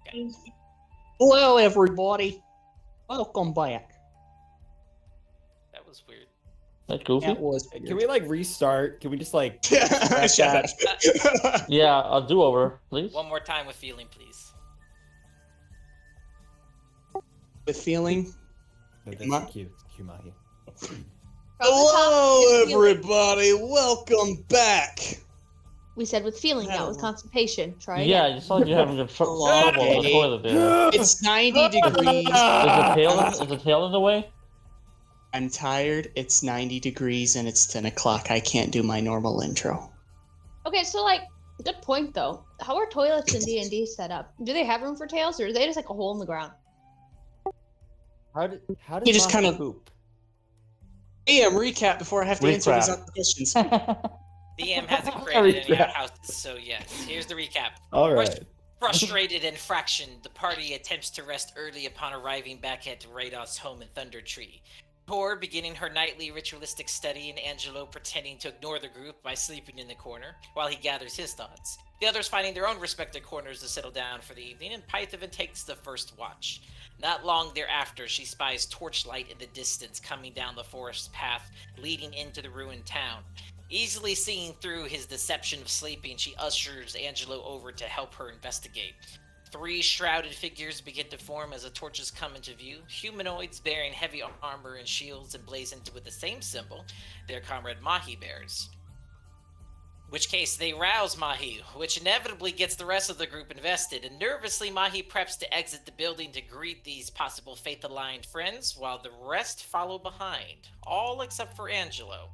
Okay. Hello, everybody. Welcome back. That was weird. That goofy? That was Can we restart? Can we just scratch Shut that? up. Yeah, I'll do over, please. One more time with feeling, please. With feeling. No, that's cute. Cute Mahi. Hello, everybody. Welcome back. We said with feeling, not with constipation. Try again. Yeah, you sound like you're having a trouble in the Okay. toilet there. It's 90 degrees. Is the tail in the way? I'm tired. It's 90 degrees and it's 10 o'clock. I can't do my normal intro. Okay, so good point though. How are toilets in D&D set up? Do they have room for tails, or are they just like a hole in the ground? How does You just Mahi kinda- poop? DM recap before I have to answer these Recap. other questions. DM hasn't created any outhouses, so yes. Here's the recap. All right. Frustrated and fractioned, the party attempts to rest early upon arriving back at Radoth's home in Thunder Tree. Tor beginning her nightly ritualistic study, and Angelo pretending to ignore the group by sleeping in the corner while he gathers his thoughts. The others finding their own respective corners to settle down for the evening, and Pythavan takes the first watch. Not long thereafter, she spies torchlight in the distance coming down the forest path leading into the ruined town. Easily seeing through his deception of sleeping, she ushers Angelo over to help her investigate. 3 shrouded figures begin to form as the torches come into view, humanoids bearing heavy armor and shields emblazoned with the same symbol their comrade Mahi bears. Which case, they rouse Mahi, which inevitably gets the rest of the group invested, and nervously Mahi preps to exit the building to greet these possible faith-aligned friends, while the rest follow behind, all except for Angelo.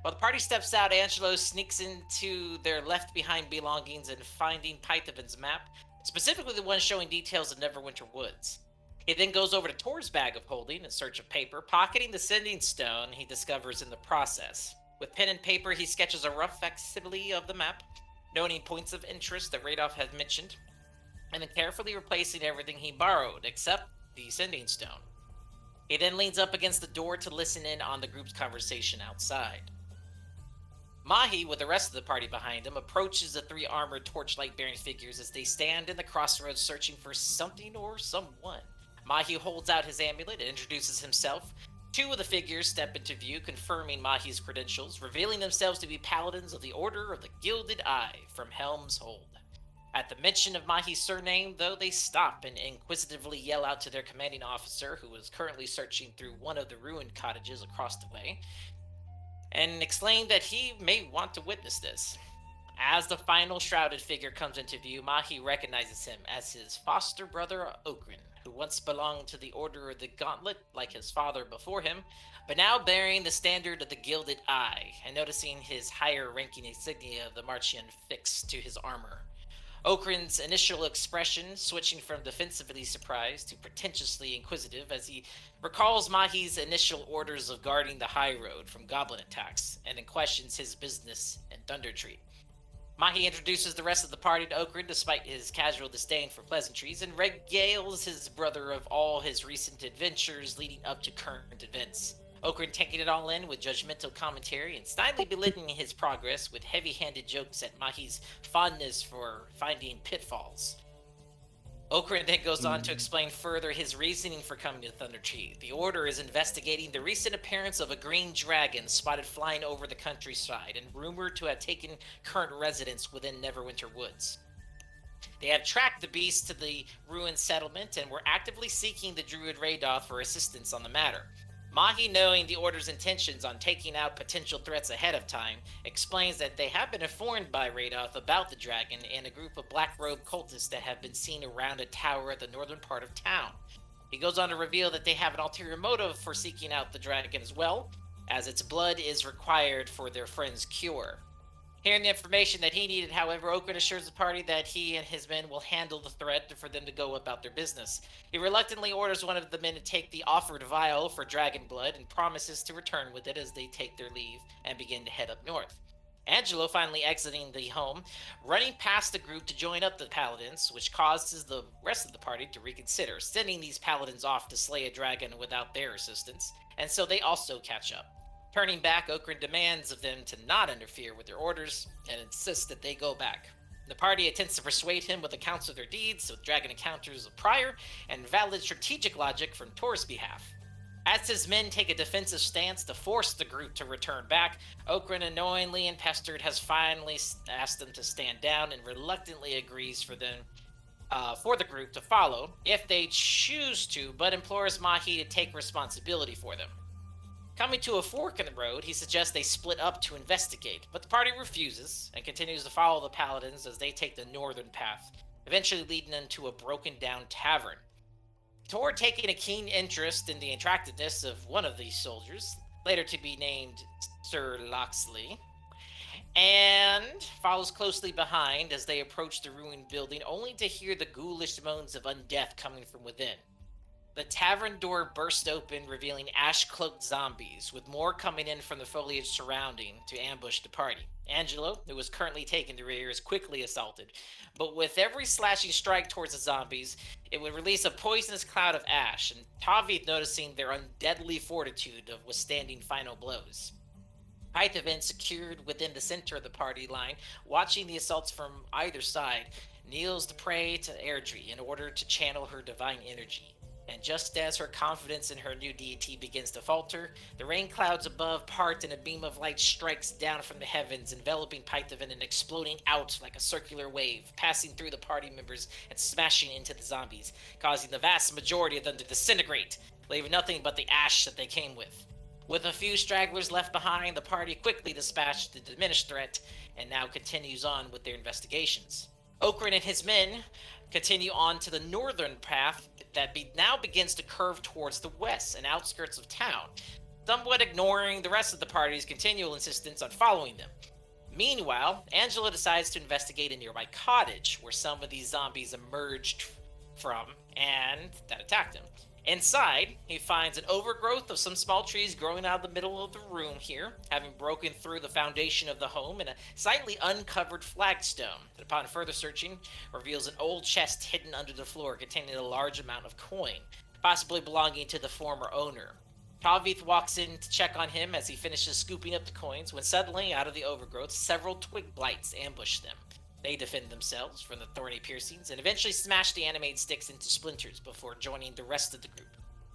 While the party steps out, Angelo sneaks into their left-behind belongings and finding Pythavan's map, specifically the one showing details of Neverwinter Woods. He then goes over to Tor's bag of holding in search of paper, pocketing the sending stone he discovers in the process. With pen and paper, he sketches a rough facsimile of the map, noting points of interest that Radoth had mentioned, and then carefully replacing everything he borrowed, except the sending stone. He then leans up against the door to listen in on the group's conversation outside. Mahi, with the rest of the party behind him, approaches the 3 armored torchlight-bearing figures as they stand in the crossroads searching for something or someone. Mahi holds out his amulet and introduces himself. 2 of the figures step into view, confirming Mahi's credentials, revealing themselves to be paladins of the Order of the Gilded Eye from Helm's Hold. At the mention of Mahi's surname, though, they stop and inquisitively yell out to their commanding officer, who is currently searching through one of the ruined cottages across the way, and exclaim that he may want to witness this. As the final shrouded figure comes into view, Mahi recognizes him as his foster brother Okrin, who once belonged to the Order of the Gauntlet like his father before him, but now bearing the standard of the Gilded Eye, and noticing his higher ranking insignia of the Marchian fixed to his armor. Okrin's initial expression switching from defensively surprised to pretentiously inquisitive as he recalls Mahi's initial orders of guarding the high road from goblin attacks, and then questions his business in Thunder Tree. Mahi introduces the rest of the party to Okrin despite his casual disdain for pleasantries, and regales his brother of all his recent adventures leading up to current events. Okrin taking it all in with judgmental commentary and snidely belittling his progress with heavy-handed jokes at Mahi's fondness for finding pitfalls. Okrin then goes on to explain further his reasoning for coming to Thunder Tree. The Order is investigating the recent appearance of a green dragon spotted flying over the countryside and rumored to have taken current residence within Neverwinter Woods. They have tracked the beast to the ruined settlement and were actively seeking the druid Radoth for assistance on the matter. Mahi, knowing the Order's intentions on taking out potential threats ahead of time, explains that they have been informed by Radoth about the dragon and a group of black-robed cultists that have been seen around a tower at the northern part of town. He goes on to reveal that they have an ulterior motive for seeking out the dragon as well, as its blood is required for their friend's cure. Hearing the information that he needed, however, Okrin assures the party that he and his men will handle the threat for them to go about their business. He reluctantly orders one of the men to take the offered vial for dragon blood and promises to return with it as they take their leave and begin to head up north. Angelo finally exiting the home, running past the group to join up the paladins, which causes the rest of the party to reconsider, sending these paladins off to slay a dragon without their assistance, and so they also catch up. Turning back, Okrin demands of them to not interfere with their orders and insists that they go back. The party attempts to persuade him with accounts of their deeds, with dragon encounters of prior, and valid strategic logic from Tor's behalf. As his men take a defensive stance to force the group to return back, Okran, annoyingly and pestered, has finally asked them to stand down and reluctantly agrees for the group to follow if they choose to, but implores Mahi to take responsibility for them. Coming to a fork in the road, he suggests they split up to investigate, but the party refuses and continues to follow the paladins as they take the northern path, eventually leading them to a broken-down tavern. Tor, taking a keen interest in the attractiveness of one of these soldiers, later to be named Sir Loxley, and follows closely behind as they approach the ruined building, only to hear the ghoulish moans of undeath coming from within. The tavern door burst open, revealing ash-cloaked zombies, with more coming in from the foliage surrounding to ambush the party. Angelo, who was currently taking the rear, is quickly assaulted, but with every slashing strike towards the zombies, it would release a poisonous cloud of ash, and Tavith noticing their undeadly fortitude of withstanding final blows. Pythavin, secured within the center of the party line, watching the assaults from either side, kneels to pray to Airdrie in order to channel her divine energy. And just as her confidence in her new deity begins to falter, the rain clouds above part and a beam of light strikes down from the heavens, enveloping Pythavin and exploding out like a circular wave, passing through the party members and smashing into the zombies, causing the vast majority of them to disintegrate, leaving nothing but the ash that they came with. With a few stragglers left behind, the party quickly dispatched the diminished threat and now continues on with their investigations. Okran and his men continue on to the northern path that now begins to curve towards the west and outskirts of town, somewhat ignoring the rest of the party's continual insistence on following them. Meanwhile, Angela decides to investigate a nearby cottage where some of these zombies emerged from and that attacked him. Inside, he finds an overgrowth of some small trees growing out of the middle of the room here, having broken through the foundation of the home, and a slightly uncovered flagstone that, upon further searching, reveals an old chest hidden under the floor containing a large amount of coin, possibly belonging to the former owner. Tavith walks in to check on him as he finishes scooping up the coins, when suddenly, out of the overgrowth, several twig blights ambush them. They defend themselves from the thorny piercings and eventually smash the animated sticks into splinters before joining the rest of the group,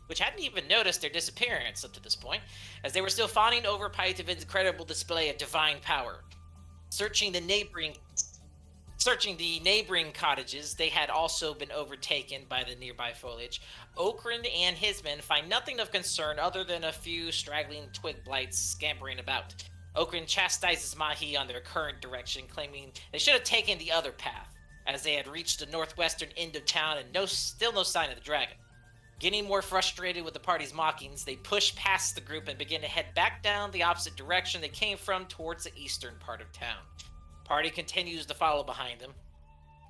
which hadn't even noticed their disappearance up to this point, as they were still fawning over Pythavin's incredible display of divine power. Searching the neighboring cottages, they had also been overtaken by the nearby foliage. Okran and his men find nothing of concern other than a few straggling twig blights scampering about. Okran chastises Mahi on their current direction, claiming they should have taken the other path, as they had reached the northwestern end of town and still no sign of the dragon. Getting more frustrated with the party's mockings, they push past the group and begin to head back down the opposite direction they came from towards the eastern part of town. Party continues to follow behind them,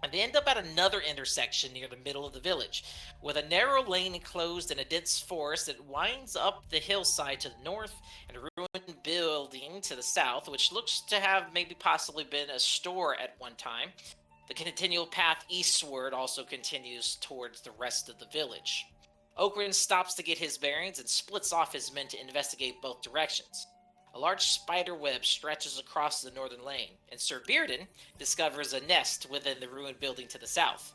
and they end up at another intersection near the middle of the village, with a narrow lane enclosed in a dense forest that winds up the hillside to the north and a ruined building to the south, which looks to have maybe possibly been a store at one time. The continual path eastward also continues towards the rest of the village. Okran stops to get his bearings and splits off his men to investigate both directions. A large spider web stretches across the northern lane, and Sir Bearden discovers a nest within the ruined building to the south.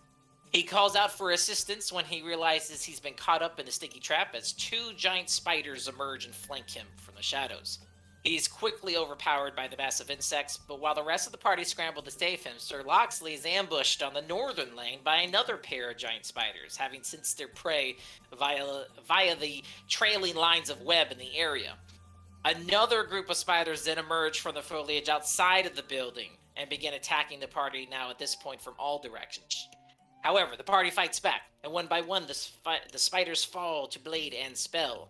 He calls out for assistance when he realizes he's been caught up in a sticky trap as two giant spiders emerge and flank him from the shadows. He's quickly overpowered by the massive insects, but while the rest of the party scramble to save him, Sir Loxley is ambushed on the northern lane by another pair of giant spiders, having sensed their prey via the trailing lines of web in the area. Another group of spiders then emerge from the foliage outside of the building and begin attacking the party now at this point from all directions. However, the party fights back, and one by one the spiders fall to blade and spell.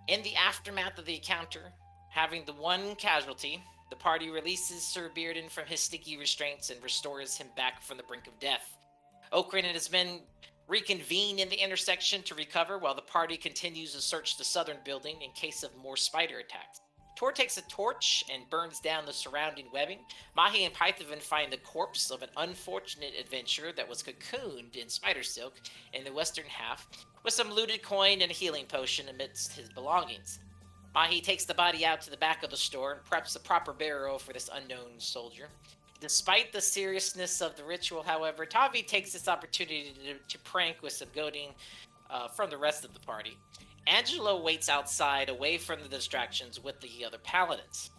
In the aftermath of the encounter, having the one casualty, the party releases Sir Bearden from his sticky restraints and restores him back from the brink of death. Okran and his men reconvene in the intersection to recover while the party continues to search the southern building in case of more spider attacks. Tor takes a torch and burns down the surrounding webbing. Mahi and Pythavin find the corpse of an unfortunate adventurer that was cocooned in spider silk in the western half, with some looted coin and a healing potion amidst his belongings. Mahi takes the body out to the back of the store and preps a proper burial for this unknown soldier. Despite the seriousness of the ritual, however, Tavi takes this opportunity to prank with some goading from the rest of the party. Angelo waits outside, away from the distractions, with the other paladins.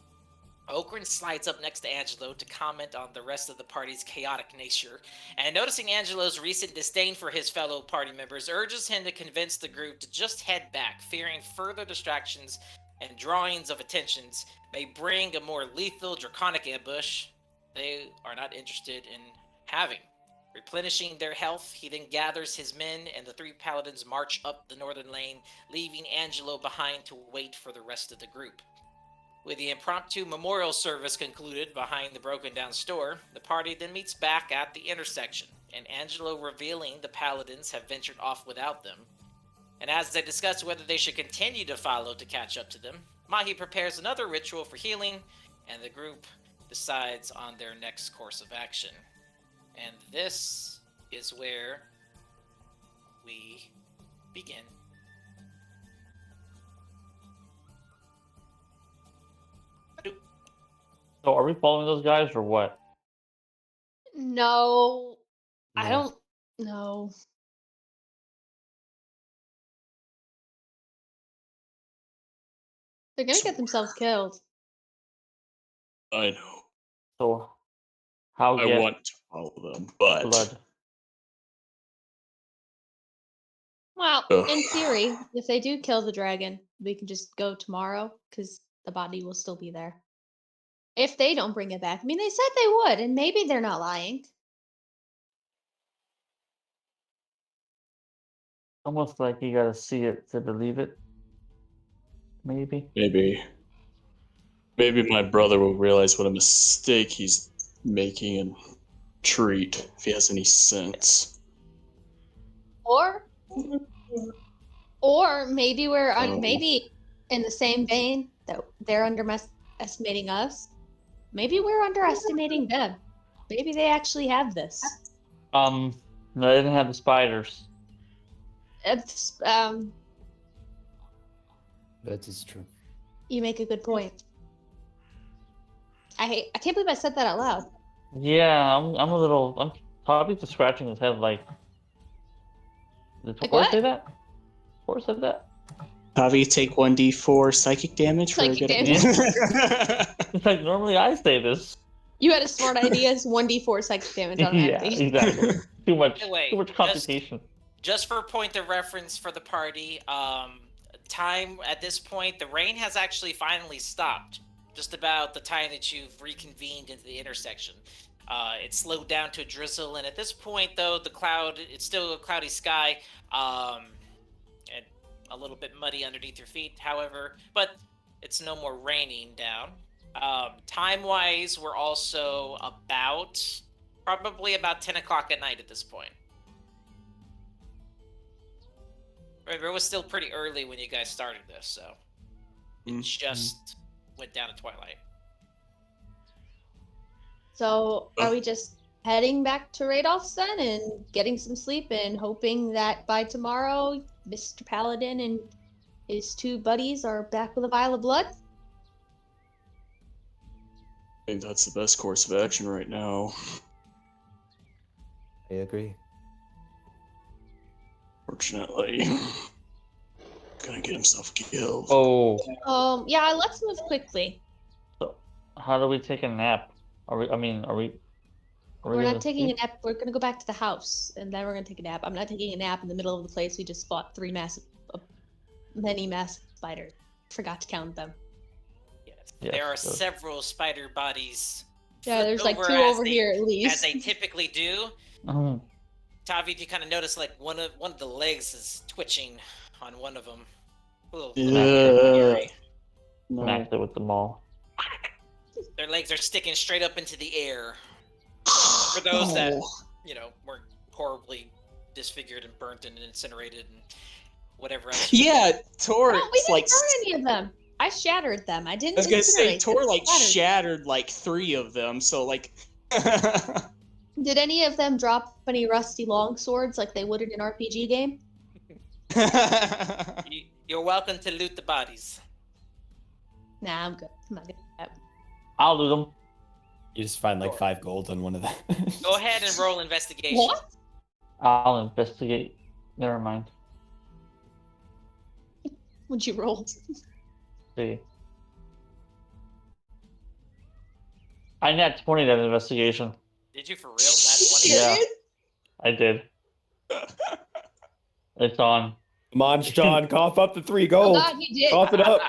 Okran slides up next to Angelo to comment on the rest of the party's chaotic nature, and noticing Angelo's recent disdain for his fellow party members, urges him to convince the group to just head back, fearing further distractions and drawings of attentions may bring a more lethal draconic ambush they are not interested in having. Replenishing their health, he then gathers his men, and the three paladins march up the northern lane, leaving Angelo behind to wait for the rest of the group. With the impromptu memorial service concluded behind the broken down store, the party then meets back at the intersection, and Angelo revealing the paladins have ventured off without them. And as they discuss whether they should continue to follow to catch up to them, Mahi prepares another ritual for healing, and the group decides on their next course of action. And this is where we begin. So are we following those guys or what? No, I No. don't know. They're gonna get themselves killed. I know. So how I get want to follow them, but blood? Well, Ugh. in theory, if they do kill the dragon, we can just go tomorrow because the body will still be there. If they don't bring it back, I mean, they said they would, and maybe they're not lying. Almost like you gotta see it to believe it. Maybe. maybe my brother will realize what a mistake he's making and treat if he has any sense. Or maybe we're Oh. maybe in the same vein that they're underestimating us. Maybe we're underestimating them. Maybe they actually have this. No, they didn't have the spiders. It's, That is true. you make a good point. I can't believe I said that out loud. Yeah, I'm probably just scratching his head like. Did Like Tor what? say that? Tor said that? Tavi, take 1d4 psychic damage for a Psychic good damage. It's like normally I say this. You had a smart idea. It's 1d4 psychic damage Yeah, automatically. exactly. Too much Anyway, computation. Just for point of reference for the party, time at this point, the rain has actually finally stopped. Just about the time that you've reconvened into the intersection. It slowed down to a drizzle, and at this point, though, it's still a cloudy sky, and a little bit muddy underneath your feet, however, but it's no more raining down. Time-wise, we're also probably about 10 o'clock at night at this point. Remember, it was still pretty early when you guys started this, so it just went down to twilight. So are we just heading back to Radolf's then and getting some sleep and hoping that by tomorrow Mr. Paladin and his two buddies are back with a vial of blood? I think that's the best course of action right now. I agree. Fortunately, gonna get himself killed. Oh, Yeah, let's move quickly. so how do we take a nap? Are we We're gonna not taking a sleep? nap. We're gonna go back to the house, and then we're gonna take a nap. I'm not taking a nap in the middle of the place. We just fought many massive spiders. Forgot to count them. Yes. Yes, There are those- several spider bodies. Yeah, flipped there's like two as over they- here at As least. they typically do. Oh, Tavi, you kind of notice like one of the legs is twitching on one of them. Yeah. No. smacked it with the maul. Their legs are sticking straight up into the air. For those that weren't horribly disfigured and burnt and incinerated and whatever else. Yeah, Tor. No, we it's didn't like burn any of them. I shattered them. I didn't. I was gonna say, incinerate Tor them. like Shattered. shattered like 3 of them. So like, Did any of them drop any rusty long swords like they would in an RPG game? You're welcome to loot the bodies. Nah, I'm good. I'm not gonna do that. I'll do them. You just find like 5 gold on one of them. Go ahead and roll investigation. What? I'll investigate. Never mind. What'd you roll? See. I net 20 that investigation. Did you for real? Not 20? Yeah. I did. It's on. Come on, John, cough up the 3 Oh gold. God, he did. Cough it up.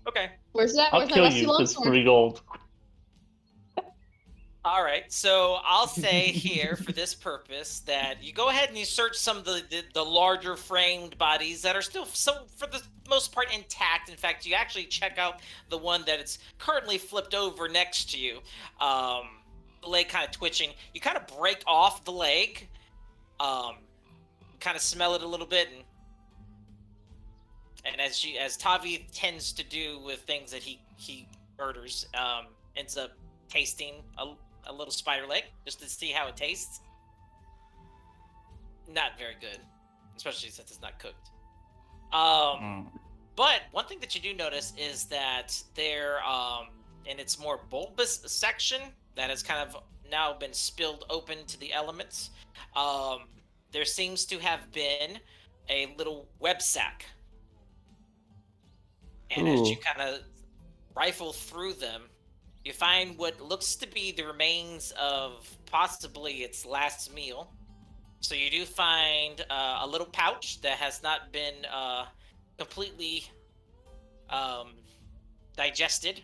Okay. Where's that? I'll Where's my kill rusty you. It's longsword? 3 gold. All right, so I'll say here for this purpose that you go ahead and you search some of the larger framed bodies that are still, so for the most part, intact. In fact, you actually check out the one that it's currently flipped over next to you. The leg kind of twitching. You kind of break off the leg, kind of smell it a little bit, and as Tavi tends to do with things that he murders, ends up tasting a little spider leg just to see how it tastes. Not very good, especially since it's not cooked. But one thing that you do notice is that there, in its more bulbous section that has kind of now been spilled open to the elements, there seems to have been a little web sack. And as you kind of rifle through them, you find what looks to be the remains of possibly its last meal. So you do find a little pouch that has not been completely digested,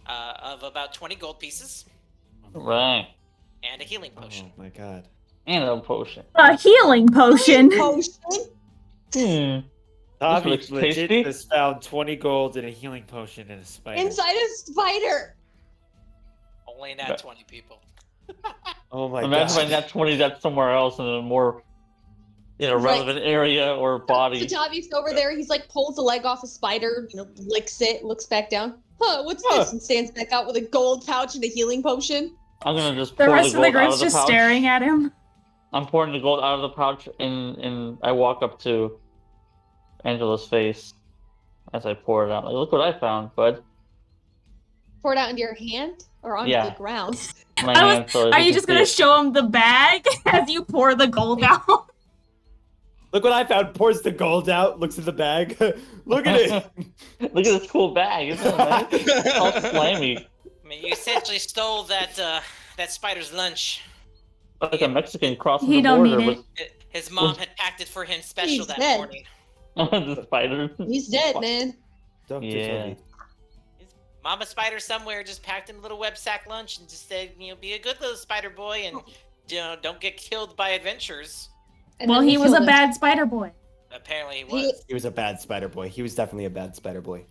of about 20 gold pieces, Right. and a healing potion. Oh my god. And a potion. A healing potion. Potion. Hmm. Tavi looks legit tasty. has found 20 gold and a healing potion and a spider. Inside a spider. Only not 20 people. Oh my Imagine god. finding that 20 that's somewhere else in a more Right. relevant area or body. So Tavi's over there. He's like pulls the leg off a spider, licks it, looks back down. Huh, what's this? And stands back out with a gold pouch and a healing potion. I'm gonna just The pour rest the of the gold out group's of the just pouch. staring at him. I'm pouring the gold out of the pouch, and I walk up to Angela's face as I pour it out. Like, look what I found, bud. Pour it out into your hand or onto Yeah. the ground. My I was- hand, so Are he you can just see gonna it. show him the bag as you pour the gold out? Look what I found. Pours the gold out, looks at the bag. Look at it. Look at this cool bag, isn't it nice? All slimy. I mean, you essentially stole that spider's lunch. Like a Mexican crossing He the don't border need His mom had packed it for him special He's that dead. morning. with the spider. He's dead, man. Dr. Yeah. Toby. His mama spider somewhere just packed him a little web sack lunch and just said, be a good little spider boy and don't get killed by adventurers. And Well, then we he was killed a him. bad spider boy. Apparently he He- was. He was a bad spider boy. He was definitely a bad spider boy.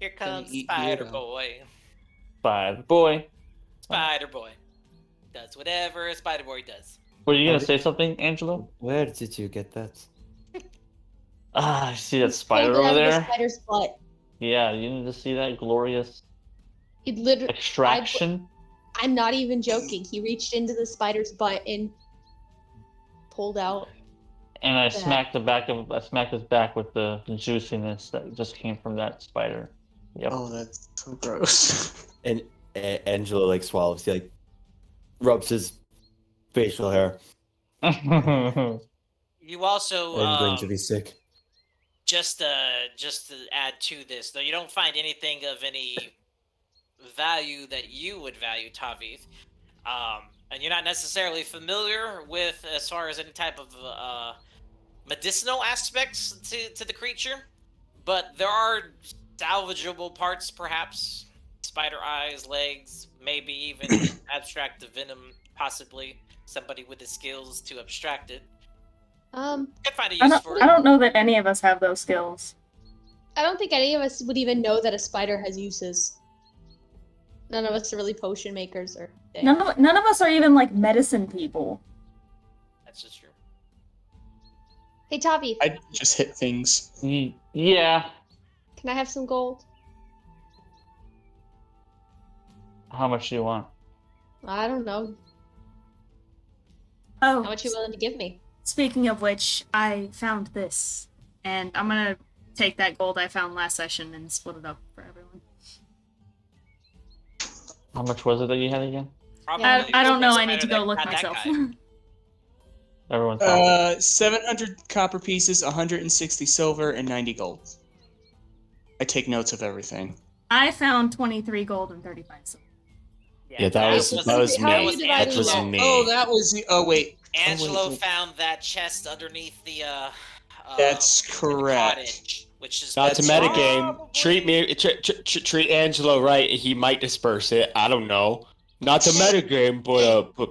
Here comes eat you Spider up. Boy. Spider boy. Spider Boy. Does whatever a Spider Boy does. Were you gonna say something, Angelo? Where did you get that? Ah, I see that Pulled spider it over out of the there. spider's butt. Yeah, you need to see that glorious He literally. extraction. I'm not even joking. He reached into the spider's butt and pulled out. And I Yeah. smacked his back with the juiciness that just came from that spider. Yep. Oh, that's so gross. And Angela like swallows. He like rubs his facial hair. You also I'm going to be sick. just to add to this, though you don't find anything of any value that you would value, Tavith. And you're not necessarily familiar with as far as any type of medicinal aspects to the creature, but there are salvageable parts, perhaps spider eyes, legs, maybe even abstract the venom, possibly somebody with the skills to abstract it. Could find a I use don't, for it. I don't know that any of us have those skills. I don't think any of us would even know that a spider has uses. None of us are really potion makers or. None of us are even like medicine people. That's just true. Hey, Tavi, I just hit things. Yeah. can I have some gold? How much do you want? I don't know. Oh, How much you willing to give me? speaking of which, I found this, and I'm gonna take that gold I found last session and split it up for everyone. How much was it that you had again? Probably I don't know. doesn't I need to matter go look not that myself. guy. Everyone's talking. 700 copper pieces, 160 silver, and 90 gold. I take notes of everything. I found 23 gold and 35 silver. Yeah, that was me. How are you dividing That was that? me. Oh, that was the. Oh, wait. Angelo wait. found that chest underneath the That's the correct. cottage, which is Not to That's metagame. probably- Treat Angelo right. He might disperse it. I don't know. Not to metagame,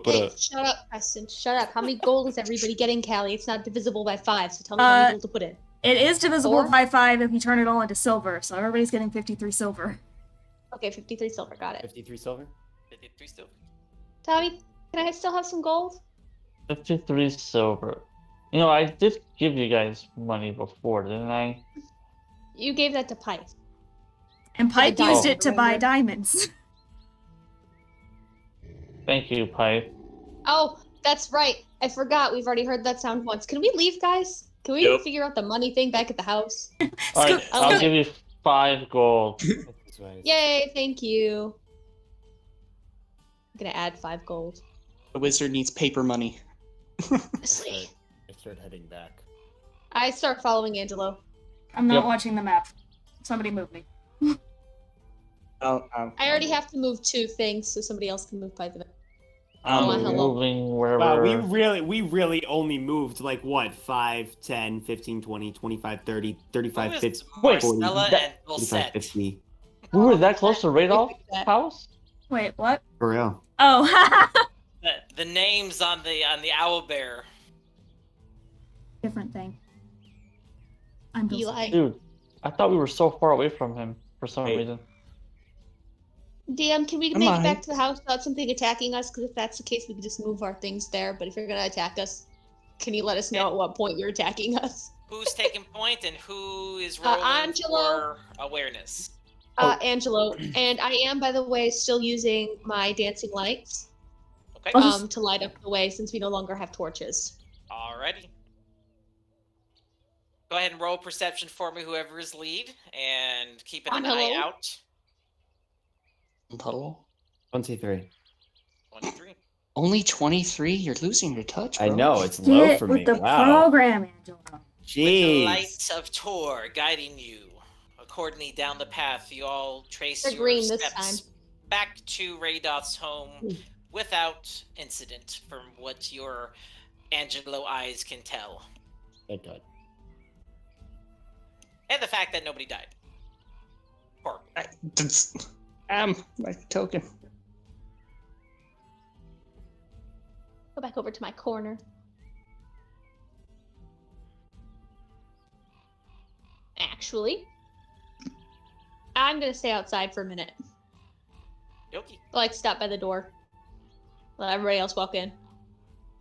Hey, shut up, Preston. Shut up. How many gold is everybody getting, Callie? It's not divisible by 5, so tell me how many gold to put in. It is divisible 4? by 5 if you turn it all into silver, so everybody's getting 53 silver. Okay, 53 silver. Got it. 53 silver. 53 still. Tommy, can I still have some gold? 53 silver. You know, I did give you guys money before, didn't I? You gave that to Pipe. And Pipe diamond, used it to buy remember? diamonds. Thank you, Pipe. Oh, that's right. I forgot. We've already heard that sound once. Can we leave, guys? Can we Yep. figure out the money thing back at the house? Alright, I'll I'll let- give you 5 gold. Yay, thank you. I'm gonna add 5 gold. The wizard needs paper money. Sweet. I start heading back. I start following Angelo. I'm not Yep. watching the map. Somebody move me. Oh, I already have to move 2 things, so somebody else can move by the. I'm Oh, hello. moving wherever. Wow, we really only moved like what, 5, 10, 15, 20, 25, 30, 35, Who is 50, Wait, 40, Marcella that- and 45, Dulcet. 50. We were that close to Radolf's that. house? Wait, what? For real. Oh, The names on the owl bear. different thing. I'm Dulce. Eli. Dude, I thought we were so far away from him for some Hey. reason. DM, can we Am make I? it back to the house without something attacking us? Because if that's the case, we can just move our things there. But if you're gonna attack us, can you let us know at what point you're attacking us? Who's taking point and who is rolling Angelo. for awareness? Angelo, and I am, by the way, still using my dancing lights Okay. to light up the way since we no longer have torches. Alrighty. Go ahead and roll perception for me, whoever is lead, and keep an eye Hello. out. Puddle. 23. 23. Only 23? You're losing your touch, bro. I know it's low Get for with me. the Wow. program, Angelo. With the Jeez. lights of Tor guiding you accordingly down the path, you all trace They're your green this steps back to Radot's home without incident, from what your Angelo eyes can tell, Thank God. and the fact that nobody died. Or My token. Go back over to my corner. Actually, I'm gonna stay outside for a minute. Yoki. Like, stop by the door. Let everybody else walk in.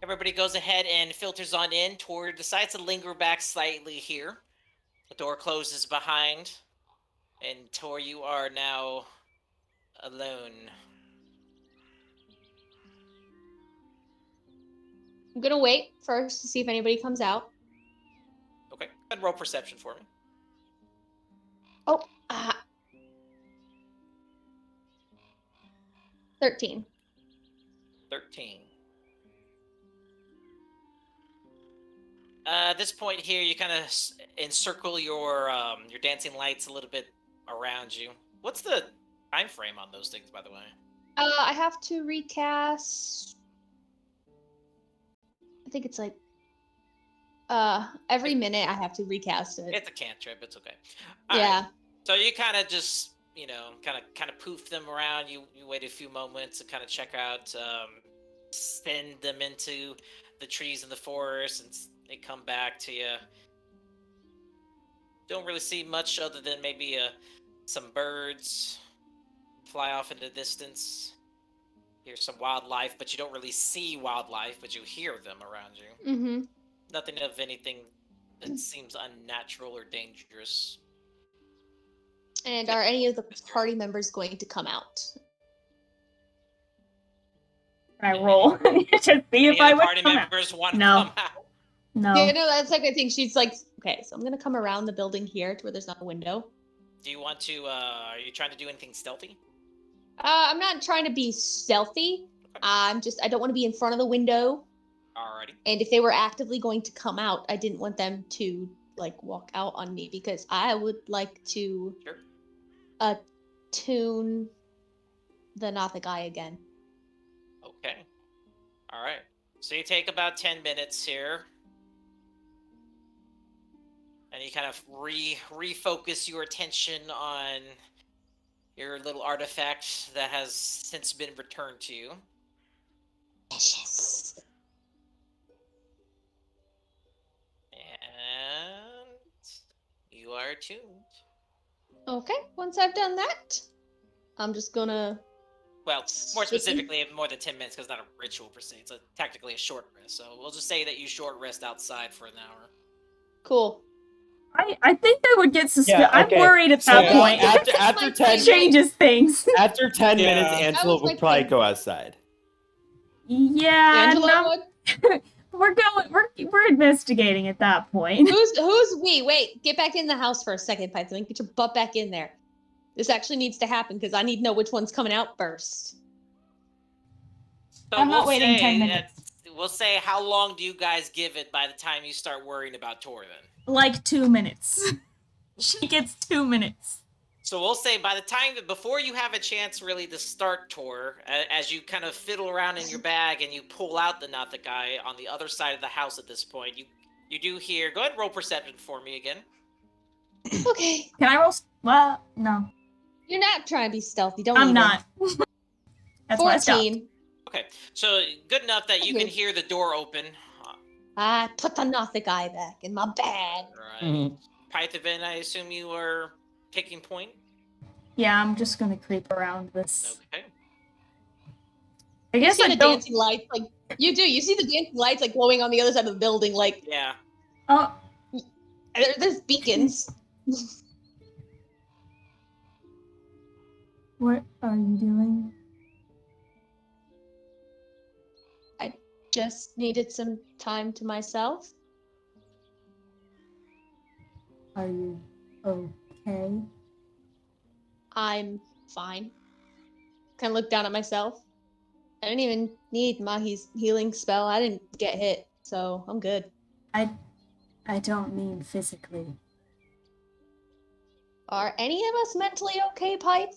Everybody goes ahead and filters on in. Tor decides to linger back slightly here. The door closes behind, and Tor, you are now alone. I'm gonna wait first to see if anybody comes out. Okay, go ahead and roll perception for me. Oh, 13. 13. At this point here, you kind of encircle your dancing lights a little bit around you. What's the time frame on those things, by the way? I have to recast. I think it's like every minute I have to recast it. It's a cantrip. It's okay. All right. Yeah. So you kind of just, kind of poof them around. You wait a few moments to kind of check out, send them into the trees in the forest, and they come back to you. Don't really see much other than maybe some birds fly off into the distance. Hear some wildlife, but you don't really see wildlife, but you hear them around you. Mm-hmm. Nothing of anything that seems unnatural or dangerous. And are any of the party members going to come out? Can I roll? Just see Any if of I the would party come out. members want to No. come out? No. Yeah, no, that's like I think she's like, okay, so I'm gonna come around the building here to where there's not a window. Do you want to, are you trying to do anything stealthy? I'm not trying to be stealthy. I don't want to be in front of the window. Alrighty. And if they were actively going to come out, I didn't want them to like walk out on me because I would like to Sure. attune the not the guy again. Okay. All right. So you take about 10 minutes here. And you kind of refocus your attention on your little artifact that has since been returned to you. Precious. And you are attuned. Okay, once I've done that, I'm just gonna. Well, more Sticky? specifically, more than 10 minutes because it's not a ritual per se. It's technically a short rest. So we'll just say that you short rest outside for an hour. Cool. I think I would get suspicious. Yeah, okay. I'm worried at So, that point. after Like, 10 Changes things. After 10 Yeah. minutes, That Angela was would like probably the- go outside. Yeah, Angela no, would. we're investigating at that point. Who's we? Wait, get back in the house for a second, Python. Get your butt back in there. This actually needs to happen because I need to know which one's coming out first. So I'm not we'll waiting say 10 minutes. We'll say, how long do you guys give it by the time you start worrying about Tor then? Like 2 minutes. She gets 2 minutes. So we'll say by the time before you have a chance really to start Tor, as you kind of fiddle around in your bag and you pull out the not the guy on the other side of the house at this point, you do hear. Go ahead and roll perception for me again. Okay. Can I roll? Well, no, You're not trying to be stealthy, don't I'm even. not. That's why I stopped. 14. Okay, so good enough that you can Okay. hear the door open. I put the not the guy back in my bag. Right. Mhm. Pythavin, I assume you are taking point. Yeah, I'm just gonna creep around this. Okay. I You guess see I the don't. dancing lights, like you do. You see the dancing lights like glowing on the other side of the building, like Yeah. Oh, there's beacons. what are you doing? Just needed some time to myself. Are you okay? I'm fine. Kind of look down at myself. I didn't even need Mahi's healing spell. I didn't get hit, so I'm good. I don't mean physically. Are any of us mentally okay, Pipe?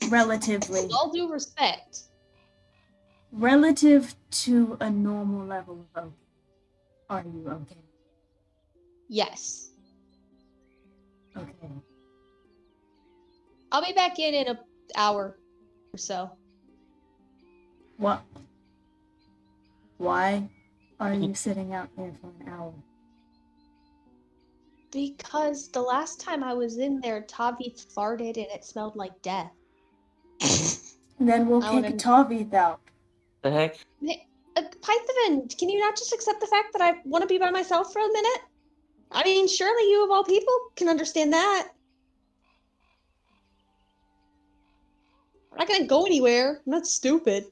Relatively. With all due respect. Relative to a normal level of okay. Are you okay? Yes. Okay. I'll be back in an hour or so. What? Why are you sitting out here for an hour? Because the last time I was in there, Tavi farted and it smelled like death. Then we'll I kick wanna- Tavi out. The heck? Python, can you not just accept the fact that I want to be by myself for a minute? I mean, surely you of all people can understand that. I'm not gonna go anywhere. I'm not stupid.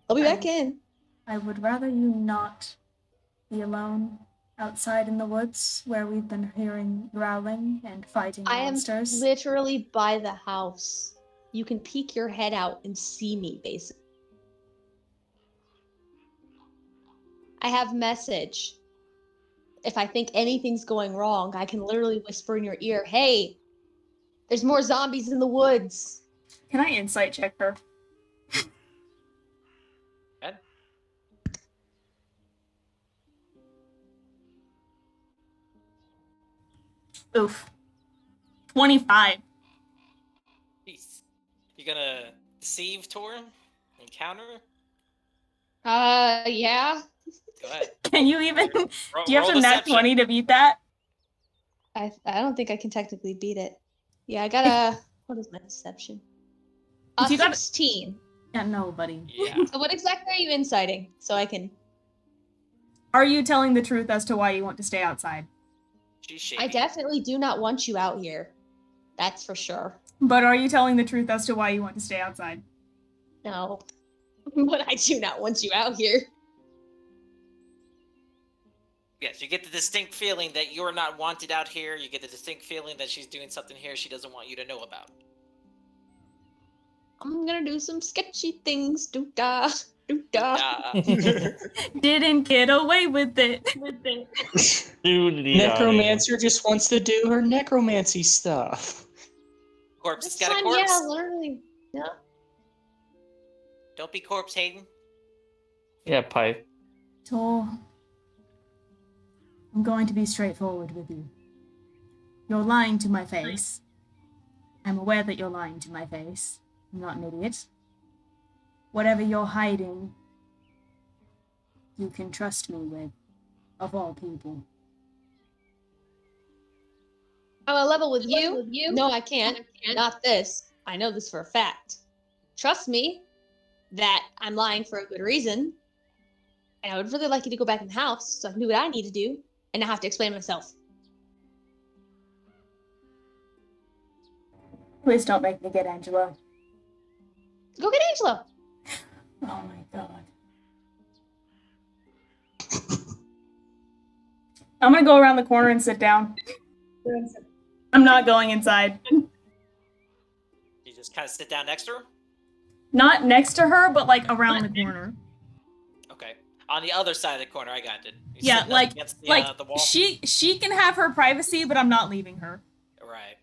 I'll be back in. I would rather you not be alone outside in the woods where we've been hearing growling and fighting I am monsters. literally by the house. You can peek your head out and see me, basically. I have message. If I think anything's going wrong, I can literally whisper in your ear, hey, there's more zombies in the woods. Can I insight check her? Ed? Oof. 25. Jeez. You gonna deceive Tor? Encounter? Yeah. Go ahead. Can you even? Roll- Do you have roll to nat deception. 20 to beat that? I don't think I can technically beat it. Yeah, I got a. What is my deception? You got- 16. Yeah, no, buddy. Yeah. So what exactly are you inciting? So I can. Are you telling the truth as to why you want to stay outside? She's shaking. I definitely do not want you out here. That's for sure. But are you telling the truth as to why you want to stay outside? No. But I do not want you out here. Yes, you get the distinct feeling that you're not wanted out here. You get the distinct feeling that she's doing something here she doesn't want you to know about. I'm gonna do some sketchy things. Doo-da, doo-da. Didn't get away with it. Necromancer just wants to do her necromancy stuff. Corpse This has got a time, corpse. yeah, literally. Yeah. Don't be corpse, Hayden. Yeah, pipe. Tor, I'm going to be straightforward with you. You're lying to my face. I'm aware that you're lying to my face. I'm not an idiot. Whatever you're hiding, you can trust me with, of all people. I'm a level with you. No, I can't. Not this. I know this for a fact. Trust me that I'm lying for a good reason. And I would really like you to go back in the house so I can do what I need to do and not have to explain myself. Please don't make me get Angelo. Go get Angelo. Oh my god. I'm gonna go around the corner and sit down. I'm not going inside. You just kind of sit down next to her. Not next to her, but like around the corner. Okay. On the other side of the corner, I got it. You're Yeah, sitting up like against the wall. she can have her privacy, but I'm not leaving her. Right.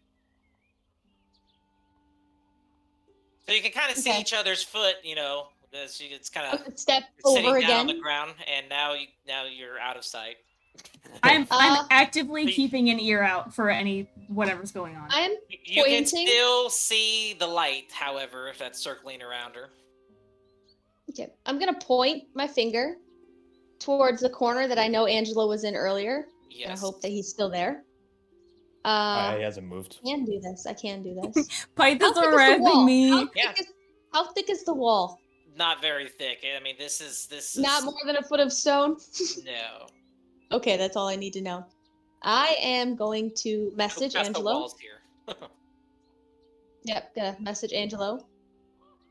So you can kind of see Okay. each other's foot, you know. It's kind I of could step sitting over down on again. the ground, and now you're out of sight. I'm actively But- keeping an ear out for any whatever's going on. I am You can Pointing. still see the light, however, if that's circling around her. okay. I'm gonna point my finger towards the corner that I know Angelo was in earlier. And I Yes. hope that he's still there. He hasn't moved. I can do this. I can do this. Pythons How thick are is the razzing wall? me. Yeah. How thick is the wall? Not very thick. I mean, this is Not more than a foot of stone. No. Okay, that's all I need to know. I am going to message Past the Angelo. walls here. Yep, gonna message Angelo.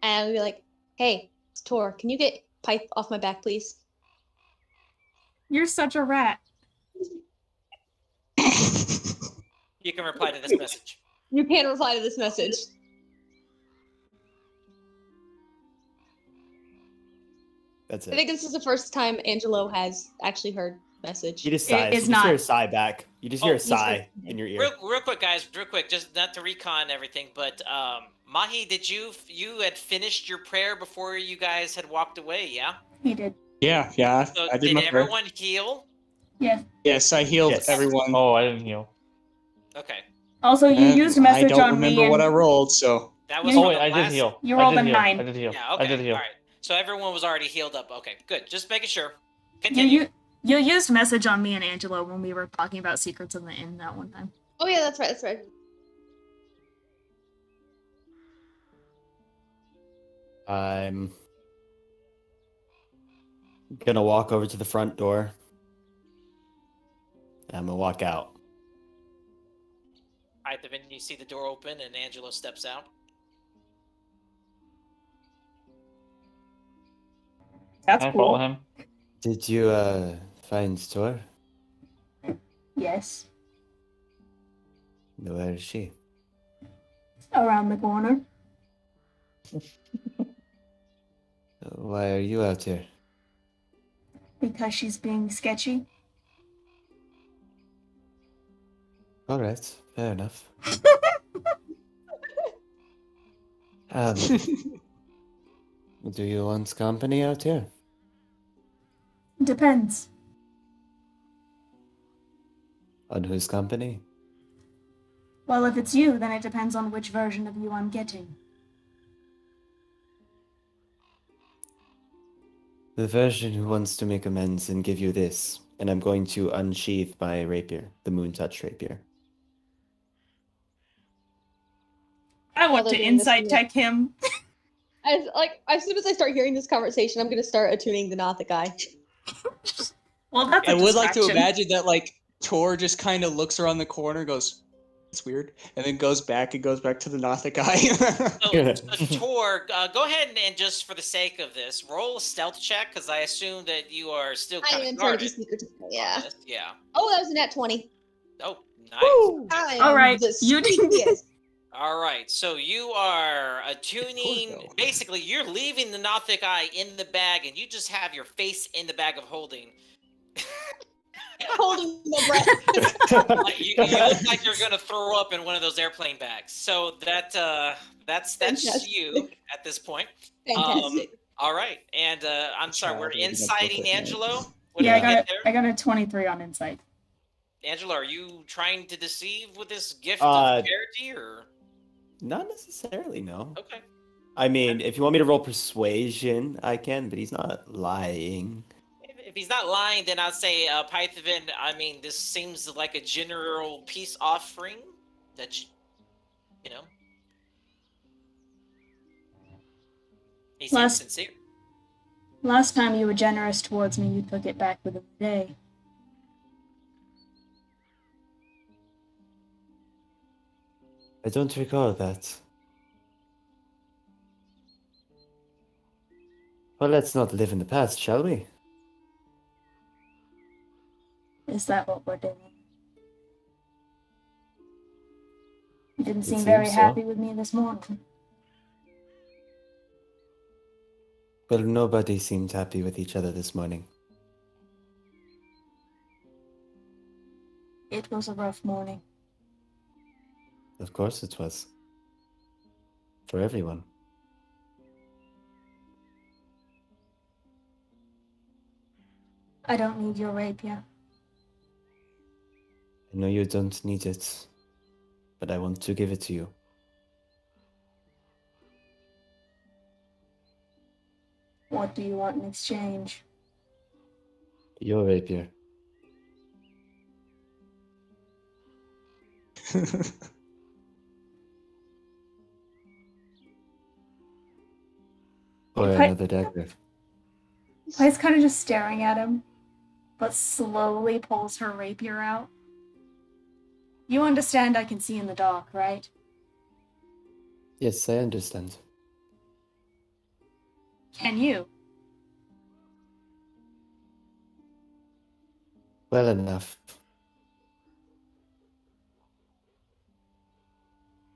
And I'll be like, hey, it's Tor, can you get Pipe off my back, please? You're such a rat. You can reply to this message. You can reply to this message. That's I it. think this is the first time Angelo has actually heard message. You just It sigh. is You just not. hear a sigh back. You just hear Oh, a sigh in your ear. Real quick, guys. Real quick, just not to recon everything, but Mahi, did you had finished your prayer before you guys had walked away? Yeah. He did. Yeah, So I did did my prayer. everyone heal? Yes. Yes, I healed Yes. everyone. Oh, I didn't heal. Okay. Also, you And used message I don't on remember me. what I And rolled, so That was You- Oh from wait, the I last... did heal. You I rolled did a heal. 9. I did heal. Yeah. Okay. I did heal. All right. So everyone was already healed up. Okay. Good. Just making sure. you, Continue. you used message on me and Angelo when we were talking about secrets in the inn that one time. Oh yeah, that's right, that's right. I'm gonna walk over to the front door. I'm gonna walk out. All right, then you see the door open and Angelo steps out. That's I cool. follow him. Did you find Tor? Yes. Where is she? Around the corner. Why are you out here? Because she's being sketchy. All right, fair enough. Do you want company out here? Depends. On whose company? Well, if it's you, then it depends on which version of you I'm getting. The version who wants to make amends and give you this, and I'm going to unsheath my rapier, the Moon Touch rapier. I want Other to than this insight one. tech him. As soon as I start hearing this conversation, I'm gonna start attuning the Nothic eye. Well, that's a I would like to distraction. imagine that like Tor just kind of looks around the corner, goes, "It's weird," and then goes back and goes back to the Nothic eye. So, Tor, go ahead and just for the sake of this, roll a stealth check because I assume that you are still I kind am of trying to guarded. be secretive. on Yeah. this. Yeah. Oh, that was a nat 20. Oh, nice. I All am right, the you did- sneakiest. All right, so you are attuning. though. Basically, you're leaving the Nothic Eye in the bag, and you just have your face in the bag of holding. Holding my breath. Like, you look like you're gonna throw up in one of those airplane bags. So that's Fantastic. you at this point. Fantastic. All right, and I'm sorry, we're Child raising a inciting booklet, man. Angelo. What Yeah, did we get there? I got a 23 on insight. Angelo, are you trying to deceive with this gift Uh, of charity, or Not necessarily, no. okay? I mean, if you want me to roll persuasion, I can, but he's not lying. If he's not lying, then I'll say, Python. I mean, this seems like a general peace offering that you know. He seems Last- sincere. Last time you were generous towards me, you took it back within a day. I don't recall that. Well, let's not live in the past, shall we? Is that what we're doing? You didn't It seem very seems so. happy with me this morning. Well, nobody seemed happy with each other this morning. It was a rough morning. Of course it was. For everyone. I don't need your rapier. I know you don't need it, but I want to give it to you. What do you want in exchange? Your rapier. Or If I- another dagger. Pai's kind of just staring at him, but slowly pulls her rapier out. You understand I can see in the dark, right? Yes, I understand. Can you? Well enough.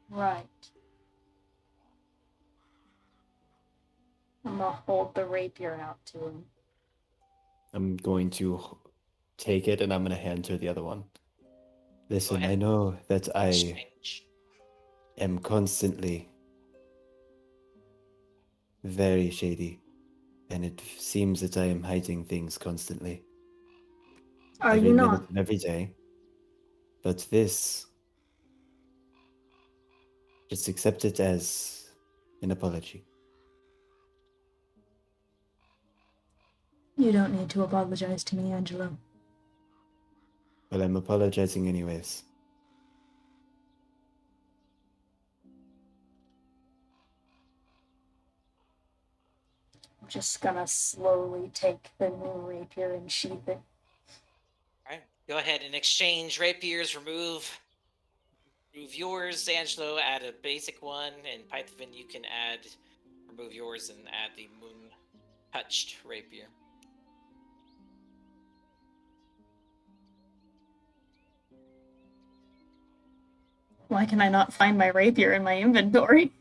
Right. I'm gonna hold the rapier out to him. I'm going to take it and I'm going to hand her the other one. Listen, ahead. I know that I Exchange. am constantly very shady, and it seems that I am hiding things constantly. Are every you minute not? of every day. But this, just accept it as an apology. You don't need to apologize to me, Angelo. Well, I'm apologizing anyways. I'm just gonna slowly take the new rapier and sheath it. Alright, go ahead and exchange rapiers, remove yours, Angelo, add a basic one, and Python, you can remove yours and add the moon touched rapier. Why can I not find my rapier in my inventory?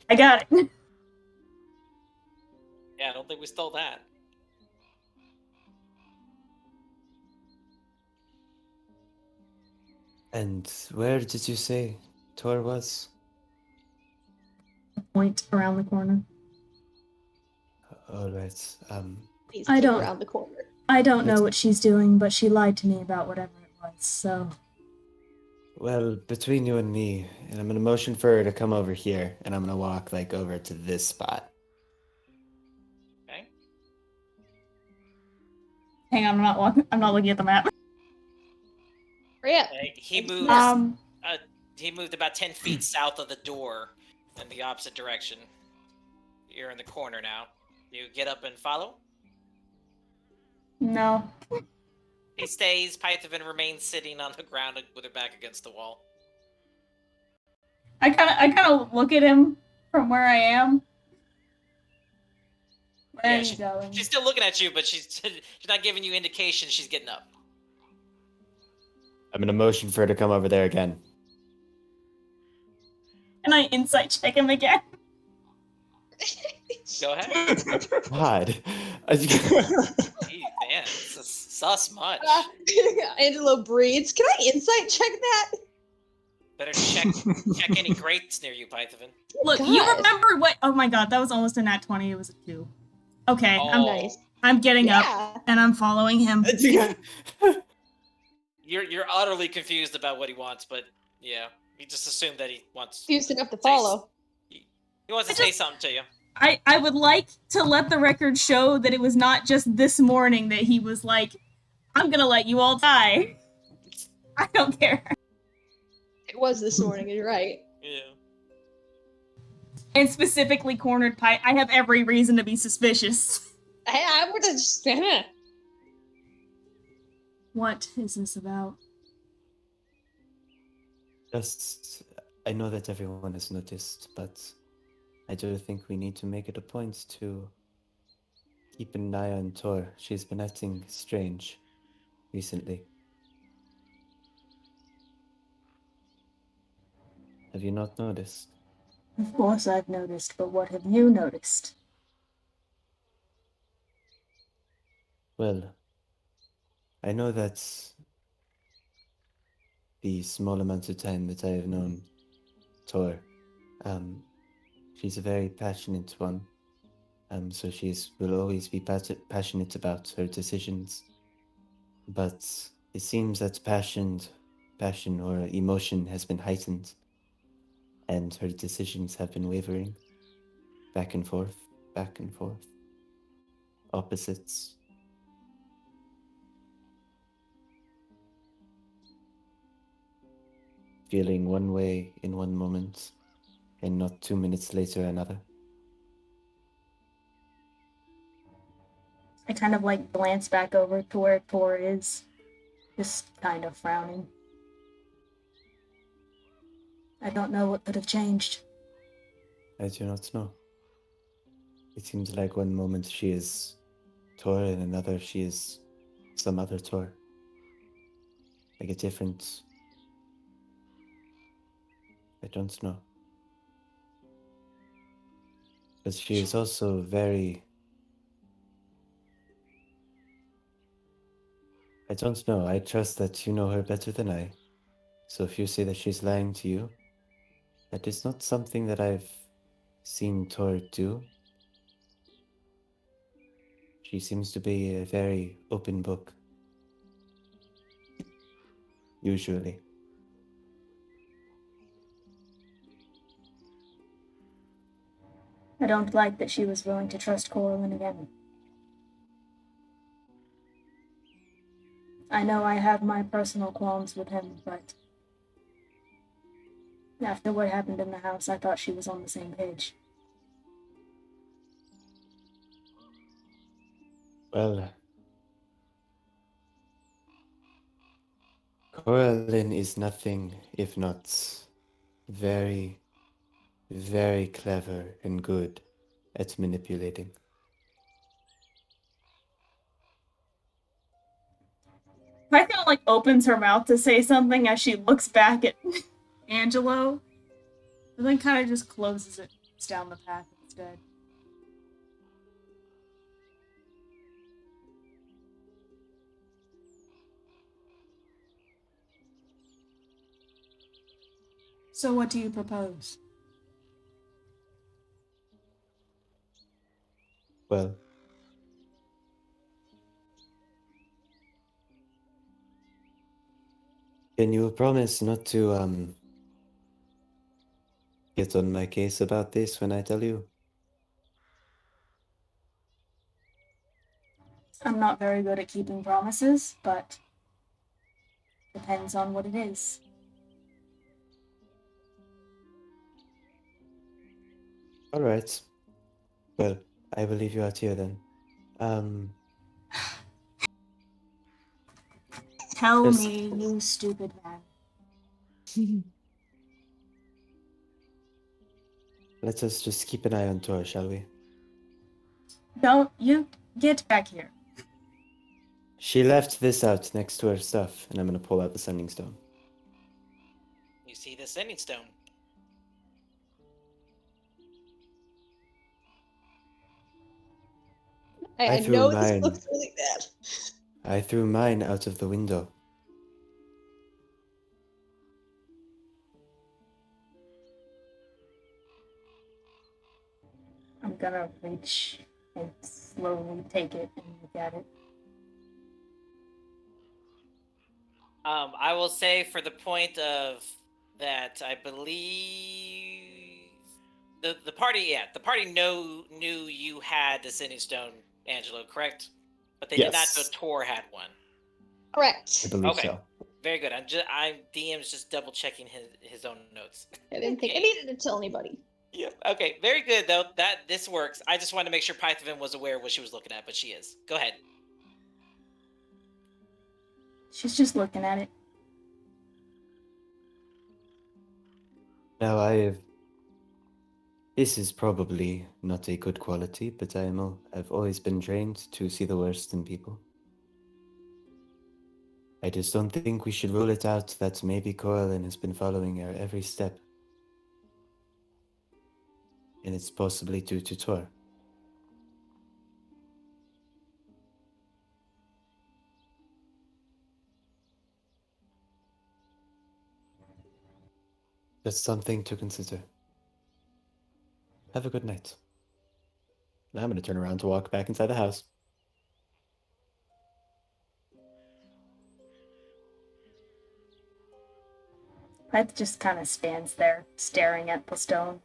I got it. Yeah, I don't think we stole that. And where did you say Tor was? Point around the corner. All right. Please I keep don't- around the corner. I don't know what she's doing, but she lied to me about whatever it was, so. Well, between you and me, and I'm gonna motion for her to come over here, and I'm gonna walk like over to this spot. Okay. Hang on, I'm not looking at the map. Hurry up. He moves. He moved about 10 feet south of the door in the opposite direction. You're in the corner now. You get up and follow. No. He stays. Python remains sitting on the ground with her back against the wall. I kind of look at him from where I am. Where Yeah, are you going? She's still looking at you, but she's not giving you indication she's getting up. I'm gonna motion for her to come over there again. Can I insight check him again? Go ahead. God. Gee, man, this is sus much. Angelo breathes. Can I insight check that? Better check any grates near you, Python. Look, you God. remember what? Oh my god, that was almost a nat 20. It was a 2. Okay, Oh, Nice. I'm getting up Yeah. and I'm following him. You're utterly confused about what he wants, but yeah, you just assume that he wants. Confused enough to follow. He wants to I say just- something to you. I would like to let the record show that it was not just this morning that he was like, I'm gonna let you all die. I don't care. It was this morning, you're right. Yeah. And specifically cornered Pie. I have every reason to be suspicious. I would have just. What is this about? Just, I know that everyone has noticed, but I do think we need to make it a point to keep an eye on Tor. She's been acting strange recently. Have you not noticed? Of course I've noticed, but what have you noticed? Well, I know that the small amount of time that I have known Tor, she's a very passionate one. So will always be passionate about her decisions. But it seems that passion or emotion has been heightened, and her decisions have been wavering, back and forth, opposites. Feeling one way in one moment, and not 2 minutes later another. I kind of like glance back over to where Tor is, just kind of frowning. I don't know what could have changed. I do not know. It seems like one moment she is Tor, and another she is some other Tor. Like a different. I don't know. But she is also very. I don't know. I trust that you know her better than I. So if you say that she's lying to you, that is not something that I've seen Tor do. She seems to be a very open book. Usually. I don't like that she was willing to trust Coralyn again. I know I have my personal qualms with him, but after what happened in the house, I thought she was on the same page. Well, Coralyn is nothing if not very, very clever and good at manipulating. Python like opens her mouth to say something as she looks back at Angelo, and then kind of just closes it down the path instead. So what do you propose? Well, can you promise not to get on my case about this when I tell you? I'm not very good at keeping promises, but depends on what it is. All right. Well, I will leave you out here then. Tell Yes. me, you stupid man. Let us just keep an eye on Tor, shall we? Don't you get back here. She left this out next to her stuff, and I'm gonna pull out the sending stone. You see the sending stone. I threw know mine. this looks really bad. I threw mine out of the window. I'm gonna reach and slowly take it and look at it. I will say for the point of that, I believe the party, the party knew you had the Sending Stone, Angelo, correct? But they did not know Yes. Tor had one. Correct. I believe Okay. so. Very good. DM's just double checking his own notes. I didn't think I needed to tell anybody. Yeah. Okay. Very good though. This works. I just wanted to make sure Python was aware of what she was looking at, but she is. Go ahead. She's just looking at it. Now this is probably not a good quality, but I've always been trained to see the worst in people. I just don't think we should rule it out that maybe Coralyn has been following our every step. And it's possibly due to Tor. That's something to consider. Have a good night. Now I'm going to turn around to walk back inside the house. Pyth just kind of stands there, staring at the stone.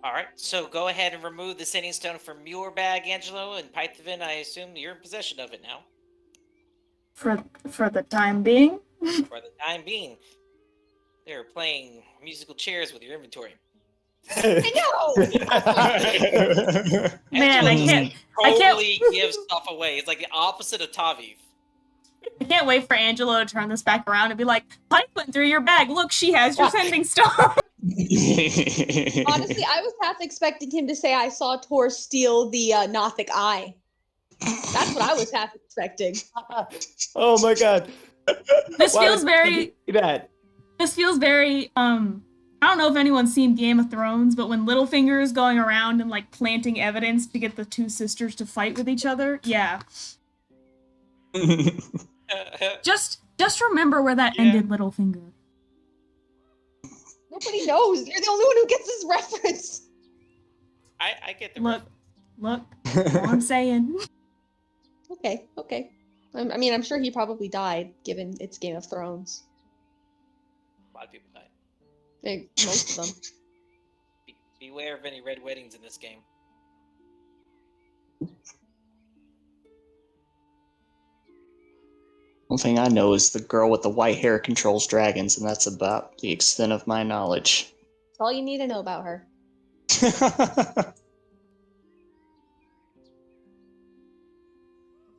All right. So go ahead and remove the Sending Stone from your bag, Angelo, and Python. I assume you're in possession of it now. For the time being. For the time being, they're playing musical chairs with your inventory. I know. Man, I can't Totally give stuff away. It's like the opposite of Taviv. I can't wait for Angelo to turn this back around and be like, Pyth went through your bag. Look, she has your Sending Stone. Honestly, I was half expecting him to say I saw Tor steal the Nothic eye. That's what I was half expecting. Oh my god. This Why feels would very you do that? This feels very I don't know if anyone's seen Game of Thrones, but when Littlefinger is going around and like planting evidence to get the two sisters to fight with each other, yeah. Just remember where that ended, Littlefinger. Nobody knows. You're the only one who gets this reference. I get the Look, all I'm saying. Okay. I mean, I'm sure he probably died, given it's Game of Thrones. A lot of people died. Most of them. Beware of any red weddings in this game. One thing I know is the girl with the white hair controls dragons, and that's about the extent of my knowledge. That's all you need to know about her.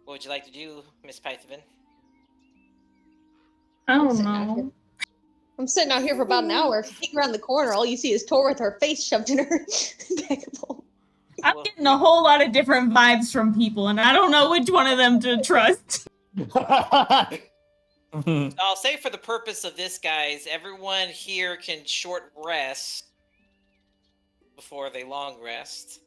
What would you like to do, Miss Python? I don't sitting out know. here. I'm sitting out here for about an hour. If you peek around the corner, all you see is Tor with her face shoved in her bag of holding. I'm getting a whole lot of different vibes from people, and I don't know which one of them to trust. I'll say for the purpose of this, guys, everyone here can short rest before they long rest.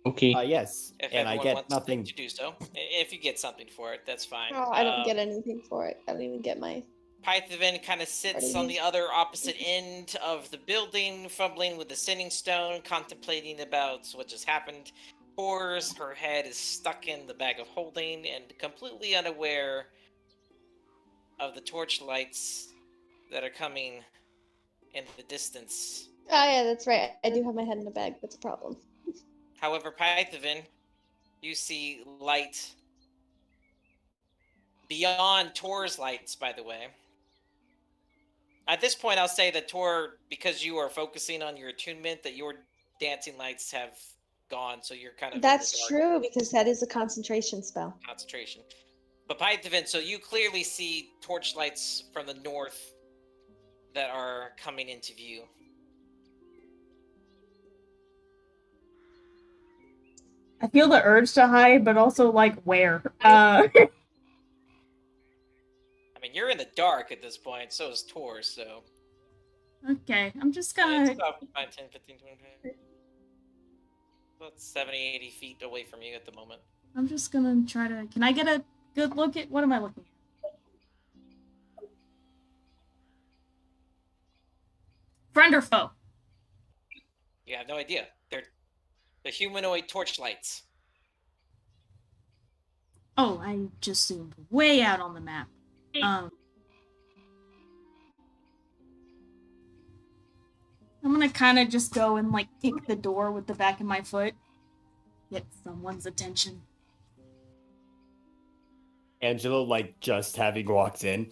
Okay. Yes. If And I everyone get wants nothing. to do so. If you get something for it, that's fine. Oh, I don't get anything for it. I don't even get my. Python kind of sits on the other opposite end of the building, fumbling with the Sending Stone, contemplating about what just happened. Pours, her head is stuck in the bag of holding, and completely unaware of the torchlights that are coming in the distance. Oh yeah, that's right. I do have my head in a bag. That's a problem. However, Python, you see light beyond Tor's lights, by the way. At this point, I'll say that Tor, because you are focusing on your attunement, that your dancing lights have gone, so you're kind of in the That's dark true because that is a concentration spell. concentration. But Python, so you clearly see torchlights from the north that are coming into view. I feel the urge to hide, but also like where? I mean, you're in the dark at this point, so is Tor, so... Okay, I'm just It's gonna. about 5, 10, 15, 20, 25. about 70, 80 feet away from you at the moment. I'm just gonna try to. Can I get a good look at what am I looking at? Friend or foe? You have no idea. They're the humanoid torchlights. Oh, I just zoomed way out on the map. I'm gonna kind of just go and like kick the door with the back of my foot. Get someone's attention. Angelo, like, just having walked in.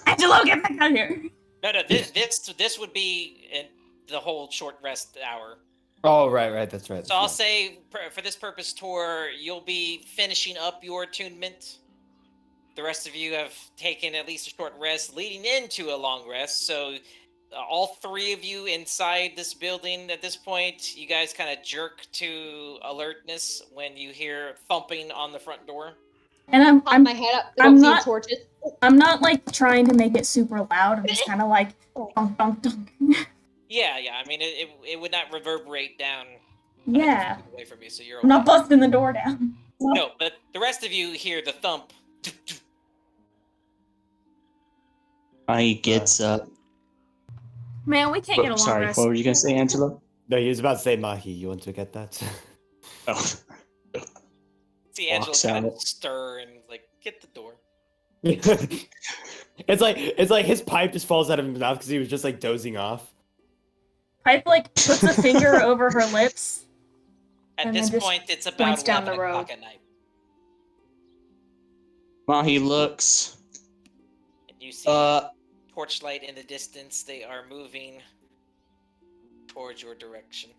Angelo, get back out here! No, this would be in the whole short rest hour. Oh, right, that's right. So I'll say for this purpose, Tor, you'll be finishing up your attunement. The rest of you have taken at least a short rest, leading into a long rest. So all three of you inside this building at this point, you guys kind of jerk to alertness when you hear thumping on the front door. And Pop my head up. I I'm don't see not- torches. I'm not like trying to make it super loud. I'm just kind of like dunk, dunk, dunk. Yeah. I mean, it would not reverberate down. Yeah. Away from you, so you're. I'm not okay. busting the door down. No, but the rest of you hear the thump. He gets up. Man, we can't get a long Sorry, rest. what were you gonna say, Angela? No, he was about to say Mahi. You want to get that? Oh. See Angela Walks kind of out. stir and like get the door. it's like his pipe just falls out of his mouth because he was just like dozing off. Pipe like puts a finger over her lips. At And this then just point, it's about points down 11 the road. o'clock at night. Mahi looks. And you see torchlight in the distance. They are moving towards your direction.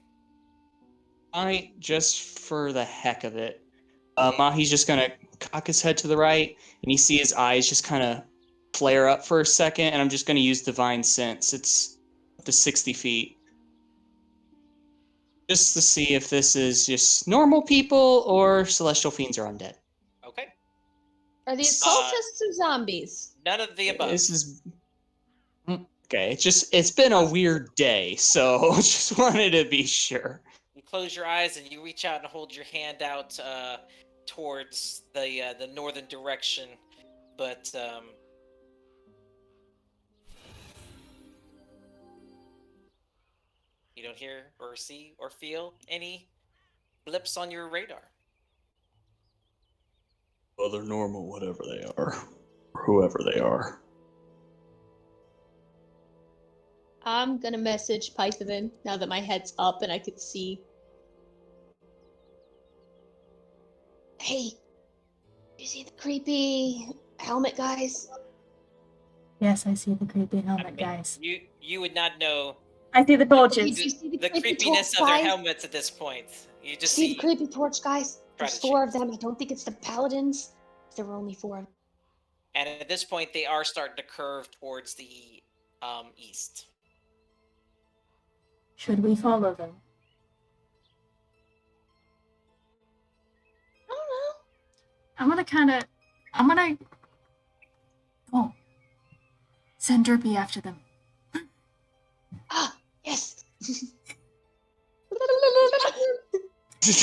Just for the heck of it, Mahi's just gonna cock his head to the right, and you see his eyes just kind of flare up for a second, and I'm just gonna use Divine Sense. It's up to 60 feet. Just to see if this is just normal people or celestial fiends or undead. Okay. Are these cultists or zombies? None of the above. This is okay. It's been a weird day, so just wanted to be sure. You close your eyes and you reach out and hold your hand out towards the northern direction, but you don't hear or see or feel any blips on your radar. Well, they're normal, whatever they are, or whoever they are. I'm gonna message Python now that my head's up and I can see. Hey, you see the creepy helmet guys? Yes, I see the creepy I helmet, mean, guys. You would not know I see the Did torches. you see the creepy creepiness torch of their guys? helmets at this point. You just See see the creepy torch guys? There's Try to 4 of them. I don't think it's the paladins. There were only 4 of them. and at this point they are starting to curve towards the east. Should we follow them? I don't know. I'm gonna oh, send Derpy after them. Ah, yes.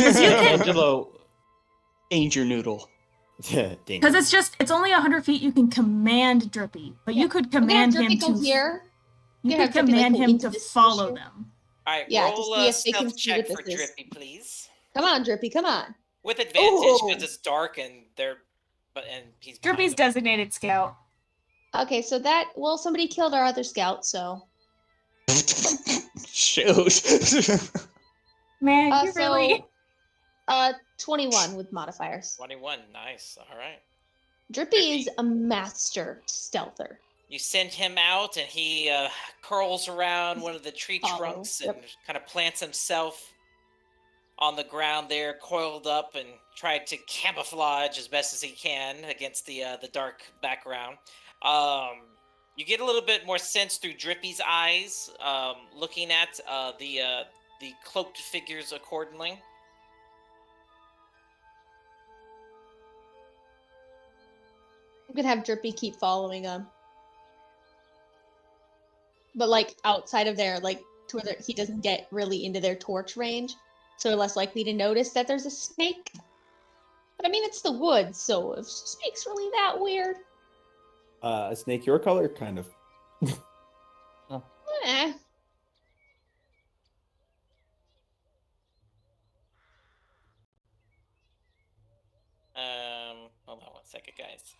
Angelo, danger noodle. Yeah, ding. Because it's only 100 feet. You can command Derpy, but you could I'm gonna have command him Drippy come to. here. You gonna could have Drippy, like, command go him into to this follow issue. them. All right, Yeah, to roll see a if they can stealth see check what for this is. Drippy, please. Come on, Drippy, come on. With advantage Ooh. because it's dark and he's behind Derpy's them. designated scout. Okay, so somebody killed our other scout, so. Shoot. Man, you really. 21 with modifiers. 21, nice. All right. Drippy is a master stealther. You send him out, and he curls around one of the tree Oh, trunks yep. and kind of plants himself on the ground there, coiled up, and tried to camouflage as best as he can against the dark background. You get a little bit more sense through Drippy's eyes, looking at the cloaked figures accordingly. I'm gonna have Drippy keep following them. But like outside of there, like to where he doesn't get really into their torch range. so they're less likely to notice that there's a snake. But I mean, it's the woods, so if snake's really that weird, A snake your color, kind of. eh. Hold on 1 second, guys.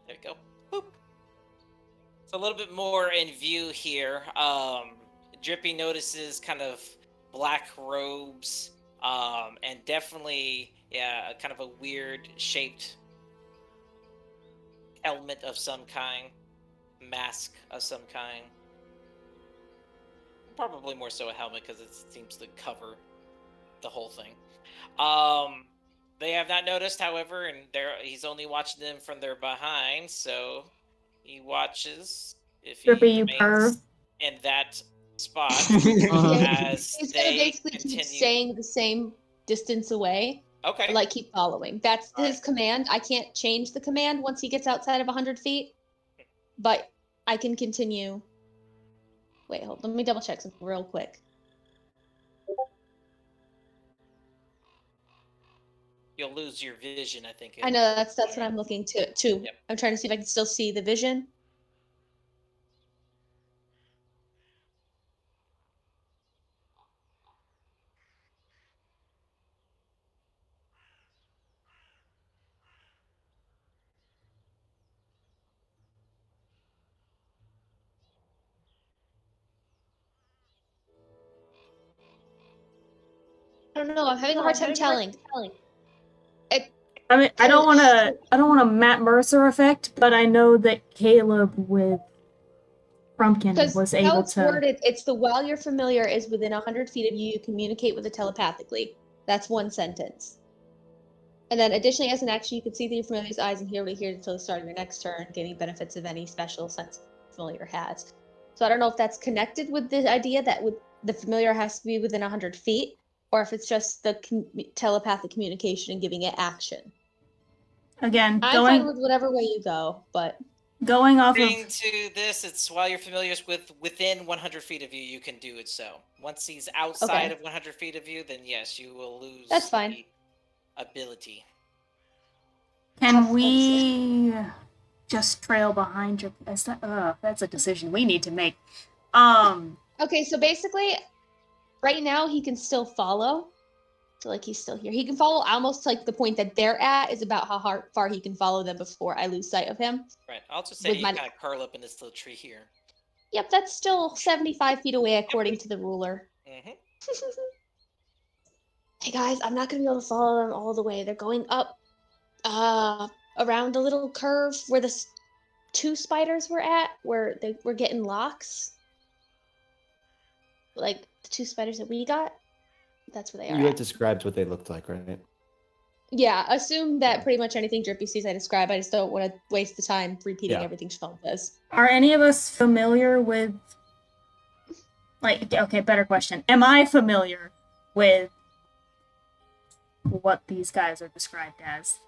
There we go. Boop. So a little bit more in view here. Drippy notices kind of black robes, and definitely, yeah, kind of a weird shaped helmet of some kind, mask of some kind. Probably more so a helmet because it seems to cover the whole thing. They have not noticed, however, and he's only watching them from their behind, so he watches if he Drippy, you purr. remains in that spot Yeah, as he's gonna they basically continue. keep staying the same distance away, Okay. like keep following. That's All his command. I can't change the command once he gets outside of 100 feet, but I can continue. Wait, hold. Let me double check something real quick. You'll lose your vision, I think. I know that's what I'm looking to too. Yep. I'm trying to see if I can still see the vision. I don't know. I'm having a hard time telling. I mean, I don't want a Matt Mercer effect, but I know that Caleb with Frumpkin Because was how able it's to. worded, it's the while your familiar is within 100 feet of you, you communicate with it telepathically. That's one sentence. And then additionally, as an action, you can see through your familiar's eyes and hear what it hears until the start of your next turn, gaining benefits of any special sense the familiar has. So I don't know if that's connected with the idea that the familiar has to be within 100 feet, or if it's just the telepathic communication and giving it action. Again, I'm fine with whatever way you go, but going off According of to this, it's while you're familiar with within 100 feet of you, you can do it. So once he's outside Okay. of 100 feet of you, then yes, you will lose. That's fine. The ability. Can we just trail behind your? That's a decision we need to make. okay, so basically, right now he can still follow. So like he's still here. He can follow almost like the point that they're at is about how far he can follow them before I lose sight of him. Right. I'll just say With you my- kind of curl up in this little tree here. Yep, that's still 75 feet away according to the ruler. Mm-hmm. Hey guys, I'm not gonna be able to follow them all the way. They're going up, around a little curve where the two spiders were at, where they were getting locks. Like the two spiders that we got. That's where they are. You had at. described what they looked like, right? Yeah, assume that pretty much anything Drippy sees I describe. I just don't want to waste the time repeating Yeah. everything Sean does. Are any of us familiar with? Like, okay, better question. Am I familiar with what these guys are described as?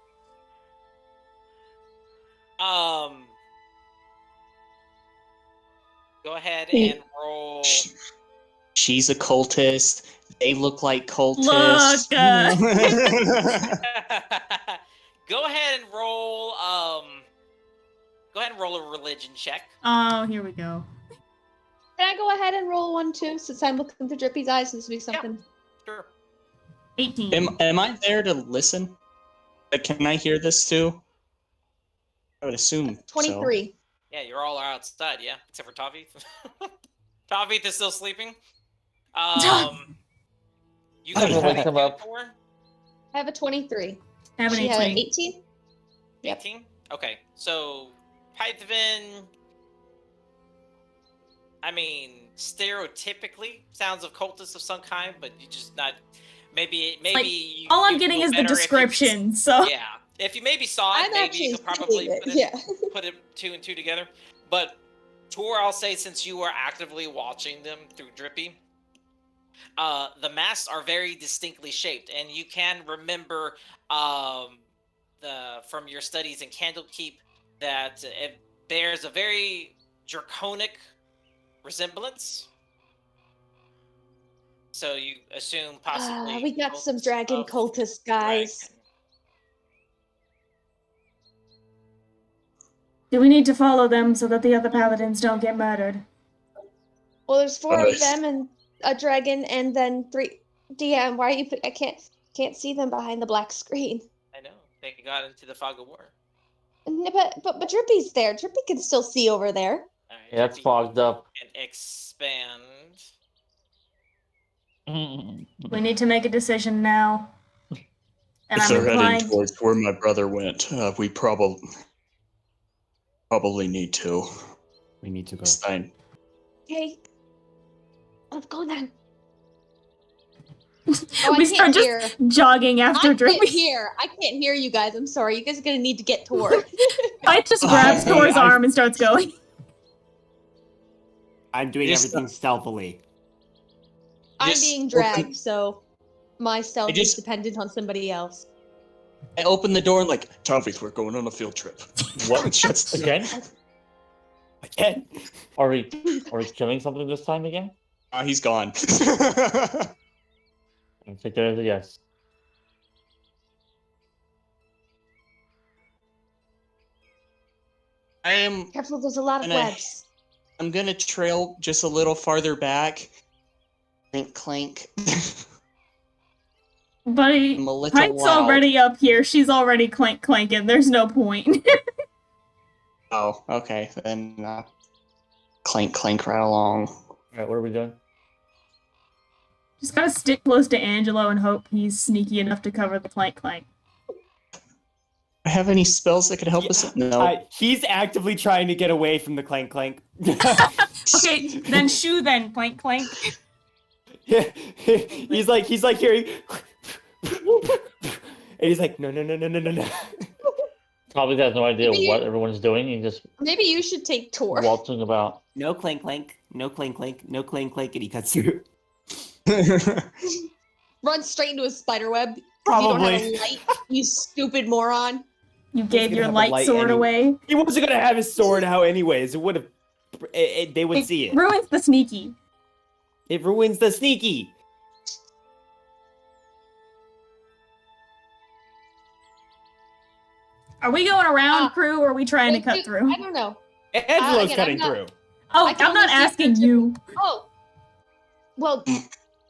Go ahead and roll. She's a cultist. They look like cultists. Look, Go ahead and roll. Go ahead and roll a religion check. Oh, here we go. Can I go ahead and roll one too, since I'm looking through Drippy's eyes? This will be something. Sure. 18. Am I there to listen? Can I hear this too? I would assume. 23. Yeah, you're all outside. Yeah, except for Tavith. Tavith is still sleeping. You I'm got gonna wake 22 him up. for? I have a 23. I have an She had 18. 18? Yep. 18? Okay, so Python, I mean, stereotypically sounds of cultists of some kind, but you just not. Maybe Like, you. All I'm you'd getting feel is the better if you- description, so. Yeah, if you maybe saw it, I'm maybe actually you could probably seeing put it, it, yeah. put it two and two together. But Tor, I'll say, since you are actively watching them through Drippy, the masks are very distinctly shaped, and you can remember from your studies in Candlekeep that it bears a very draconic resemblance. So you assume possibly We got some cults dragon of cultist guys. dragon. Do we need to follow them so that the other paladins don't get murdered? Well, there's 4 of Nice. them and a dragon, and then 3. DM, why are you? I can't see them behind the black screen. I know they got into the fog of war. But Drippy's there. Drippy can still see over there. All right, Yeah, it's Drippy fogged up. And expand. We need to make a decision now. And If I'm they're heading inclined. towards where my brother went, we probably need to. We need to go. Stein. Okay, let's go then. We I start can't just hear. jogging after I Drippy. can't hear. I can't hear you guys. I'm sorry. You guys are gonna need to get toward. I just grabs Thor's arm and starts going. I'm doing Just- everything stealthily. I'm Just being open- dragged, so my stealth is just- dependent on somebody else. I open the door and like, Tavi, we're going on a field trip. What? Shuts the door. Again? Again. Are we killing something this time again? He's gone. I think there is a yes. Careful, there's a lot of And I- webs. I'm gonna trail just a little farther back. Clink, clank. Buddy, I'm a little Pike's loud. already up here. She's already clanking. There's no point. Oh, okay. Then clank, clank right along. Alright, what are we doing? Just gotta stick close to Angelo and hope he's sneaky enough to cover the clank. Do I have any spells that could help us? No. He's actively trying to get away from the clank clank. Okay, then shoo then, clank. he's like hearing, and he's like, no. Probably has no idea Maybe- what everyone's doing. He's just Maybe you should take Tor. waltzing about. No clank clank, no clank clank, no clank clank, and he cuts through. Run straight into a spider web. 'Cause you don't have Probably. a light, you stupid moron. You gave gonna your have a light light sword anyway. away. He wasn't gonna have his sword out anyways. It would have. They would see it. Ruins the sneaky. It ruins the sneaky. Are we going around, Ah. crew, or are we trying to cut through? I don't know. Angelo's again, cutting I'm not- through. Oh, I can I'm not only see asking through you. Oh. Well,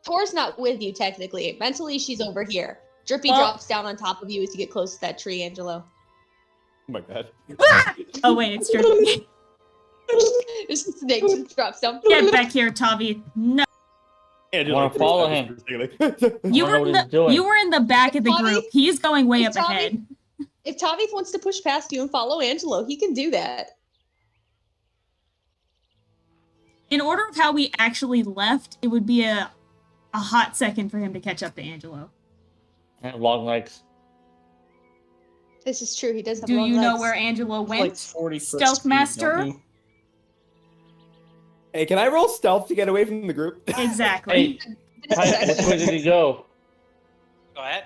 Tor's not with you technically. Mentally, she's over here. Drippy Well- drops down on top of you as you get close to that tree, Angelo. Oh my god. Oh wait, it's Drippy. This snake just drops down. Get back here, Tavi. No, Angelo Wanna follow him. you I were know in what he's doing. you were in the back of the Tavi? group. He's going way Hey, up Tavi? ahead. If Tavi wants to push past you and follow Angelo, he can do that. In order of how we actually left, it would be a hot second for him to catch up to Angelo. Long legs. This is true. He does have Do long you know legs. where Angelo Like went? 40 foot Stealth speed, master? don't you? Hey, can I roll stealth to get away from the group? Exactly. Hey, where did he go? Go ahead.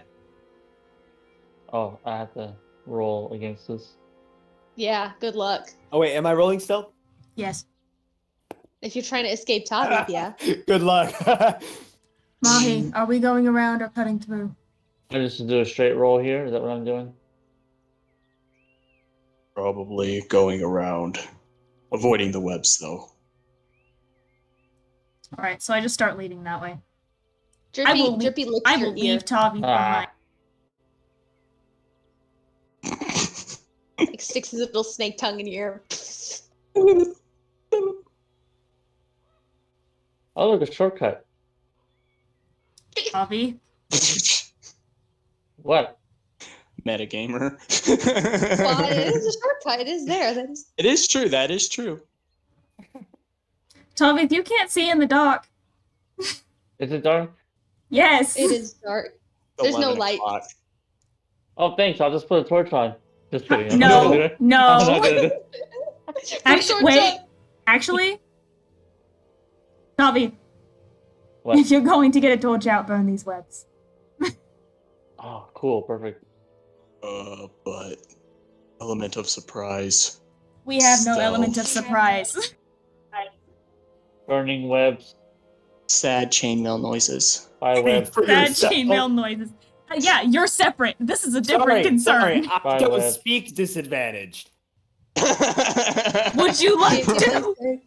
Oh, I have to roll against this. Yeah, good luck. Oh wait, am I rolling stealth? Yes. If you're trying to escape Tavi, yeah. Good luck. Mahi, are we going around or cutting through? I just do a straight roll here. Is that what I'm doing? Probably going around. Avoiding the webs, though. Alright, so I just start leading that way. Drippy, will leave- Drippy licks I your will ear. leave Tavi behind. Like, sticks his little snake tongue in your ear. Oh, look, a shortcut. Tavi, What? Metagamer. Well, it is a shortcut. It is there. That is... It is true. That is true. Tavi, if you can't see in the dark. Is it dark? Yes. It is dark. There's no 11 light. o'clock. Oh, thanks. I'll just put a torch on. Just kidding. I'm No, not gonna do it. I'm not no. gonna do it. Actually, wait. Actually, Tavi, What? if you're going to get a torch out, burn these webs. Oh, cool. Perfect. But element of surprise. We have no Stealth. element of surprise. Burning webs. Sad chainmail noises. Spiderweb. For Bad yourself. chainmail noises. Yeah, you're separate. This is a different Sorry, concern. sorry. I Fire don't web. speak disadvantaged. Would you like to?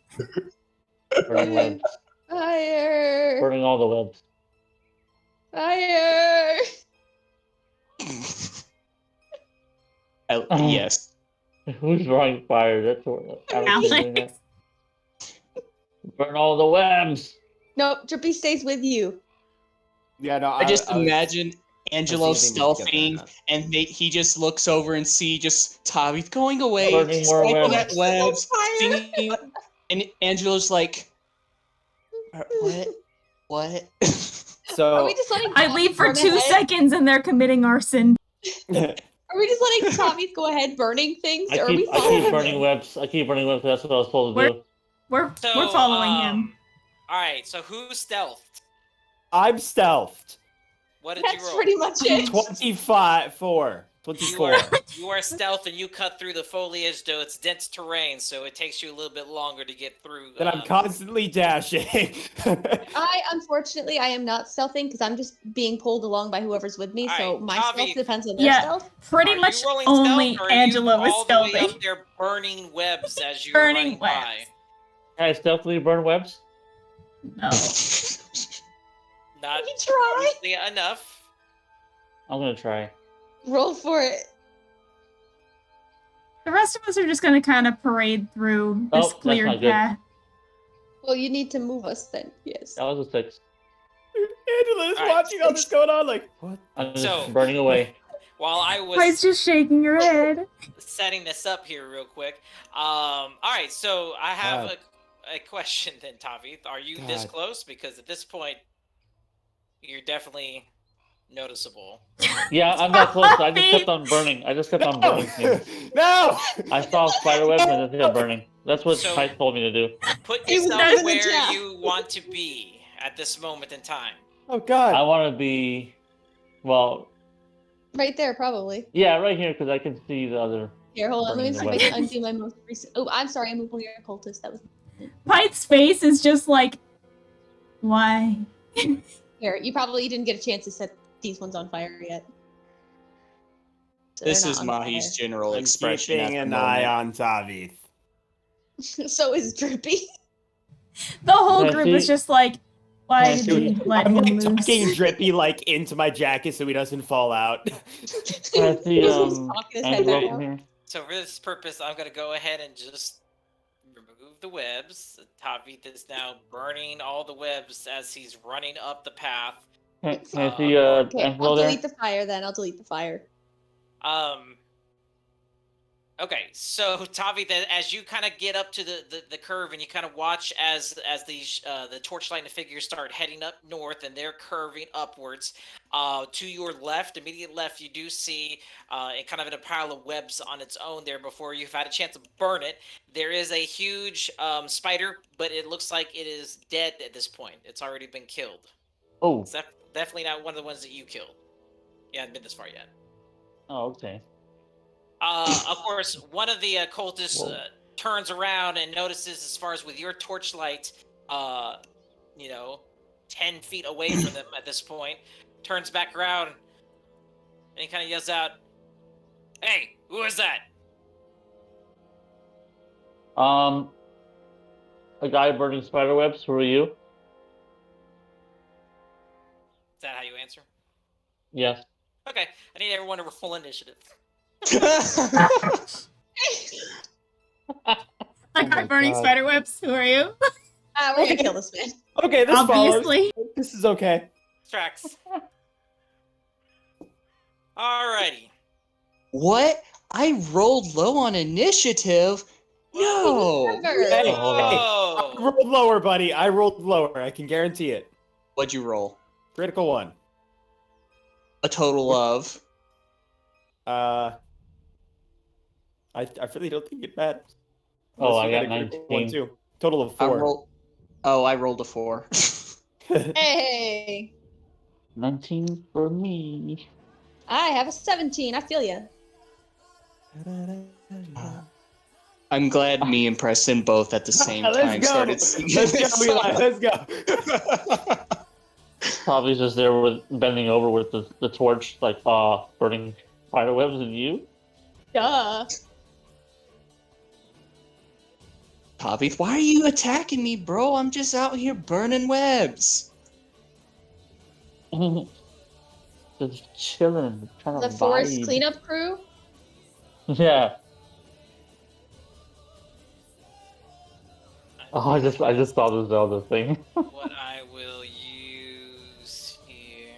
Burning webs. Fire! Burning all the webs. Fire! Yes. Who's drawing fire? That's what Alex is doing that. Burn all the webs. Nope, Drippy stays with you. Yeah, no. I just was- imagine Angelo was thinking we could get stealthing, that. and he just looks over and see just Tavi going away, Burning more swiping webs. at webs, Fire. singing, and Angelo's like, "What? What?" So Are we just letting I Tommy leave for burn 2 ahead? seconds and they're committing arson. Are we just letting Tommy go ahead burning things? I Or are we keep following him? burning webs. I keep burning webs. That's what I was supposed to We're- do. We're So, following him. All right. So who stealthed? I'm stealthed. What did you That's roll? pretty much it. 24. You 24. are stealth, and you cut through the foliage, though it's dense terrain, so it takes you a little bit longer to get through. Then I'm constantly dashing. Unfortunately, I am not stealthing because I'm just being pulled along by whoever's with me. So Alright, my Tavi. stealth depends on their Yeah. stealth. Pretty Are you much rolling only stealth, or are you Angelo is all the way stealthy. up there burning webs as you're Burning running by. webs. Can I stealthily burn webs? No. Not You try. obviously enough. I'm gonna try. Roll for it. The rest of us are just gonna kind of parade through Oh, this that's cleared not good. path. Well, you need to move us then. Yes. That was a 6. Angela is Alright. watching all this going on. Like, what? I'm just So- burning away. While I was Pike's just shaking her head. setting this up here real quick. All right, so I have God. a question then, Tavi. Are you this God. close? Because at this point, you're definitely noticeable. Yeah, I'm not close. I just kept on burning. I just kept on burning things. No! I saw spider webs and I just kept burning. That's what So- Pike told me to do. Put It was yourself better than where Jeff. you want to be at this moment in time. Oh, God. I want to be, well, Right there, probably. yeah, right here because I can see the other. Here, hold on. Let me Burning see the if I can undo my most recent. Oh, I'm sorry. I'm moving your cultist. That was Pike's face is just like, why? here. You probably didn't get a chance to set these ones on fire yet. So This they're is not on Mahi's general I'm expression. keeping at an the eye moment. on Tavi. fire. So is Drippy. The whole Yeah, group see- is just like, why Yeah, did see- we let I'm him like loose? tucking Drippy like into my jacket so he doesn't fall out. Can I see He's just talking his head Angelo back from out. here? So for this purpose, I'm gonna go ahead and just remove the webs. Tavi is now burning all the webs as he's running up the path. Can I see Okay, Angelo I'll there? delete the fire then. I'll delete the fire. Okay, so Tavi, then as you kind of get up to the curve and you kind of watch as the torchlight and figures start heading up north and they're curving upwards, to your left, immediate left, you do see it kind of in a pile of webs on its own there before you've had a chance to burn it. There is a huge spider, but it looks like it is dead at this point. It's already been killed. Oh, It's definitely not one of the ones that you killed. You haven't been this far yet. oh, okay. Of course, one of the cultists Whoa. turns around and notices, as far as with your torchlight, 10 feet away from them at this point, turns back around and he kind of yells out, "Hey, who is that?" A guy burning spider webs. Who are you? Is that how you answer? Yes. Okay, I need everyone to roll full initiative. Like, my I'm burning God. spider webs. Who are you? We're gonna kill this man. Okay, this follows. Obviously. This is okay. Tracks. Alrighty. What? I rolled low on initiative. No. Hey, I Oh. rolled lower, buddy. I rolled lower. I can guarantee it. What'd you roll? Critical one. A total of. I really don't think it matters. Oh, Unless I you got a critical one, 19. too. Total of I 4. rolled. Oh, I rolled a 4. Hey, 19 for me. I have a 17. I feel ya. I'm glad me and Preston both at the same Let's time go. started singing Let's this go, Eli. song. Let's go. Probably just there with bending over with the torch, like burning spiderwebs and you. Duh. Tavi, why are you attacking me, bro? I'm just out here burning webs. Just chilling, trying to The forest vibe. cleanup crew. Yeah. Oh, I just saw the Zelda thing. What I will use here.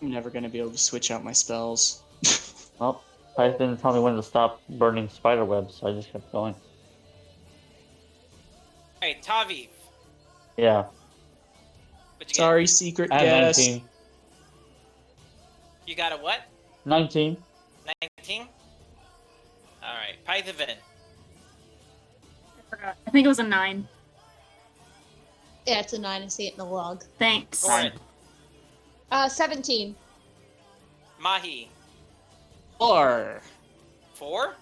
I'm never gonna be able to switch out my spells. Well, I didn't tell me when to stop burning spider webs, so I just kept going. Alright, Tavi. Yeah. What'd you Sorry, secret I had guest. 19. get? You got a what? 19. 19? Alright, Pythaven. I forgot. I think it was a 9. Yeah, it's a 9. I see it in the log. Thanks. Gorin. 17. Mahi. 4. 4?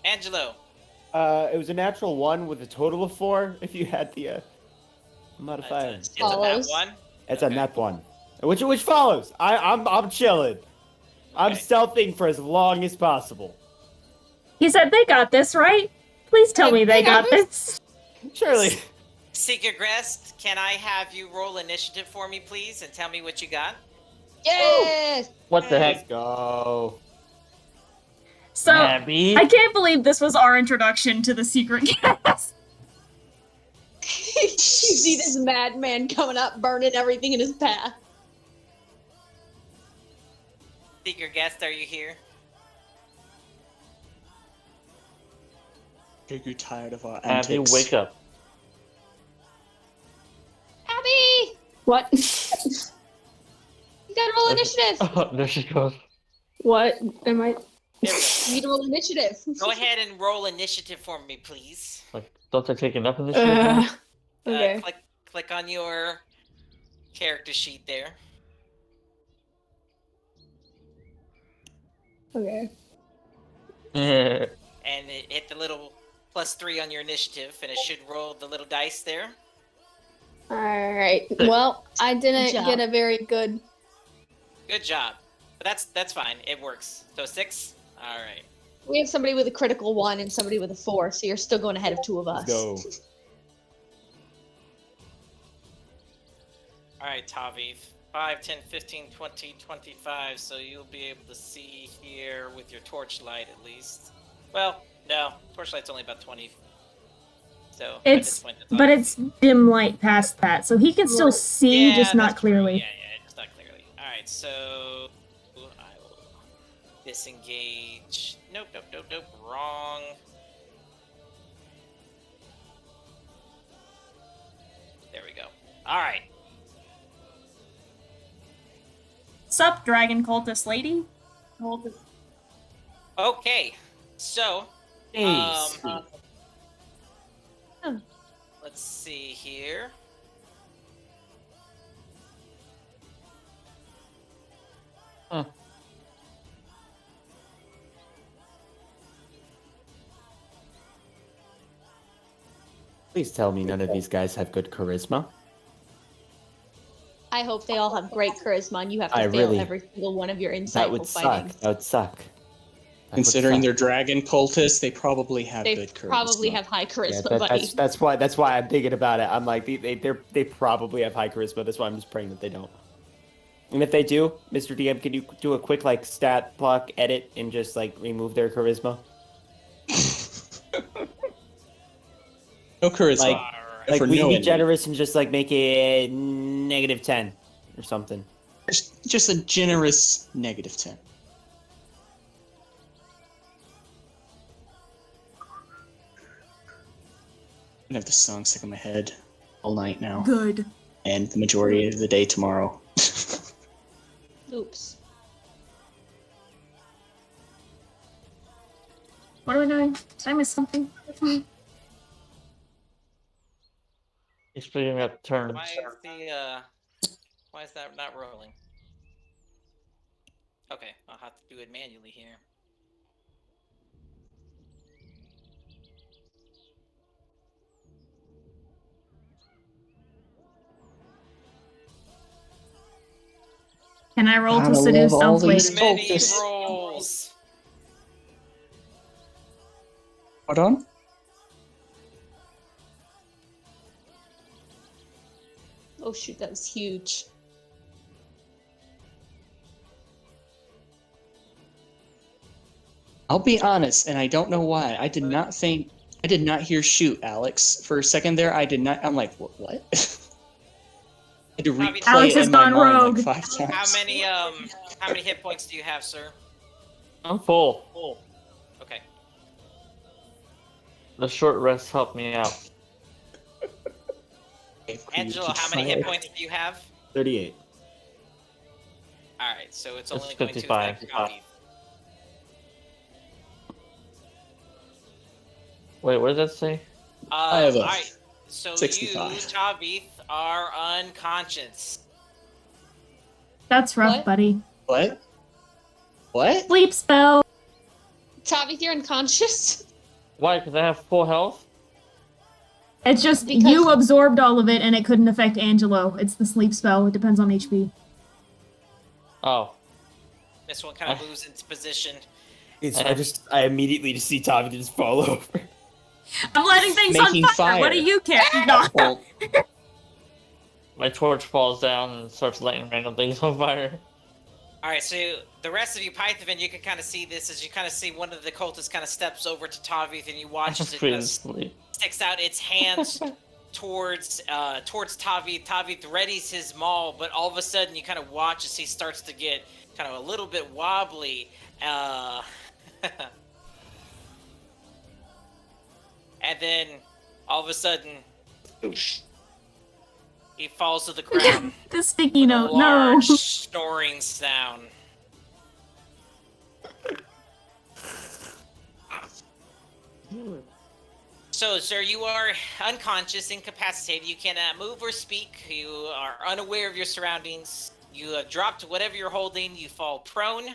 Angelo. It was a natural 1 with a total of 4. If you had the modifier, It's a nat Follows. 1. it's okay. a net 1, which follows. I'm chilling. I'm Okay. stealthing for as long as possible. He said they got this, right? Please tell me they got this. Surely. Secret Guest, can I have you roll initiative for me, please, and tell me what you got? Yes! What the Let's heck? go. So, Abby? I can't believe this was our introduction to the secret guest. You see this madman coming up, burning everything in his path. Secret Guest, are you here? You're tired of our Abby, antics. wake up. Abby! What? You gotta roll initiative. Oh, there she goes. What am I? There we go. You need to roll initiative. Go ahead and roll initiative for me, please. Like, don't I take enough of this shit now? Okay. Click on your character sheet there. Okay. Yeah. And hit the little +3 on your initiative, and it should roll the little dice there. All right. Well, I didn't job. get a very good. Good job. But that's fine. It works. So 6? Alright. We have somebody with a critical 1 and somebody with a 4, so you're still going ahead of 2 of us. Let's go. Alright, Taviv. 5, 10, 15, 20, 25, so you'll be able to see here with your torchlight at least. Well, no. Torchlight's only about 20. So at this It's, point, that's but all. it's dim light past that, so he can still see, Yeah, just not that's true. clearly. Yeah, just not clearly. Alright, so I will disengage. Nope. Wrong. There we go. Alright. Sup, dragon cultist lady? Okay. So, Jeez. let's see here. Please tell me none of these guys have good charisma. I hope they all have great charisma and you have to I fail really- every single one of your insightful That would fighting. suck. That would suck. That would Considering suck. they're dragon cultists, they probably have They good charisma. probably have high Yeah, charisma, buddy. that's why I'm thinking about it. I'm like they probably have high charisma. That's why I'm just praying that they don't. And if they do, Mr. DM, can you do a quick like stat block edit and just like remove their charisma? No charisma. Like- Like For we no can be enemy. generous and just like make it -10 or something. Just a generous -10. I'm gonna have the song stuck in my head all night now, Good. and the majority of the day tomorrow. Oops. What are we doing? Did I miss something? What's me? He's figuring out turns. Why is that not rolling? Okay, I'll have to do it manually here. Can I roll to Gotta seduce love all elf lady? these Many Focus. rolls. Hold on. Oh shoot, that was huge. I'll be honest, and I don't know why. I did not hear shoot, Alex. For a second there, I did not. I'm like, what? I had to replay Alex it has in my gone mind rogue. like 5 times. How many hit points do you have, sir? I'm full. Okay. The short rest helped me out. Angelo, how many hit points do you have? 38. Alright, so it's It's only going to 55. affect Tavi. Wait, what did that say? I have a Alright, so 65. you, Tavith, are unconscious. That's rough, What? buddy. What? What? Sleep spell. Tavi, you're unconscious. Why? Because I have full health? It's just Because- you absorbed all of it and it couldn't affect Angelo. It's the sleep spell. It depends on HP. Oh. This one kind of moves into position. I immediately just see Tavi just fall over. I'm lighting things Making on fire. What fire. do you care? No. Well, My torch falls down and starts lighting random things on fire. Alright, so the rest of you, Python, you can kind of see this as you kind of see one of the cultists kind of steps over to Tavith and you watch as it Pretty kind of sleep. sticks out its hands towards Tavith. Tavith readies his maul, but all of a sudden you kind of watch as he starts to get kind of a little bit wobbly. And then all of a sudden he falls to the ground. The sticky with note. a No. large snoring sound. So, sir, you are unconscious, incapacitated. You cannot move or speak. You are unaware of your surroundings. You have dropped whatever you're holding. You fall prone.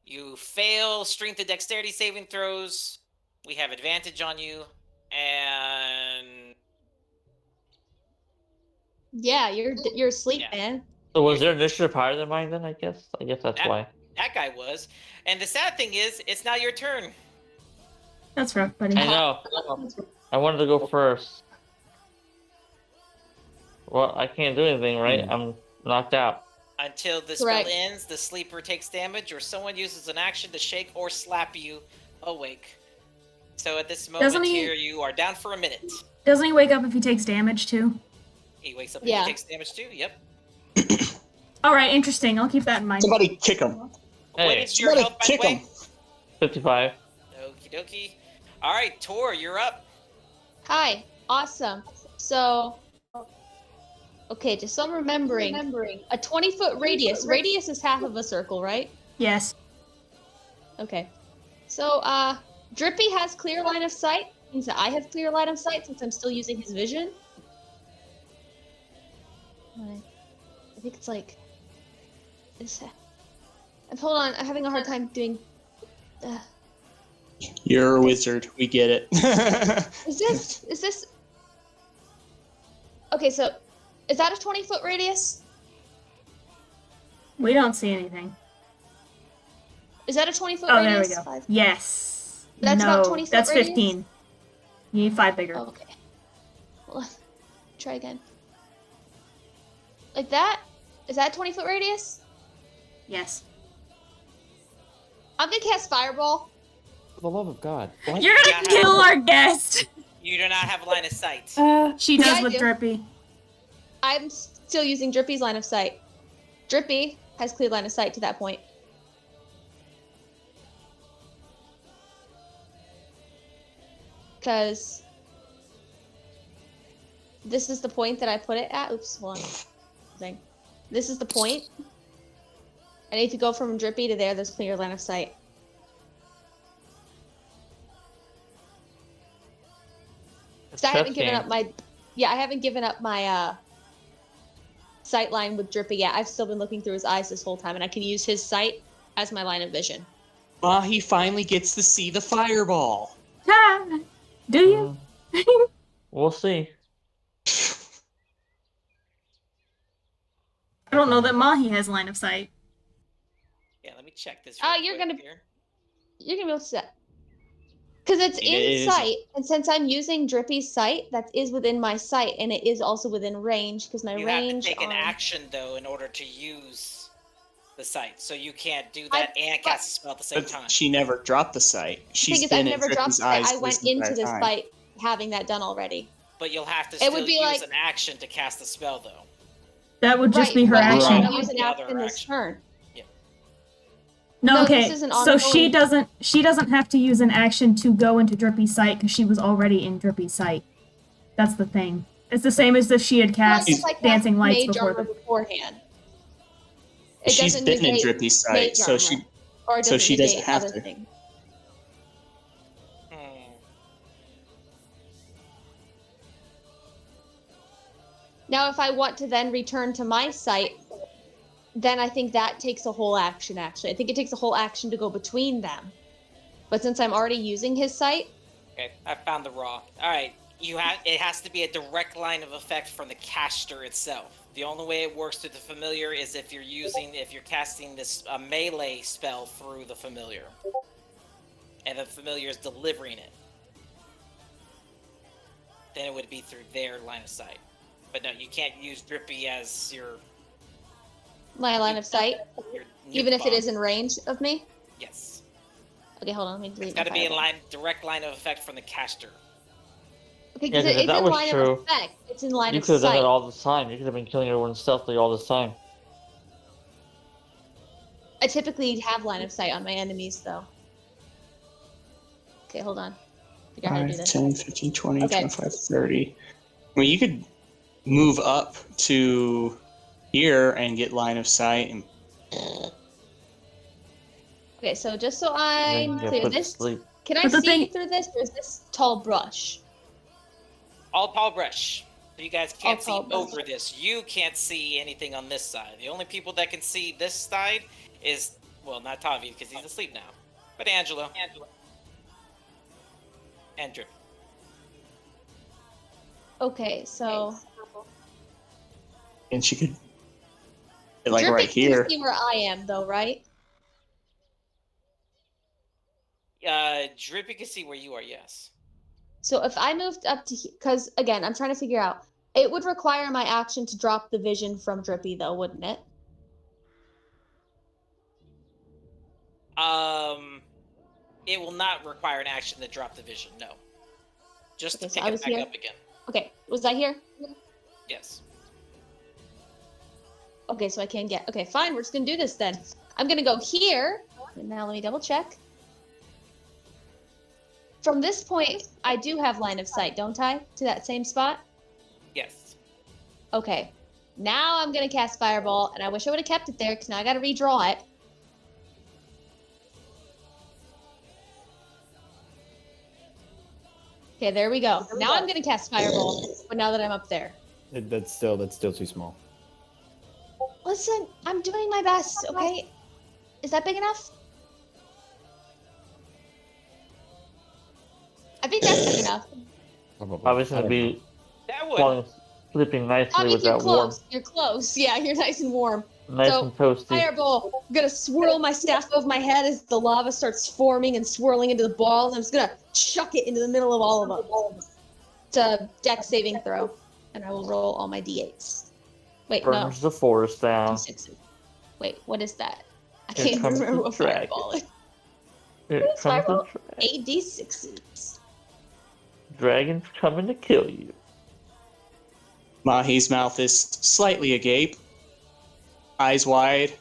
You fail strength and dexterity saving throws. We have advantage on you. And Yeah, you're asleep, Yeah. man. So was their initiative higher than mine then, I guess? I guess that's That- why. that guy was. And the sad thing is, it's now your turn. That's rough, buddy. I know. I wanted to go first. Well, I can't do anything, right? I'm knocked out. Until the Correct. spell ends, the sleeper takes damage, or someone uses an action to shake or slap you awake. So at this moment Doesn't he- here, you are down for a minute. Doesn't he wake up if he takes damage too? He wakes up Yeah. and he takes damage too. Yep. All right, interesting. I'll keep that in mind. somebody kick him. What Hey, is your Somebody health, by the kick way? him. 55. Okie dokie. All right, Tor, you're up. Hi, awesome. So, okay, just so I'm remembering, a 20-foot radius. Radius is half of a circle, right? Yes. Okay. So, Drippy has clear line of sight. Means that I have clear line of sight since I'm still using his vision. I think it's like this. Hold on, I'm having a hard time doing. You're a wizard. We get it. Is this? Okay, so is that a 20-foot radius? We don't see anything. Is that a 20-foot Oh, there radius? we go. 5. Yes. That's no, about 20 foot that's radius? 15. You need 5 bigger. Okay. Well, try again. Like that? Is that a 20-foot radius? Yes. I'm gonna cast Fireball. For the love of God. What? You're gonna Yeah. kill our guest. You do not have a line of sight. She does Yeah, I with do. Drippy. I'm still using Drippy's line of sight. Drippy has clear line of sight to that point. Because this is the point that I put it at. Oops, hold on. Thing. This is the point. And if you go from Drippy to there, there's clear line of sight. So I haven't given up my, I haven't given up my sight line with Drippy yet. I've still been looking through his eyes this whole time, and I can use his sight as my line of vision. Mahi finally gets to see the fireball. Ha! Do you? We'll see. I don't know that Mahi has line of sight. Yeah, let me check this. You're quick gonna- here. You're gonna be able to see that. Because it's It in is- sight, and since I'm using Drippy's sight, that is within my sight, and it is also within range, because my You range have to take an on- action though in order to use the sight, so you can't do I- that and cast a spell at the same But time. she never dropped the sight. The She's thing is, been I've in never dropped Drippy's sight. eyes I went this into entire this time. fight having that done already. But you'll have to It still would be use like- an action to cast the spell though. That would just Right, be her but I action. can't use an The other action this action. turn. No, No, okay. this is an So she ongoing- doesn't have to use an action to go into Drippy's sight because she was already in Drippy's sight. That's the thing. It's the same as if she had Well, cast it's like dancing lights mage before armor the. beforehand. It She's doesn't been in negate Drippy's sight, mage so armor, she or it so doesn't she doesn't negate have other to. things. Hmm. Now, if I want to then return to my site, then I think that takes a whole action, actually. I think it takes a whole action to go between them. But since I'm already using his site, Okay, I found the raw. All right, it has to be a direct line of effect from the caster itself. The only way it works through the familiar is if you're casting this melee spell through the familiar, and the familiar is delivering it. Then it would be through their line of sight. But no, you can't use Drippy as my line of sight, your even if it nuke is in range of me. bomb. Yes, Okay, hold on. Let me delete it's got to my be in fireball. direct line of effect from the caster. Okay, Yeah, because 'cause if it's that in was line true, of effect. It's in line You of could have done sight. it all the time. You could have been killing everyone stealthily all this time. I typically have line of sight on my enemies, though. Okay, hold on. Figure out how to do 5, this. 10, 15, 20, Okay. 25, 30. I mean, you could move up to here and get line of sight. And Okay, so just so And I'm then get clear, put to this sleep. can I But the see thing- through this, or is this tall brush? All tall brush. So you guys can't All see tall brush. over this. You can't see anything on this side. The only people that can see this side is, well, not Tavi because he's asleep now, but Angelo. And Drip. Okay, so and she could get like Drippy right can here. see where I am, though, right? Drippy can see where you are. Yes. So if I moved up to, because again, I'm trying to figure out. It would require my action to drop the vision from Drippy, though, wouldn't it? It will not require an action to drop the vision. No. Just Okay, to so pick I it was back here? up again. Okay, was I here? Yes. Okay, so I can get. Okay, fine. We're just gonna do this then. I'm gonna go here. And now let me double check. From this point, I do have line of sight, don't I? To that same spot? Yes. Okay. Now I'm gonna cast Fireball, and I wish I would have kept it there, because now I gotta redraw it. Okay, there we go. Now I'm gonna cast Fireball, but now that I'm up there. That's still too small. Listen, I'm doing my best, okay? Is that big enough? I think that's big enough. Probably. Probably going to be That would. falling, sleeping nicely Tommy, with you're that warm, close. You're close. Yeah, you're nice and warm. nice So, and toasty. Fireball. I'm gonna swirl my staff above my head as the lava starts forming and swirling into the balls. I'm just gonna chuck it into the middle of all of them. It's a dex saving throw, and I will roll all my d8s. Wait, Burns the forest no, down. d6s. Wait, what is that? I Here can't even comes remember the what dragon. fireball is. Here Who's comes the Fireball? dragon. 8d6s. Dragon's coming to kill you. Mahi's mouth is slightly agape, eyes wide.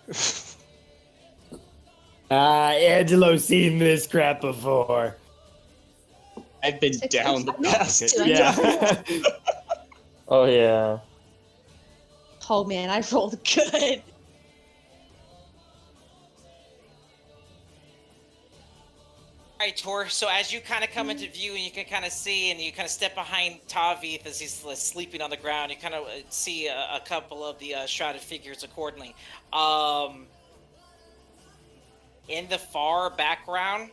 Angelo's seen this crap before. I've been Six down inches. the I know path. it's two. Yeah. Oh yeah. Oh man, I rolled good. All right, Tor. So as you kind of come into view and you can kind of see, and you kind of step behind Tavith as he's sleeping on the ground, you kind of see a couple of the shrouded figures accordingly. In the far background,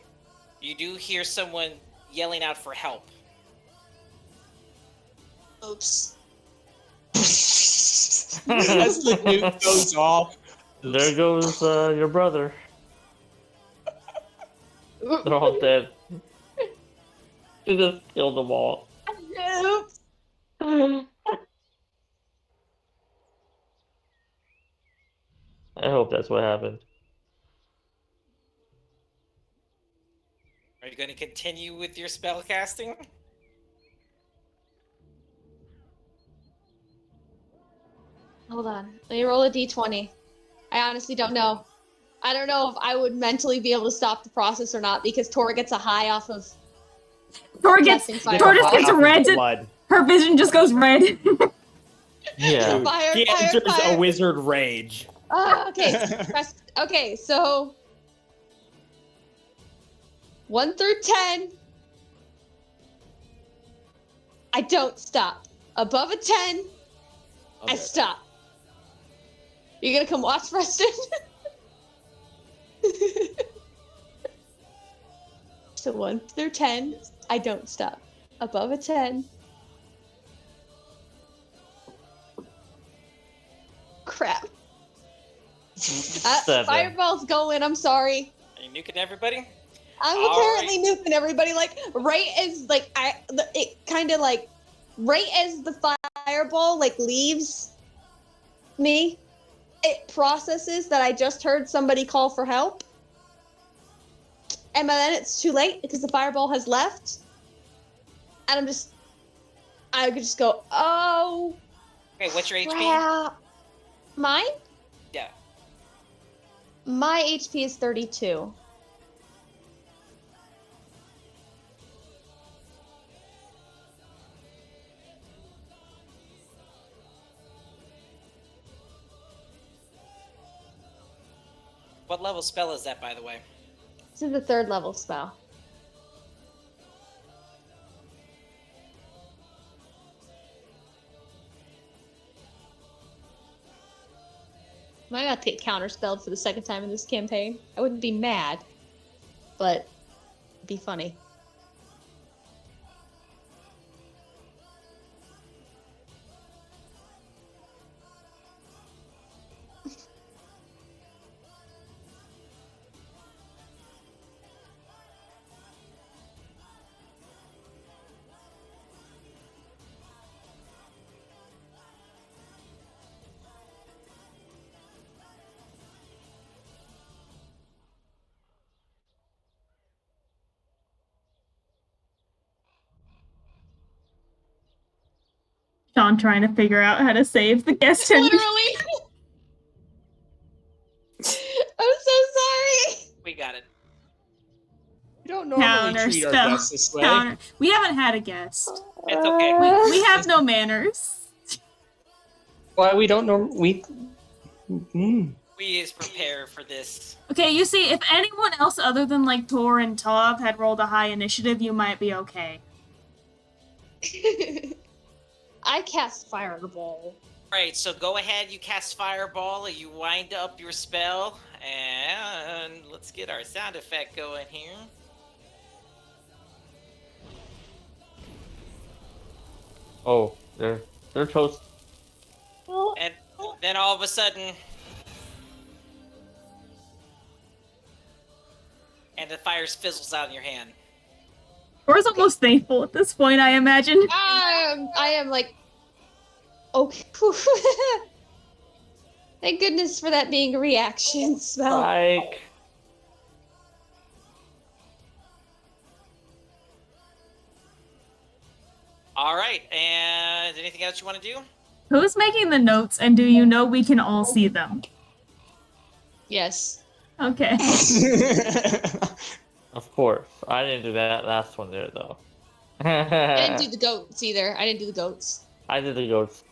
you do hear someone yelling out for help. Oops. As the nuke goes off. There goes your brother. They're all dead. You just killed them all. Oops. I hope that's what happened. Are you going to continue with your spell casting? Hold on. Let me roll a d20. I honestly don't know. I don't know if I would mentally be able to stop the process or not because Tora gets a high off of Tor just casting fire. Tor just gets Off his red. blood. Her vision just goes red. Yeah. Fire, He fire, enters fire. a wizard rage. Okay, so 1 through 10, I don't stop. Above a 10, I stop. You gonna come watch, Preston? So 1 through 10, I don't stop. Above a 10. Crap. Seven. Fireball's going, I'm sorry. Are you nuking everybody? I'm All apparently nuking everybody. Like right as like it kind of like right as the fireball like leaves me, it processes that I just heard somebody call for help, and by then it's too late because the fireball has left, and I could just go, oh. Okay, what's your HP? Crap. Mine? Yeah. My HP is 32. What level spell is that, by the way? This is the 3rd level spell. I got to get counterspelled for the 2nd time in this campaign. I wouldn't be mad, but it'd be funny. Sean trying to figure out how to save the guest and Literally. I'm so sorry. We got it. We don't normally counter treat our spell. guests this way. Counter. We haven't had a guest. It's okay. We have no manners. Why we don't know we. We is prepared for this. Okay, you see, if anyone else other than like Tor and Tov had rolled a high initiative, you might be okay. I cast Fireball. Alright, so go ahead, you cast Fireball, you wind up your spell, and let's get our sound effect going here. Oh, they're toast. And then all of a sudden... And the fire fizzles out in your hand. Tor's almost thankful at this point, I imagine. I am like, okay. Thank goodness for that being a reaction spell. Like, Alright, and anything else you want to do? Who's making the notes, and do you know we can all see them? Yes. Okay. of course. I didn't do that last one there, though. I didn't do the goats either. I didn't do the goats. I did the goats.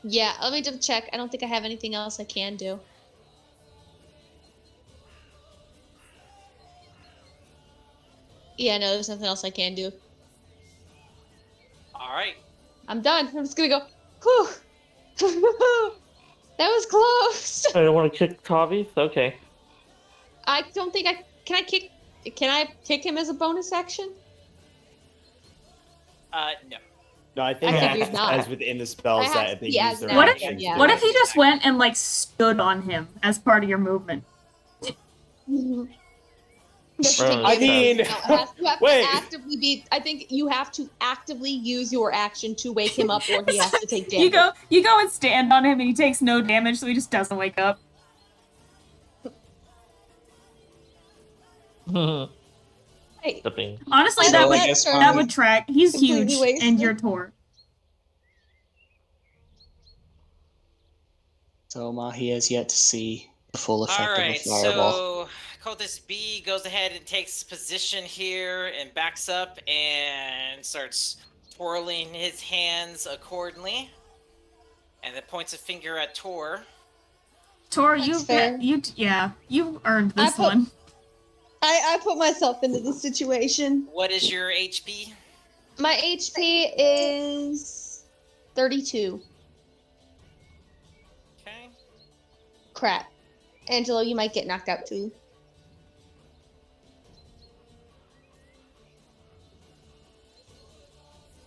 Yeah, let me double check. I don't think I have anything else I can do. Yeah, no, there's nothing else I can do. Alright. I'm done. I'm just gonna go, whew. That was close. I don't want to kick Tavi. Okay. I don't think I can. Can I kick him as a bonus action? No. No, I think I as, figured not. as within the spell I set, have if they to be use as their an What if- actions. yeah. What if he just went and like stood on him as part of your movement? I mean, you have wait. to actively be. I think you have to actively use your action to wake him up, or he has to take damage. You go and stand on him, and he takes no damage, so he just doesn't wake up. Hey, Stepping. Honestly, So that I would guess that would track. He's completely huge, wasted. and you're Tor. So Mahi has yet to see the full effect Alright, of a fireball. so Cultist B goes ahead and takes position here and backs up and starts twirling his hands accordingly. And then points a finger at Tor. Tor, That's fair. you earned I this put- one. I put myself into the situation. What is your HP? My HP is 32. Okay. Crap. Angelo, you might get knocked out too.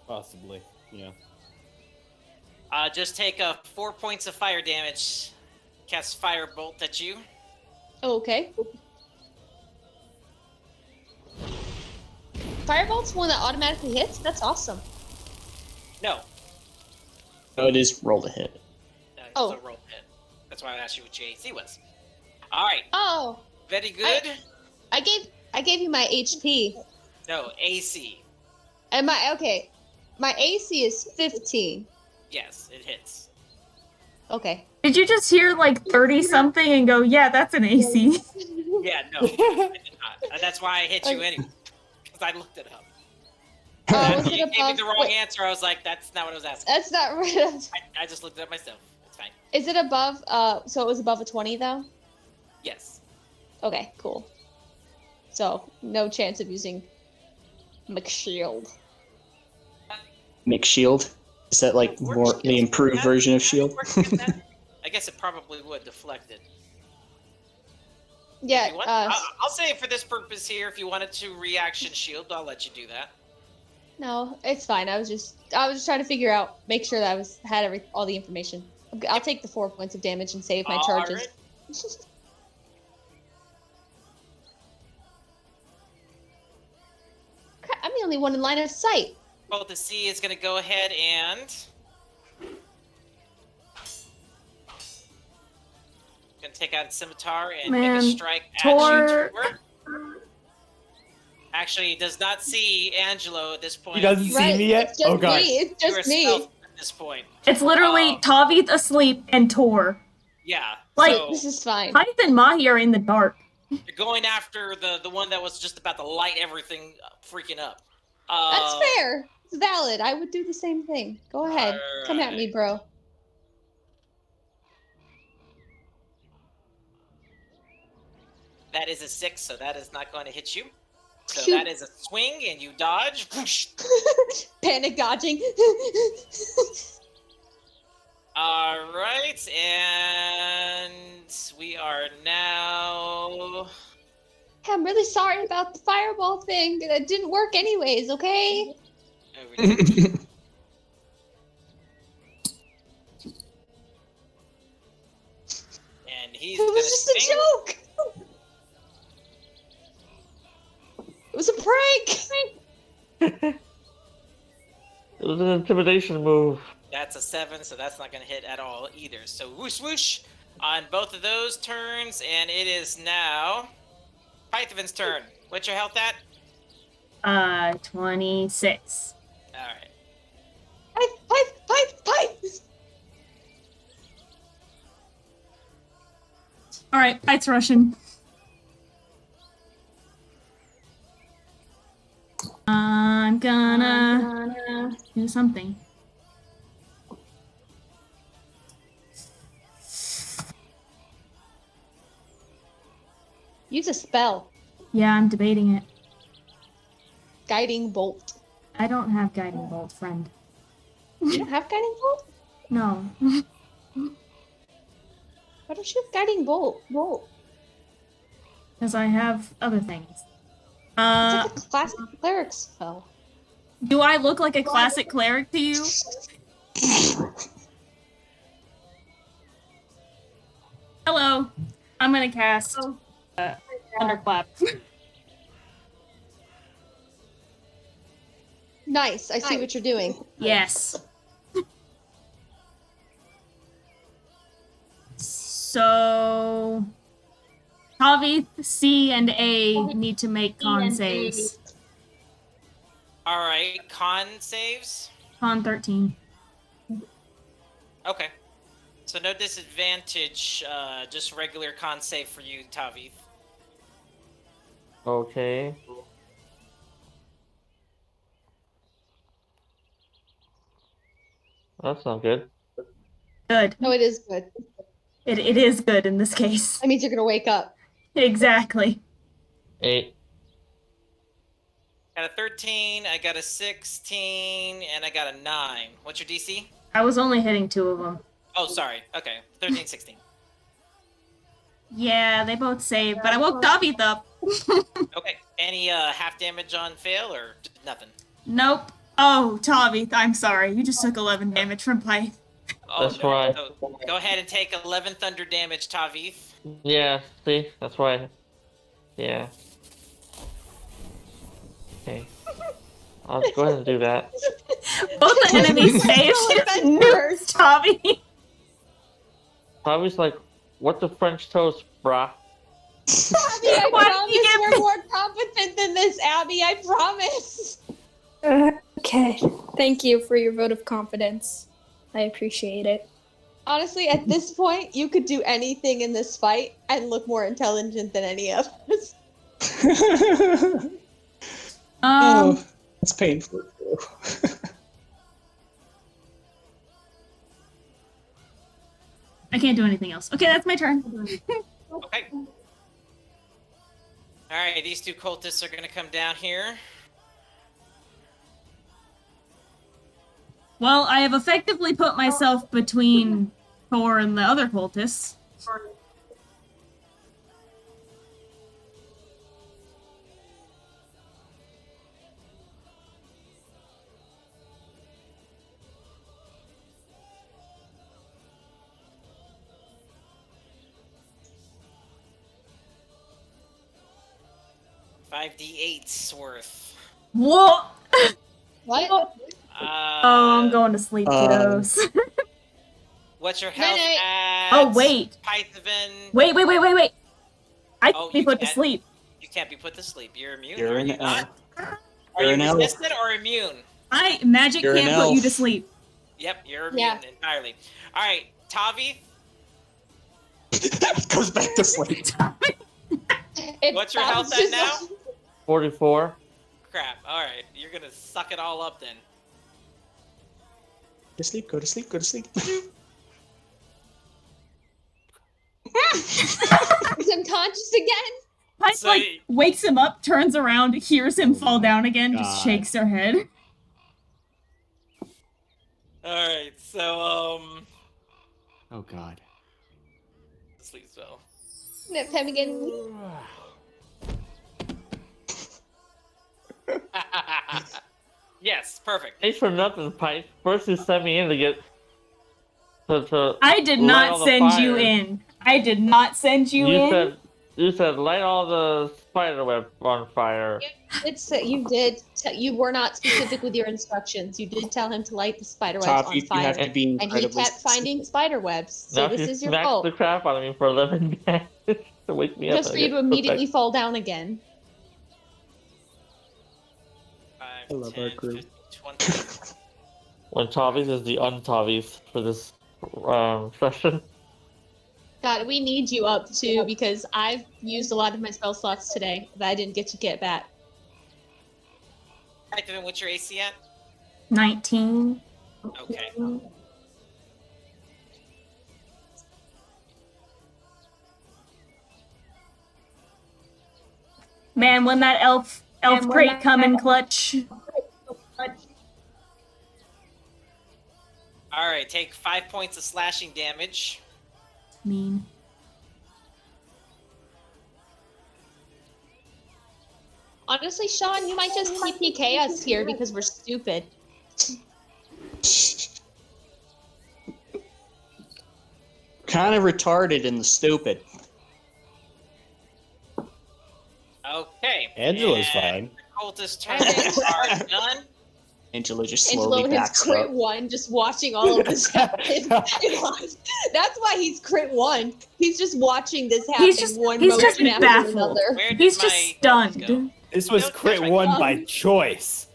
Possibly, yeah. Just take 4 points of fire damage. Cast Firebolt at you. Okay. Firebolt's one that automatically hits? That's awesome. No. No, it is roll to hit. No, it's Oh. a roll hit. That's why I asked you what your AC was. Alright, Oh, very good. I gave you my HP. No, AC. And my AC is 15. Yes, it hits. Okay. Did you just hear like 30 something and go, yeah, that's an AC? Yeah, no, I did not. That's why I hit you anyway. Because I looked it up. Was You it gave me above? the wrong Wait, answer. I was like, that's not what I was asking. that's not right. I just looked it up myself. It's fine. Is it above? So it was above a 20 though. Yes. Okay, cool. So no chance of using McShield. McShield? Is that like more the improved version of Shield? I guess it probably would deflect it. If Yeah. you want- I'll say for this purpose here, if you wanted to reaction shield, I'll let you do that. No, it's fine. I was just trying to figure out, make sure that I had all the information. I'll take the 4 points of damage and save my charges. Alright. Crap, I'm the only one in line of sight. Well, the C is going to go ahead and gonna take out its scimitar and make Man, a strike at Tor- you. Tor. Actually, he does not see Angelo at this point. He doesn't You- see me yet? It's just Oh, God. me. It's you are just me. stealth at this point. It's literally Tavi asleep and Tor. Yeah. Like- so This is fine. Hype and Mahi are in the dark. you're going after the one that was just about to light everything freaking up. That's fair. It's valid. I would do the same thing. Go ahead. Come at me, bro. That is a 6, so that is not going to hit you. So Phew. that is a swing, and you dodge. Whoosh. Panic dodging. All right, and we are now. I'm really sorry about the fireball thing. It didn't work anyways, okay? Over to and he's It gonna was just a swing. joke. It was a prank. It was an intimidation move. That's a 7, so that's not going to hit at all either. So whoosh whoosh on both of those turns, and it is now Pythavin's turn. What's your health at? 26. All right. Pipe. All right, Pite's Russian. I'm gonna do something. Use a spell. Yeah, I'm debating it. Guiding bolt. I don't have guiding bolt, friend. You don't have guiding bolt? No. Why don't you have guiding bolt? Because I have other things. It's like a classic cleric spell. Do I look like a classic cleric to you? Hello. I'm gonna cast Thunderclap. Nice. I see what you're doing. Yes. So Tavi, C, and A need to make con saves. All right, con saves. Con 13. Okay. So no disadvantage, just regular con save for you, Tavi. Okay. That's not good. Good. No, it is good. It is good in this case. That means you're gonna wake up. Exactly. 8. Got a 13, I got a 16, and I got a 9. What's your DC? I was only hitting 2 of them. Oh, sorry. Okay, 13, 16. Yeah, they both saved, but I woke David up. Okay, any half damage on fail or nothing? Nope. Oh, Tavi, I'm sorry. You just took 11 damage from Pyth. Oh, That's right. So go ahead and take 11 thunder damage, Tavith. Yeah, see? That's why. Yeah. Okay. I'll go ahead and do that. Both the enemies saved. She just nuked Tavi. Tavi's like, what the French toast, brah? Abby, I Why did promise you get we're me- more competent than this, Abby. I promise. Okay. Thank you for your vote of confidence. I appreciate it. Honestly, at this point, you could do anything in this fight and look more intelligent than any of us. Oh, it's painful. I can't do anything else. Okay, that's my turn. Okay. Alright, these two cultists are gonna come down here. Well, I have effectively put myself between Thor and the other cultists. Five D8s worth. Whoa! What? Oh, I'm going to sleep, kiddos. What's your health Night-night. at? Oh, wait. Python. Wait. I Oh, can be you put to can't. sleep. You can't be put to sleep. You're immune. You're Are an you not? Are you're you an elf. resistant or immune? Magic You're an can't put you to elf. sleep. Yep, you're immune Yeah. entirely. Alright, Tavi, Goes back to sleep. what's your health at now? 44. Crap. Alright, you're gonna suck it all up then. Go to sleep, go to sleep, go to sleep. He's unconscious again? Pyth, So like, y- wakes him up, turns around, hears him fall my down again, just God. shakes her head. Alright, so, Oh God. sleep spell. Nip him again. Yes, perfect. Thanks for nothing, Pipe. First you sent me in to get... To I did light not all the send you fires. in. I did not send you in. You said light all the spider web on fire. You did. You were not specific with your instructions. You did tell him to light the spider webs Tavi, on you have fire, to be and he incredibly kept finding spider webs. So Now this she is your smacked fault. the crap out of me for 11 damage to wake me up. Just for and you get to immediately perfect. fall down again. 5, I love 10, our group. 15, 20. When Tavis is the untavis for this session. God, we need you up too because I've used a lot of my spell slots today that I didn't get to get back. Python, what's your AC at? 19. Okay. Man, when that elf crate come in clutch. Alright, take 5 points of slashing damage. Mean. Honestly, Sean, you might just TPK us here because we're stupid. Kind of retarded and the stupid. Okay. Angela's and fine. Cultist turns are done. Angela just Angelo slowly his backs crit up. 1, just watching all of this happen. That's why he's crit 1. He's just watching this happen. He's just one he's just motion after baffled. another. Where did He's my just cultist go? stunned. This was Don't crit touch my 1 thumb. by choice.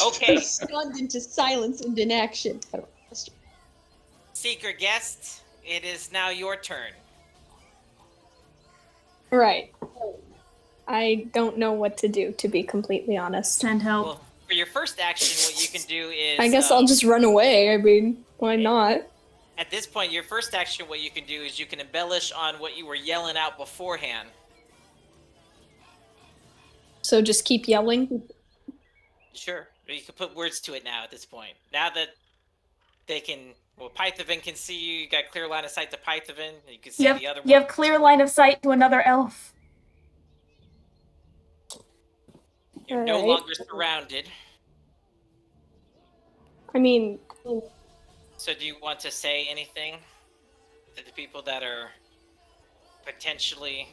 Okay, Stunned into silence and inaction. secret guest, it is now your turn. Right. I don't know what to do, to be completely honest. Send help. Well, for your first action, what you can do is... I guess I'll just run away. I mean, why not? At this point, your first action, what you can do is you can embellish on what you were yelling out beforehand. So just keep yelling. Sure. Or you can put words to it now at this point. Now that they can... Well, Pythavin can see you. You got clear line of sight to Pythavin. You can see the other You have one. clear line of sight to another elf. You're no Alright. longer surrounded. I mean, So do you want to say anything to the people that are potentially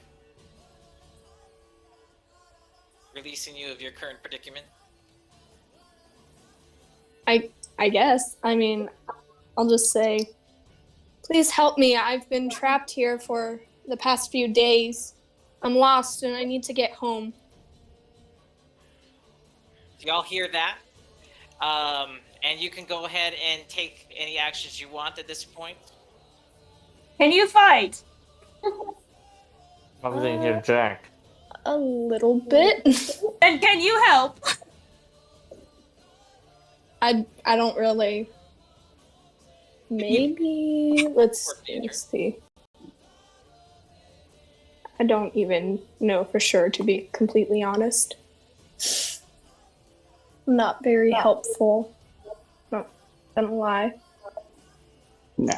releasing you of your current predicament? I guess. I mean, I'll just say, please help me. I've been trapped here for the past few days. I'm lost and I need to get home. Do y'all hear that? And you can go ahead and take any actions you want at this point. Can you fight? Probably didn't hear Jack. A little bit. And can you help? I don't really. Maybe let's see. I don't even know for sure, to be completely honest. Not very helpful. Not gonna lie. Nah.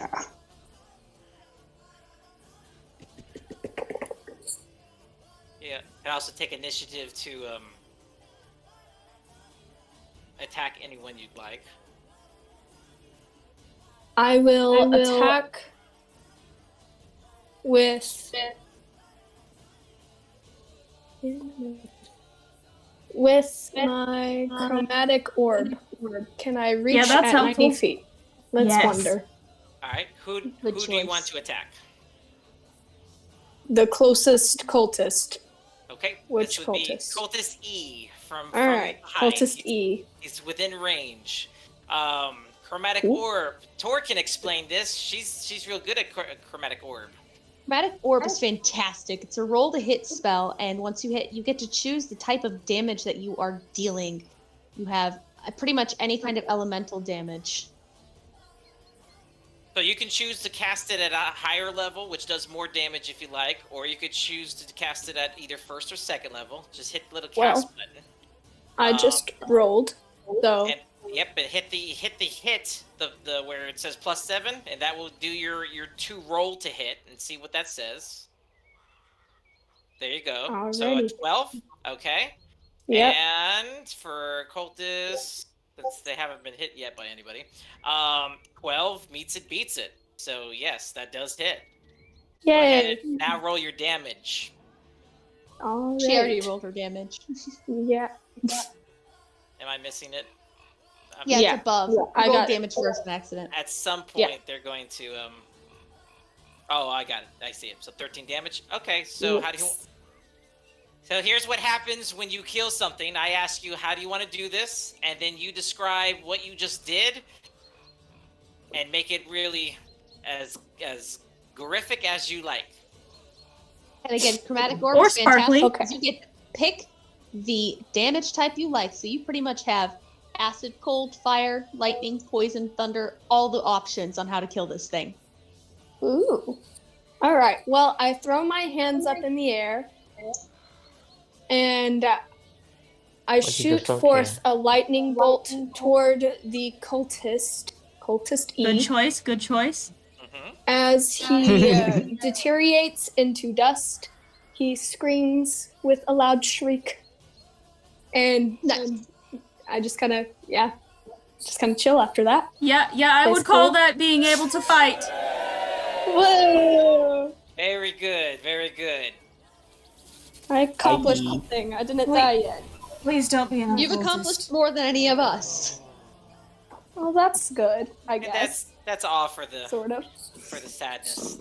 Yeah, and also take initiative to attack anyone you'd like. I will attack with my chromatic orb. Can I reach Yeah, that's at 90 helpful. feet? Let's Yes. wonder. All right, who Good do you choice. want to attack? The closest cultist. Okay, Which this would cultist? be Cultist E from Alright, behind. cultist E. He's within range. Chromatic Ooh. orb. Tor can explain this. She's real good at chromatic orb. Chromatic Orb is fantastic. It's a roll to hit spell, and once you hit, you get to choose the type of damage that you are dealing. You have pretty much any kind of elemental damage. So you can choose to cast it at a higher level, which does more damage if you like, or you could choose to cast it at either first or second level. Just hit the little cast Well, button. I just rolled, so And, yep, but hit the where it says +7, and that will do your 2 roll to hit and see what that says. There you go. So a Alrighty. 12. Okay. yep. And for cultists, since they haven't been hit yet by anybody, 12 meets it, beats it. So yes, that does hit. Go ahead Yay. and now roll your damage. All She already right. rolled her damage. Yeah. Am I missing it? Yeah, Yeah. it's above. Yeah, I Roll got it. damage first, an accident. At some point, Yeah. they're going to Oh, I got it. I see it. So 13 damage. Okay. So how do you? Yes. So here's what happens when you kill something. I ask you, how do you want to do this? And then you describe what you just did and make it really as horrific as you like. And again, Chromatic Orb Or is fantastic. sparkly. because You get to pick the damage type you like. So you pretty much have acid, cold, fire, lightning, poison, thunder, all the options on how to kill this thing. Ooh. All right. Well, I throw my hands up in the air, and I What you shoot just okay. forth a lightning bolt toward the cultist E. Good choice. Good choice. Mm-hmm. As he deteriorates into dust, he screams with a loud shriek, And I just kind of chill after that. Yeah, I would call that being able to fight. Whoa! Very good, very good. I accomplished something. I didn't die yet. Please don't be an You've accomplished more than any of us. Well, that's good, I And guess. that's all for the Sort of. for the sadness.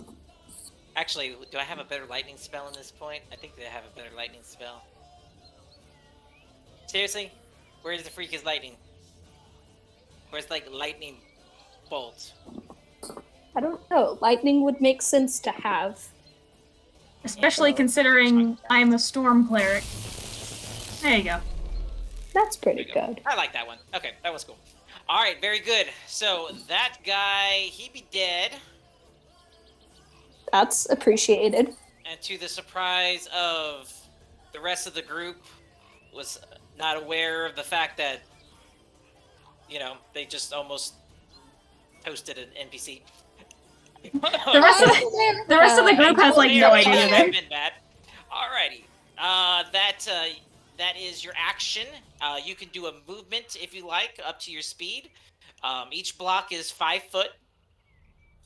Actually, do I have a better lightning spell in this point? I think I have a better lightning spell. Seriously? Where is the freak is lightning? Where's like lightning bolt? I don't know. Lightning would make sense to have. Especially considering I'm a storm cleric. There you go. That's pretty good. I like that one. Okay, that was cool. All right, very good. So that guy, he be dead. That's appreciated. And to the surprise of the rest of the group, was not aware of the fact that, you know, they just almost toasted an NPC. The rest of the group has like no idea there. Alrighty. That is your action. You can do a movement if you like, up to your speed. Each block is 5 foot,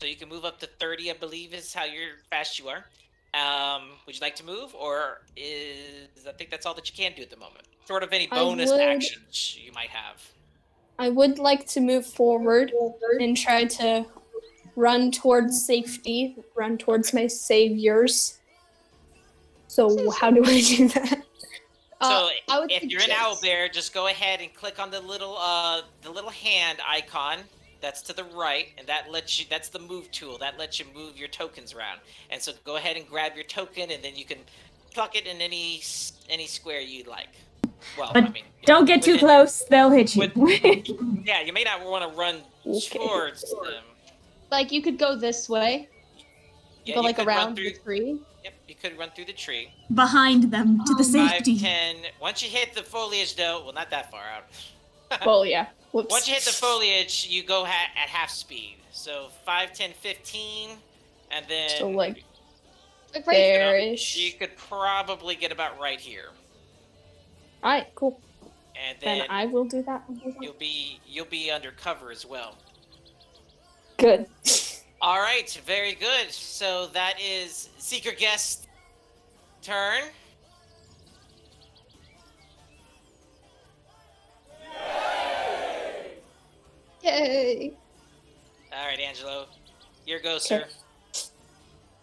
so you can move up to 30. I believe is how fast you are. Would you like to move, or I think that's all that you can do at the moment. Sort of any bonus actions you might have. I would like to move forward and try to run towards safety, run towards my saviors. So how do I do that? So I would if you're in suggest- Owlbear, just go ahead and click on the little hand icon that's to the right, and that lets you. That's the move tool. That lets you move your tokens around. And so go ahead and grab your token, and then you can pluck it in any square you'd like. Well, But I mean, don't get too close, they'll hit you. yeah, you may not want to run towards them. Like, you could go this way. Yeah, go, you like, could run around through- the tree. Yep, you could run through the tree. Behind them to the 5, safety. 10. Once you hit the foliage, though, well, not that far out. Well, yeah. Whoops. Once you hit the foliage, you go at half speed. So 5, 10, 15, and then So, like, Like, right there-ish. you could probably get about right here. Alright, cool. And then Then I will do that. you'll be under cover as well. Good. All right, very good. So that is Seeker Guest turn. Yay! All right, Angelo, your go, sir.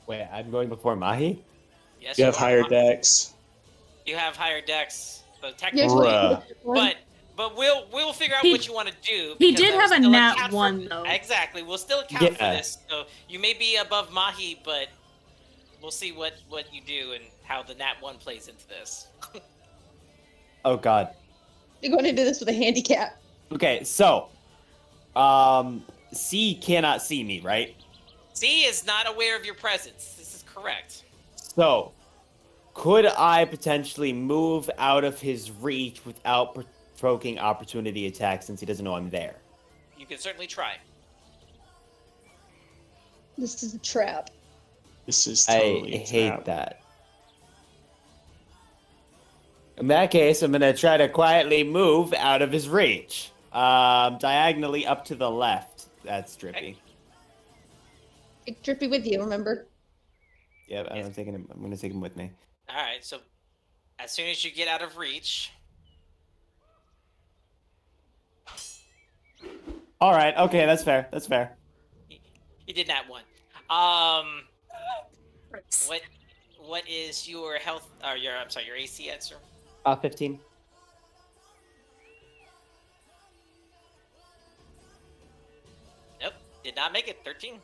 Wait, I'm going before Mahi? Yes, You have are. higher decks. You have higher decks, so You're technically, Bruh. but we'll figure out He- what you want to do. He because did I will have a still nat account 1 though. Exactly, we'll still account for Yeah. this. So you may be above Mahi, but we'll see what you do and how the nat 1 plays into this. Oh god. You're going to do this with a handicap. Okay, so C cannot see me, right? C is not aware of your presence. This is correct. So, could I potentially move out of his reach without provoking opportunity attack since he doesn't know I'm there? You can certainly try. This is a trap. This is totally I a hate trap. that. In that case, I'm gonna try to quietly move out of his reach. Diagonally up to the left. That's Drippy. Take Drippy with you, remember? Yeah, I'm taking him. I'm gonna take him with me. All right, so as soon as you get out of reach, All right. Okay, that's fair. That's fair. you did nat 1. What is your health or your your AC answer? 15. Nope, did not make it. 13.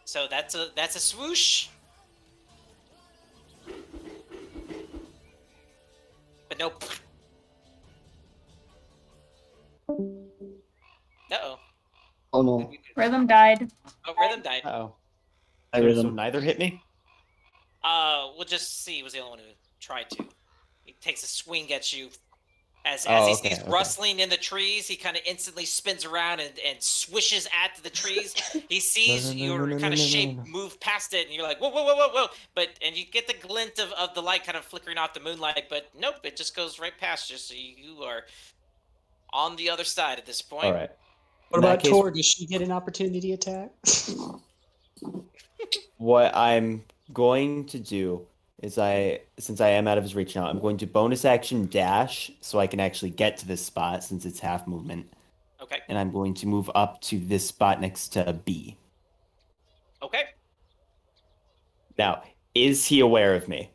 So that's a swoosh. But nope. Uh-oh. Oh no. Rhythm died. Oh, Rhythm died. Oh. I So rhythm. neither hit me. We'll just see. Was the only one who tried to. He takes a swing at you. As Oh, he okay, sees okay. rustling in the trees, he kind of instantly spins around and swishes at the trees. He sees your kind of shape move past it, and you're like, whoa, whoa, whoa, whoa, whoa. And you get the glint of the light kind of flickering off the moonlight, but nope, it just goes right past you. So you are on the other side at this point. All right. What In that about case- Tor? Does she get an opportunity attack? What I'm going to do is since I am out of his reach now, I'm going to bonus action dash so I can actually get to this spot since it's half movement. Okay. And I'm going to move up to this spot next to B. Okay. Now, is he aware of me?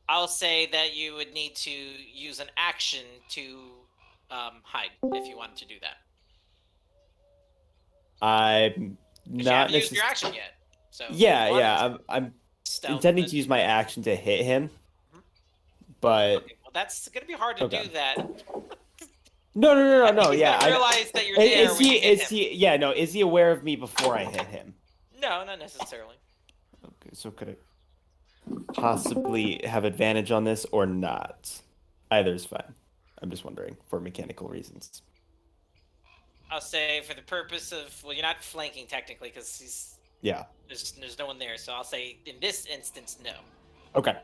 I'll say that you would need to use an action to hide if you wanted to do that. I'm You not haven't used your necessarily. action yet. So if Yeah, you wanted yeah. to I'm stealth, intending then- to use my action to hit him, Mhm. but Okay, well, that's gonna be hard to Okay. do that. no. He's Yeah, gonna realize that you're Is there when you hit is him. he? Yeah, no. Is he aware of me before I hit him? No, not necessarily. Okay, so could I possibly have advantage on this or not? Either's fine. I'm just wondering for mechanical reasons. I'll say for the purpose of you're not flanking technically because Yeah. there's no one there. So I'll say in this instance, no. Okay.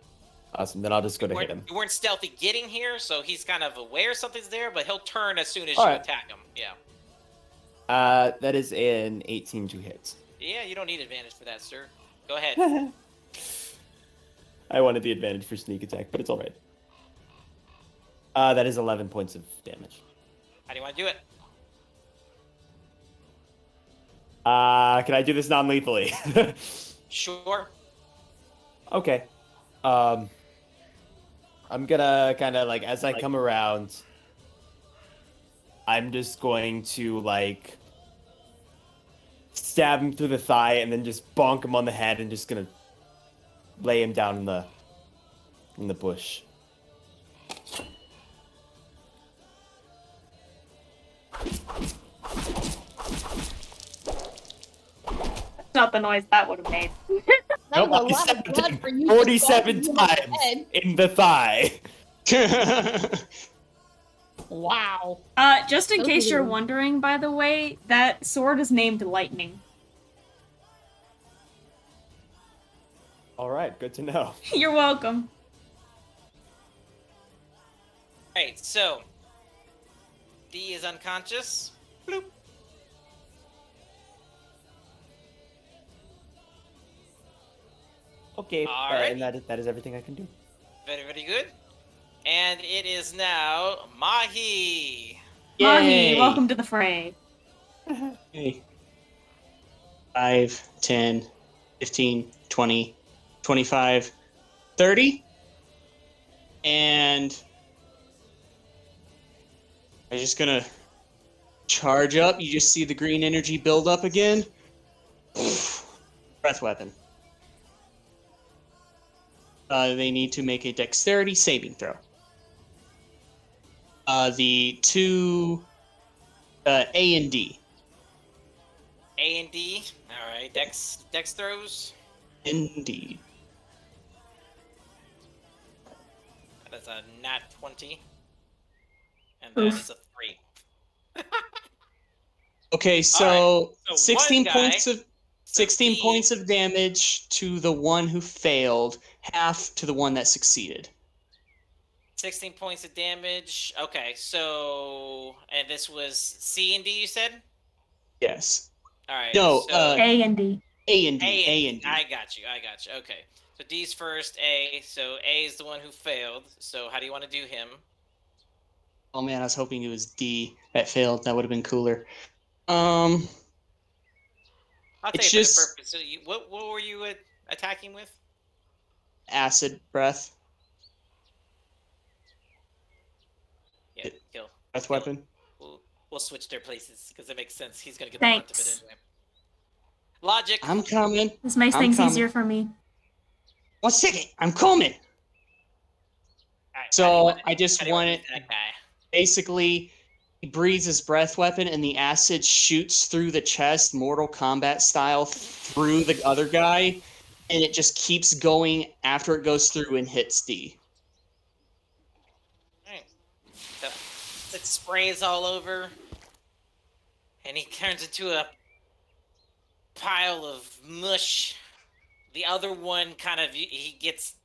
Awesome. Then I'll just go to You hit weren't, him. you weren't stealthy getting here, so he's kind of aware something's there, but he'll turn as soon as you Alright. attack him. Yeah. That is an 18 to hit. Yeah, you don't need advantage for that, sir. Go ahead. I wanted the advantage for sneak attack, but it's all right. That is 11 points of damage. How do you want to do it? Can I do this non-lethally? Sure. Okay. I'm gonna kind of like as I come around, I'm just going to like stab him through the thigh and then just bonk him on the head and just gonna lay him down in the bush. That's not the noise that would have made. That was Nope, a I lot said of blood for you. 47 to bonk him in the times head. in the thigh. Wow. Just in case you're wondering, by the way, that sword is named Lightning. All right, good to know. You're welcome. Alright, so D is unconscious. Bloop. Okay, Alright. and that is everything I can do. Very, very good. And it is now Mahi. Mahi, Yay. welcome to the fray. Hey. 5, 10, 15, 20, 25, 30. And I'm just gonna charge up. You just see the green energy build up again. Breath weapon. They need to make a dexterity saving throw. The two A and D. A and D. Alright, Dex throws. Indeed. That's a nat 20. And that is a 3. Okay, so Alright, so 16 one points guy- of 16 D- points of damage to the one who failed, half to the one that succeeded. 16 points of damage. Okay, so and this was C and D you said? Yes. Alright. No, so A and D. A and D. A A and D. I got you. Okay. So D's first, A. So A is the one who failed. So how do you want to do him? Oh man, I was hoping it was D that failed. That would have been cooler. I'll tell It's you just- for the purpose. So what were you attacking with? Acid breath. Yeah, kill. Breath weapon. We'll switch their places because it makes sense. He's gonna get the brunt of it Thanks. anyway. Logic. I'm coming. This makes I'm things coming. easier for me. 1 second. I'm coming. Alright, So, how do you want I just how do you want do that guy? Basically, he breathes his breath weapon, and the acid shoots through the chest, Mortal Kombat style, through the other guy, and it just keeps going after it goes through and hits D. acid sprays all over, and he turns into a pile of mush. The other one kind of, he gets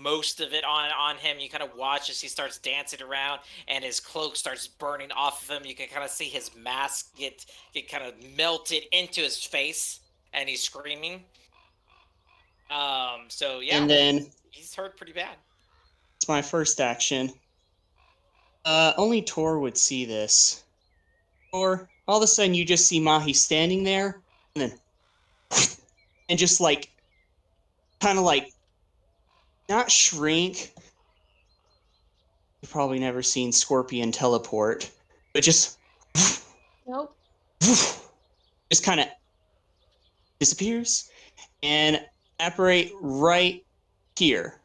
most of it on him. You kind of watch as he starts dancing around, and his cloak starts burning off of him. You can kind of see his mask get kind of melted into his face, and he's screaming. So yeah, And then he's hurt pretty bad. it's my first action. Only Tor would see this. Or all of a sudden you just see Mahi standing there, and then and just like kind of like not shrink. You've probably never seen Scorpion teleport, but just Nope. just kind of disappears and apparate right here.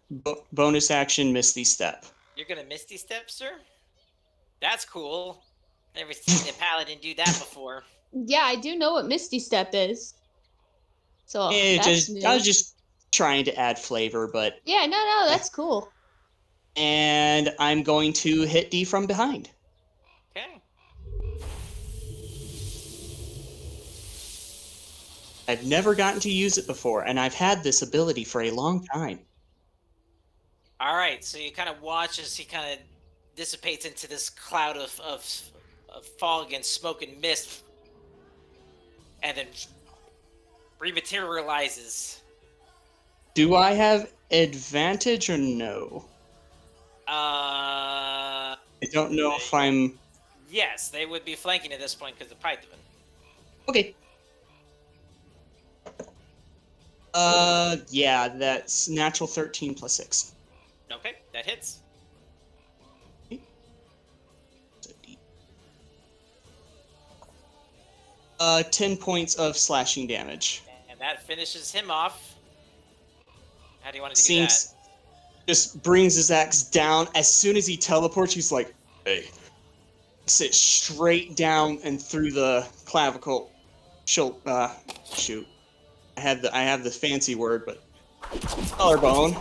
Bonus action Misty Step. You're gonna Misty Step, sir? That's cool. Never seen a paladin do that before. Yeah, I do know what Misty Step is. So It that's just new. I was just trying to add flavor, but Yeah, no, that's cool. and I'm going to hit D from behind. Okay. I've never gotten to use it before, and I've had this ability for a long time. All right, so you kind of watch as he kind of dissipates into this cloud of fog and smoke and mist, and then rematerializes. Do I have advantage or no? Uh, I don't know if I'm... yes, they would be flanking at this point because of Python. Okay. Yeah, that's natural 13 plus 6. Okay, that hits. 10 points of slashing damage. And that finishes him off. How do you want to do Sinks, just brings his axe down. As soon as he teleports, he's like, hey. Sit straight down and through the clavicle. Shoot. I have the fancy word, but collarbone.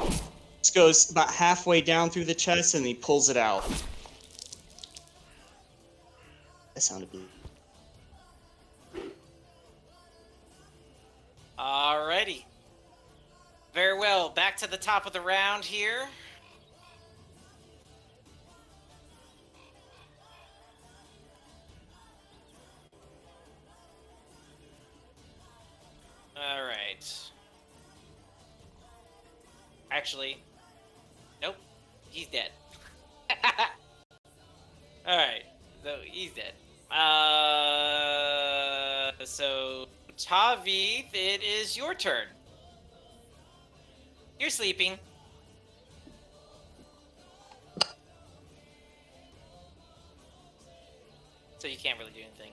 Just goes about halfway down through the chest and he pulls it out. That sounded blue. Alrighty. Very well, back to the top of the round here. Alright. Actually, nope, he's dead. Alright, so he's dead. So Tavith, it is your turn. You're sleeping. So you can't really do anything.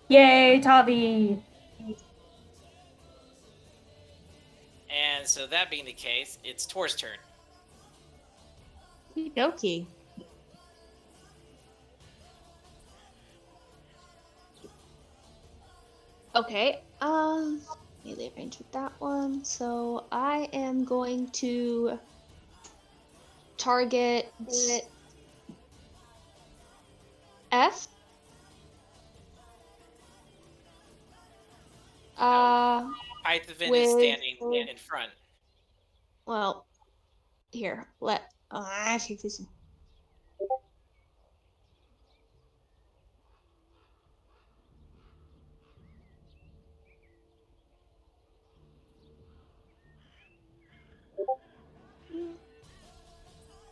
Yay, Tavi! And so that being the case, it's Tor's turn. Okie. Okay, melee range with that one. So I am going to target F. Python With- is standing in front. Well, here, I take this.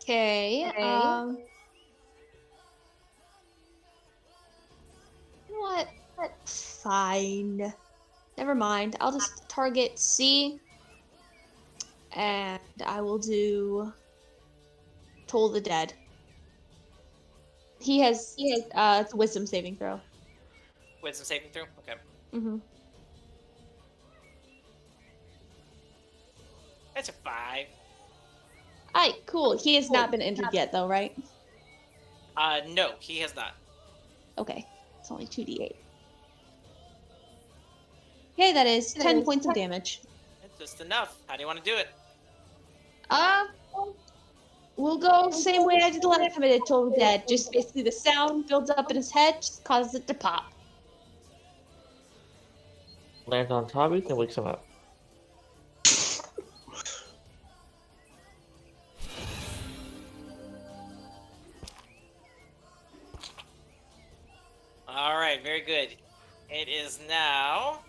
Okay. You know what? Fine. Never mind. I'll just target C. And I will do Toll the Dead. He has it's a wisdom saving throw. Wisdom saving throw? Okay. Mm-hmm. That's a 5. Alright, cool. He has not been injured yet though, right? No, he has not. Okay. It's only 2d8. Okay, that is 10 points of damage. It's just enough. How do you want to do it? we'll go same way I did the last time I did Total Dead. Just basically the sound builds up in his head, just causes it to pop. Lands on Tommy and wakes him up. All right, very good. It is now.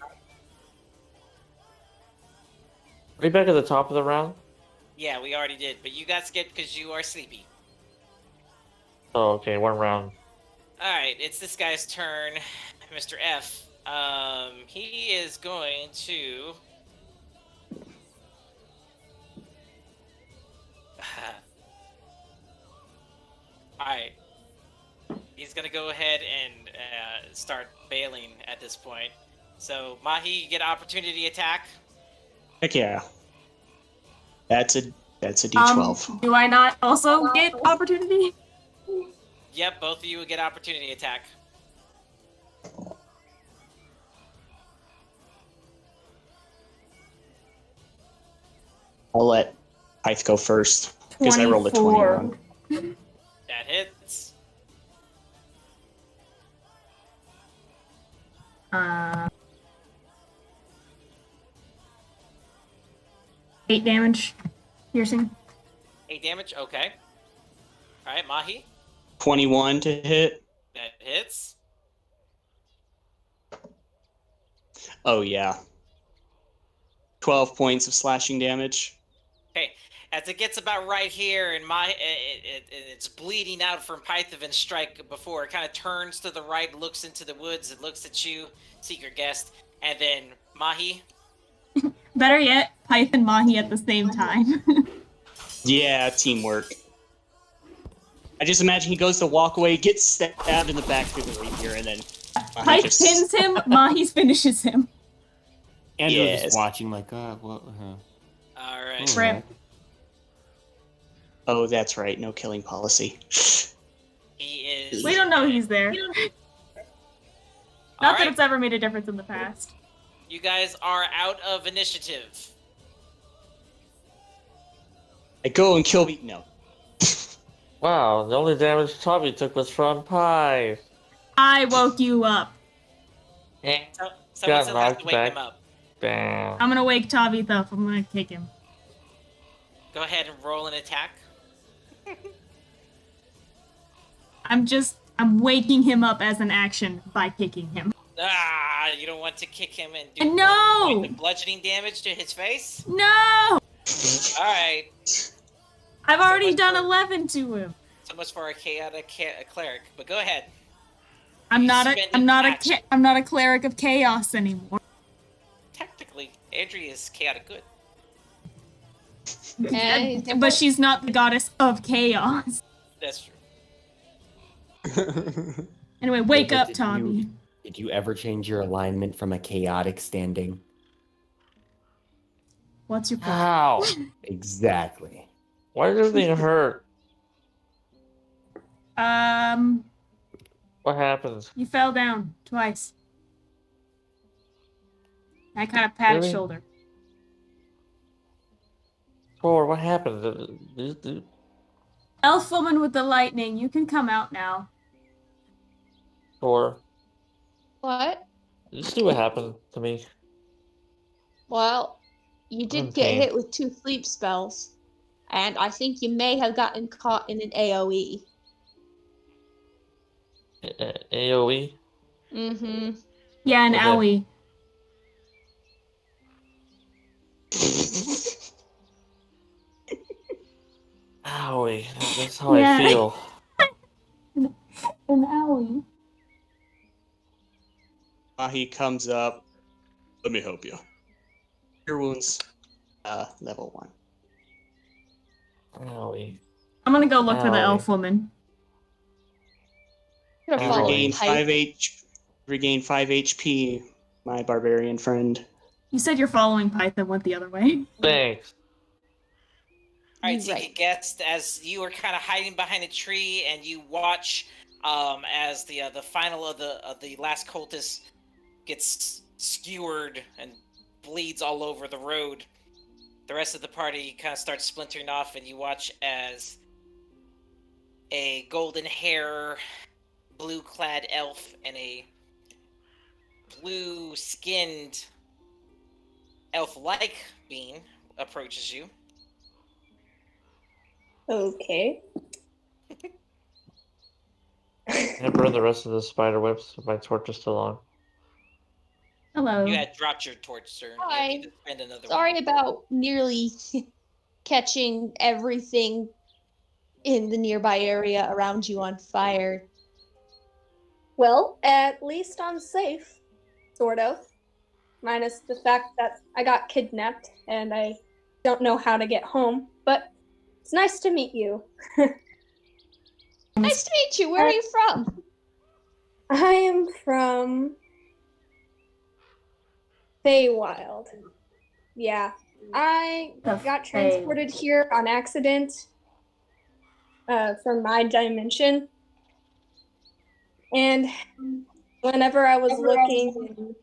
Are we back at the top of the round? Yeah, we already did, but you got skipped because you are sleepy. Oh, okay, one round. All right, it's this guy's turn, Mr. F. He is going to. All right. He's gonna go ahead and start bailing at this point. So Mahi, you get opportunity attack. Heck yeah. That's a D12. Do I not also get opportunity? Yep, both of you will get opportunity attack. I'll let Hythe go first because I rolled a 24. 21. That hits. 8 damage. Piercing. 8 damage. Okay. All right, Mahi. 21 to hit. That hits. Oh yeah. 12 points of slashing damage. Okay, as it gets about right here, and it's bleeding out from Pythavin's strike before, it kind of turns to the right, looks into the woods, it looks at you, secret guest, and then Mahi. Better yet, Pyth and Mahi at the same time. Yeah, teamwork. I just imagine he goes to walk away, gets stabbed in the back through the rapier, and then Mahi Pyth pins him, Mahi finishes him. Andrew's Yes. just watching like, what? All right. Rip. Oh, that's right. No killing policy. He is. We don't know he's there. All Not that right. it's ever made a difference in the past. You guys are out of initiative. I go and kill me. No. Wow, the only damage Tommy took was from Pie. I woke you up. Eh, So, someone Got still has to knocked wake back. him up. Damn. I'm gonna wake Tavith up. I'm gonna kick him. Go ahead and roll an attack. I'm waking him up as an action by kicking him. Ah, you don't want to kick him and do No! 1 point of bludgeoning damage to his face? No! All right. I've already much done for- 11 to him. So much for a chaotic cleric, but go ahead. I'm You not spend I'm an not action. I'm not a cleric of chaos anymore. Technically, Adri is chaotic good. But she's not the goddess of chaos. That's true. Anyway, wake But up, did Tommy. Did you ever change your alignment from a chaotic standing? What's your problem? How? Exactly. Why does everything hurt? What happened? You fell down twice. I kind of pat his Really? shoulder. Thor, what happened? Elf woman with the lightning, you can come out now. Thor, What? you see what happened to me? Well, you did get Okay. hit with 2 sleep spells, and I think you may have gotten caught in an AoE. AoE? Mm-hmm. Yeah, an Okay. owie. Owie, that's how Yeah. I feel. An owie. Mahi comes up. Let me help you. Cure wounds. Level 1. Owie. I'm gonna go look for the Owie. elf woman. You're gonna Oh, follow Regain Pyth. 5 HP, my barbarian friend. You said you're following Python, went the other way. Thanks. All right, You're secret right. guest, as you are kind of hiding behind a tree, and you watch as the final of the last cultist gets skewered and bleeds all over the road. The rest of the party kind of starts splintering off, and you watch as a golden hair, blue-clad elf and a blue-skinned elf-like being approaches you. Okay. I burned the rest of the spider webs. My torch is still on. Hello. You had dropped your torch, sir. Hi. You need to spend another Sorry one. about nearly catching everything in the nearby area around you on fire. Well, at least I'm safe, sort of. Minus the fact that I got kidnapped and I don't know how to get home. But it's nice to meet you. Nice to meet you. Where are you from? I am from Feywild. Yeah. I The got Fey- transported here on accident from my dimension. And whenever I was looking in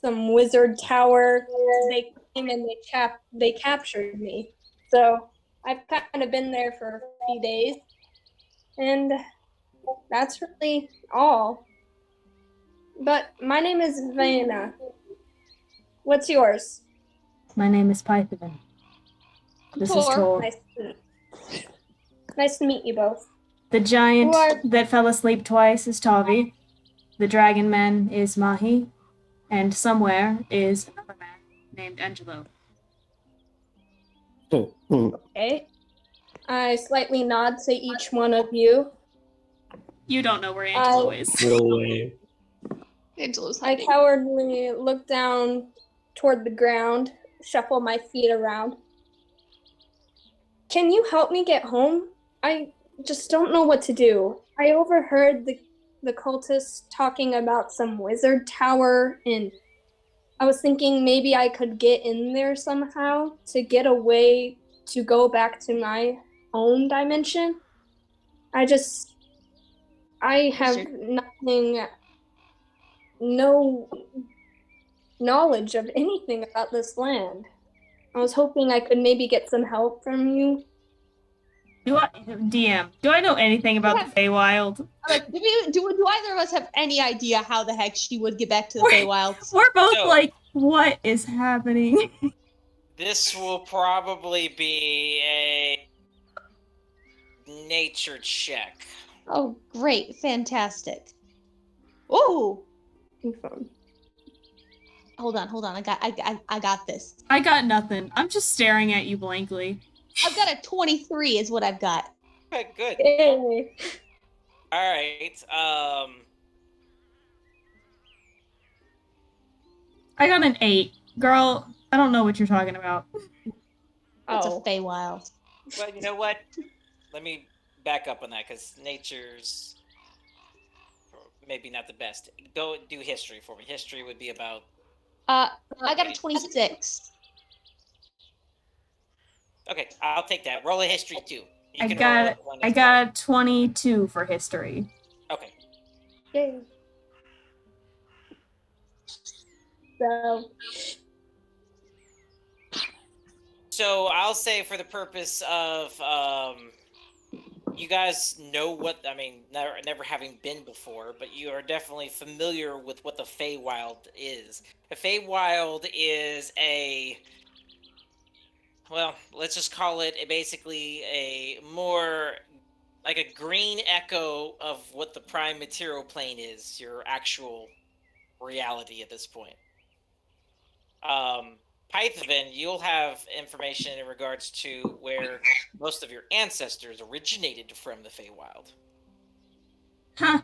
some wizard tower, they came and they captured me. So I've kind of been there for a few days. And that's really all. But my name is Vanna. What's yours? My name is Python. This is Tor. Tor. Nice to meet you both. The giant Who are- that fell asleep twice is Tavi. The dragon man is Mahi. And somewhere is another man named Angelo. Okay. I slightly nod to each one of you. You don't know where Angelo is. No way. Angelo's I hiding. cowardly look down toward the ground, shuffle my feet around. Can you help me get home? I just don't know what to do. I overheard the cultists talking about some wizard tower, and I was thinking maybe I could get in there somehow to get away to go back to my own dimension. I have nothing, no knowledge of anything about this land. I was hoping I could maybe get some help from you. Do I know anything about the Feywild? Like, do either of us have any idea how the heck she would get back to the Feywilds? We're both So- like, what is happening? This will probably be a nature check. Oh, great, fantastic. Ooh, hold on. I got this. I got nothing. I'm just staring at you blankly. I've got a 23 is what I've got. Okay, good. Yay. All right. I got an 8. Girl, I don't know what you're talking about. It's a Oh. Feywild. Well, you know what? Let me back up on that because nature's maybe not the best. Go do history for me. History would be about. I got a 26. Okay, I'll take that. Roll a history too. You I can got roll one I as got a 22 for history. well. Okay. Yay. So, So I'll say for the purpose of you guys know what I mean, never having been before, but you are definitely familiar with what the Feywild is. The Feywild is let's just call it basically a more like a green echo of what the prime material plane is, your actual reality at this point. Python, you'll have information in regards to where most of your ancestors originated from the Feywild. Huh.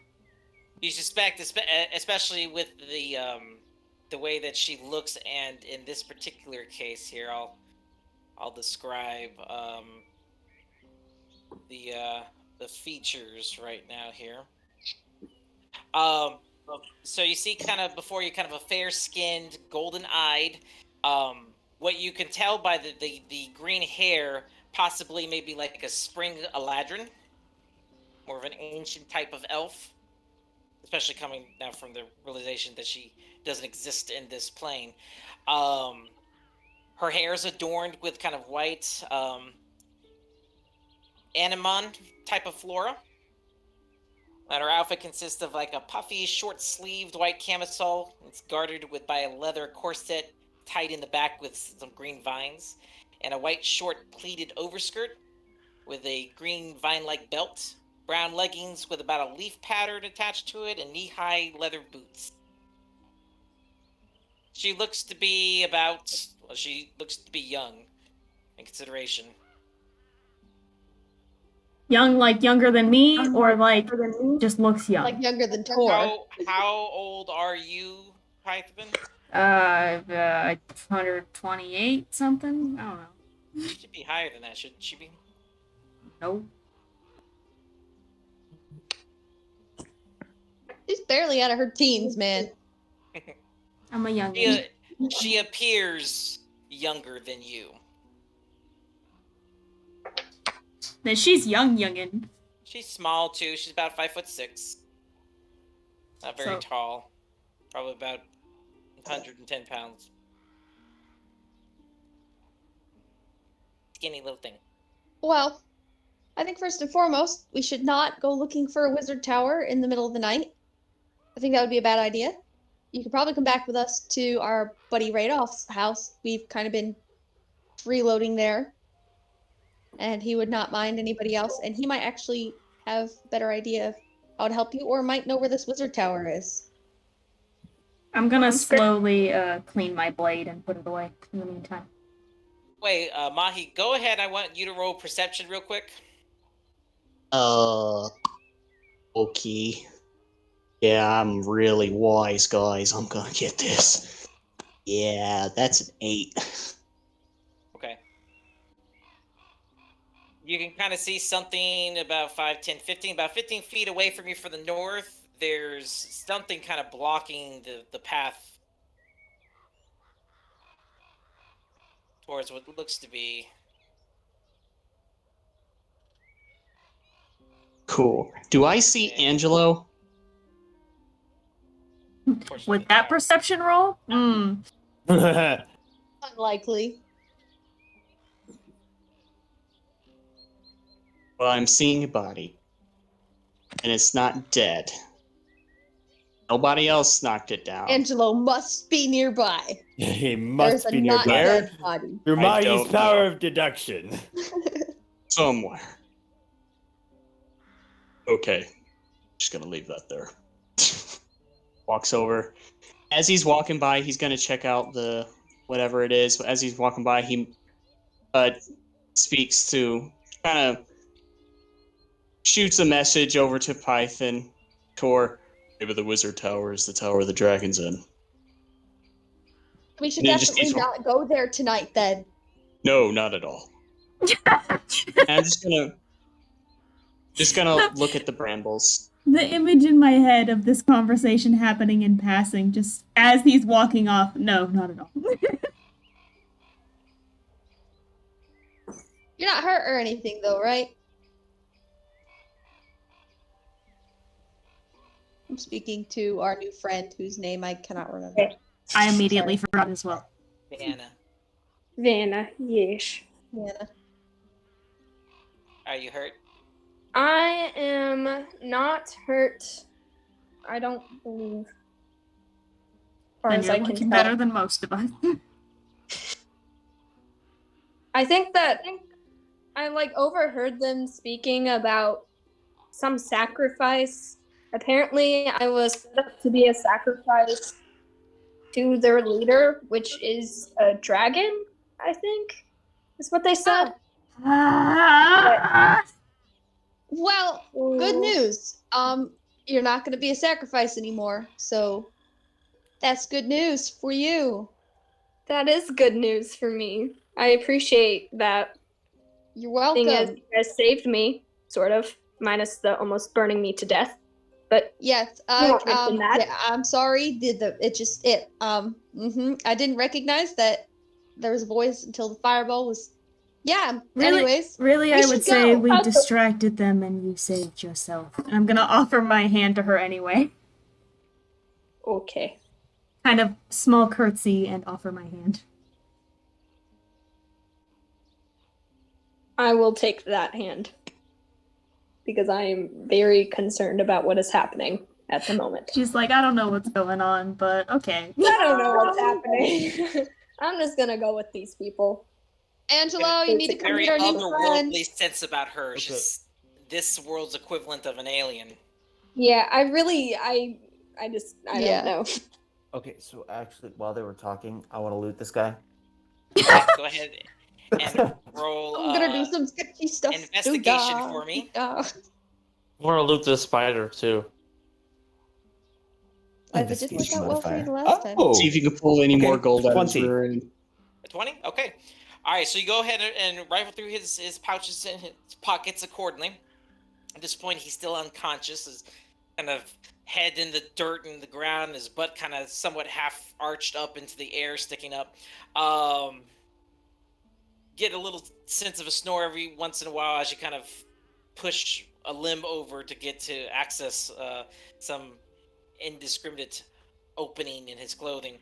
You suspect, especially with the way that she looks, and in this particular case here, I'll describe the features right now here. So you see kind of before you kind of a fair-skinned, golden-eyed. What you can tell by the green hair, possibly maybe like a spring Eladrin, more of an ancient type of elf, especially coming now from the realization that she doesn't exist in this plane. Her hair is adorned with kind of white, anemone type of flora. And her outfit consists of like a puffy, short-sleeved white camisole. It's guarded by a leather corset tied in the back with some green vines, and a white, short, pleated overskirt with a green vine-like belt, brown leggings with about a leaf pattern attached to it, and knee-high leather boots. She looks to be young in consideration. Young, like younger than me, or like just looks young? Like younger than Tor. How old are you, Python? 128 something? I don't know. She should be higher than that, shouldn't she be? Nope. She's barely out of her teens, man. I'm a young She appears younger than you. Then she's youngin'. She's small too. She's about 5'6". Not very tall. Probably about 110 pounds. Skinny little thing. Well, I think first and foremost, we should not go looking for a wizard tower in the middle of the night. I think that would be a bad idea. You could probably come back with us to our buddy Radoff's house. We've kind of been freeloading there. And he would not mind anybody else. And he might actually have a better idea of how to help you, or might know where this wizard tower is. I'm gonna slowly clean my blade and put it away in the meantime. Wait, Mahi, go ahead. I want you to roll perception real quick. Okay. Yeah, I'm really wise, guys. I'm gonna get this. Yeah, that's an 8. Okay. You can kind of see something about 5, 10, 15, about 15 feet away from you for the north. There's something kind of blocking the path towards what looks to be... Cool. Do I see Angelo? With that perception roll? Unlikely. Well, I'm seeing a body. And it's not dead. Nobody else knocked it down. Angelo must be nearby. He must There's be a not nearby. dead body. Through I Maya's don't power know. of deduction. Somewhere. Okay. Just gonna leave that there. Walks over. As he's walking by, he's gonna check out the whatever it is. As he's walking by, he speaks to, kind of shoots a message over to Python. Tor, maybe the wizard tower is the tower the dragon's in. We should And then just definitely keeps- not go there tonight, then. No, not at all. And I'm just gonna look at the brambles. The image in my head of this conversation happening in passing, just as he's walking off. No, not at all. You're not hurt or anything, though, right? I'm speaking to our new friend, whose name I cannot remember. I immediately forgot as well. Vanna, Vanna, yes. Hannah. are you hurt? I am not hurt. I don't believe. As far And as you're I can looking tell. better than most of us. I think that I overheard them speaking about some sacrifice. Apparently, I was set up to be a sacrifice to their leader, which is a dragon, I think, is what they said. Well, good news. You're not going to be a sacrifice anymore, so that's good news for you. That is good news for me. I appreciate that. You're welcome. Thing is, you guys saved me, sort of, minus the almost burning me to death. But Yes, You won't mention that. yeah, I'm sorry. I didn't recognize that there was a voice until the fireball was. Yeah. Really? Anyways, Really, We I should would say go. we Also- distracted them and you saved yourself. And I'm gonna offer my hand to her anyway. okay. Kind of small curtsy and offer my hand. I will take that hand. because I am very concerned about what is happening at the moment. She's like, I don't know what's going on, but okay. I don't know what's happening. I'm just gonna go with these people. Angelo, you need to come Very meet our new friend. otherworldly sense about her. She's this world's equivalent of an alien. Yeah, I Yeah. don't know. Okay, so actually, while they were talking, I want to loot this guy. Go ahead and roll I'm gonna do some sketchy stuff. investigation for me. I want to loot this spider too. Why did it just work Investigation out well for you the modifier. last time? Oh, See if you can pull any more Okay, gold out of his 20. rear end. A 20? Okay. All right, so you go ahead and rifle through his pouches and his pockets accordingly. At this point, he's still unconscious, his kind of head in the dirt and the ground, his butt kind of somewhat half arched up into the air, sticking up. Get a little sense of a snore every once in a while as you kind of push a limb over to get to access some indiscriminate opening in his clothing.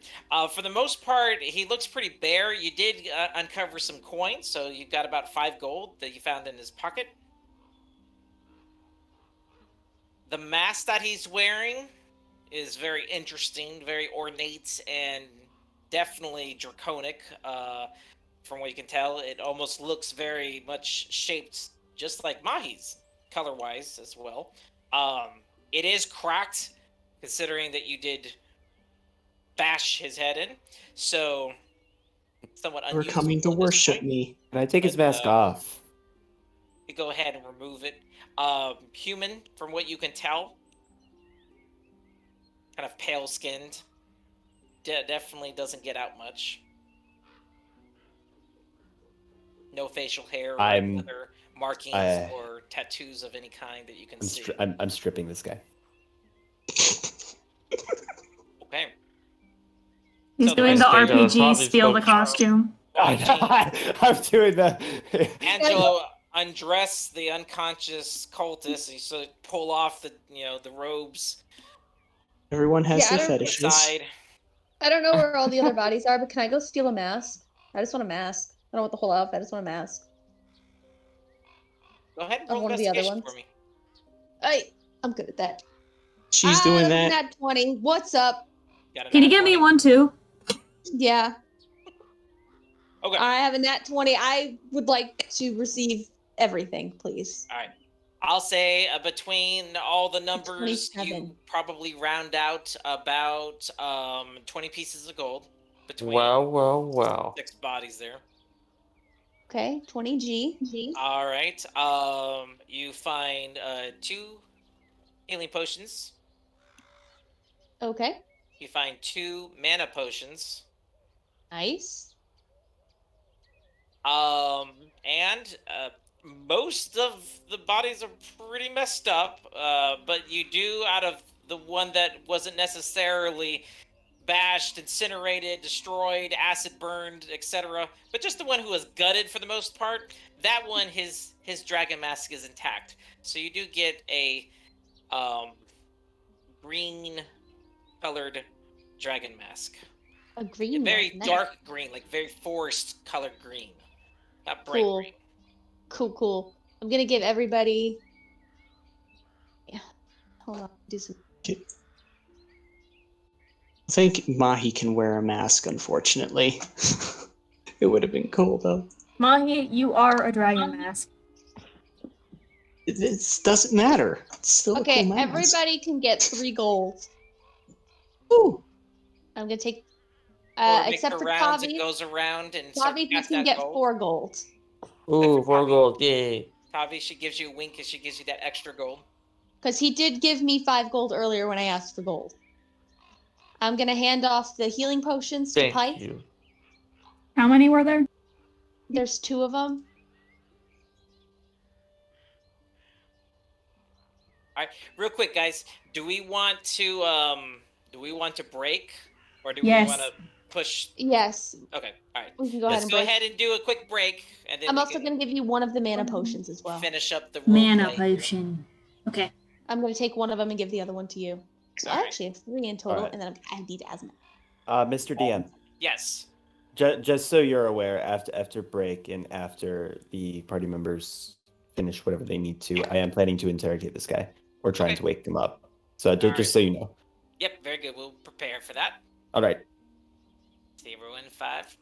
For the most part, he looks pretty bare. You did uncover some coins, so you've got about 5 gold that you found in his pocket. The mask that he's wearing is very interesting, very ornate, and definitely draconic. From what you can tell, it almost looks very much shaped just like Mahi's, color-wise as well. It is cracked, considering that you did bash his head in, so somewhat We're unusable coming to at this worship point. me. Can I take his mask Uh, off? You go ahead and remove it. Human, from what you can tell, kind of pale-skinned. Definitely doesn't get out much. No facial hair or I'm- other markings I- or tattoos of any kind that you can I'm, see. I'm stripping this guy. Okay. He's So the doing the rest of the RPG probably steal the spoke- costume. I'm doing the. Angelo undress the unconscious cultist. And you sort of pull off the the robes Everyone has Yeah, I their don't- fetishes. side. I don't know where all the other bodies are, but can I go steal a mask? I just want a mask. I don't want the whole outfit. I just want a mask. Go ahead and Of roll one of the other investigation ones. for me. I'm good at that. She's doing that. Nat 20. What's up? Got a Can you nat give me 20. one too? Yeah, Okay. I have a nat 20. I would like to receive everything, please. All right. I'll say between all the numbers, you 27. probably round out about 20 pieces of gold between Wow. 6 bodies there. Okay, 20 G. All right. You find 2 healing potions. Okay, You find 2 mana potions. nice. And most of the bodies are pretty messed up. But you do, out of the one that wasn't necessarily bashed, incinerated, destroyed, acid burned, etc., but just the one who was gutted for the most part, that one, his dragon mask is intact. So you do get a green colored dragon mask. A green Very one, nice. dark green, like very forest colored green. Not bright Cool. green. Cool. I'm gonna give everybody. Yeah. Hold on. Do some. I think Mahi can wear a mask, unfortunately. It would have been cool, though. Mahi, you are a dragon mask. It doesn't matter. It's still Okay, a cool mask. everybody can get 3 gold. Ooh. I'm gonna take. Or make Except the for rounds, it Tavi. goes around and start Tavi, you passing can out get gold. 4 gold. Ooh, 4 gold. Yay. Tavi, she gives you a wink as she gives you that extra gold. Because he did give me 5 gold earlier when I asked for gold. I'm gonna hand off the healing potions to Thank Pike. you. How many were there? There's 2 of them. Real quick, guys, do we want to break, or do Yes. we want to push? Yes, Okay, all right. we can go ahead Let's and go break. ahead and do a quick break, and then I'm we also can gonna give you one of the mana potions as well. finish up the Mana roleplay. potion. Okay. I'm gonna take one of them and give the other one to you. So I Alright. actually have 3 in total, Alright. and then I need asthma. Mr. DM, Yes. just so you're aware, after break and after the party members finish whatever they need to. I am planning to interrogate this guy or trying Okay. to wake him up. So All just right. so you know. Yep, very good. We'll prepare for that. All right. See everyone in 5,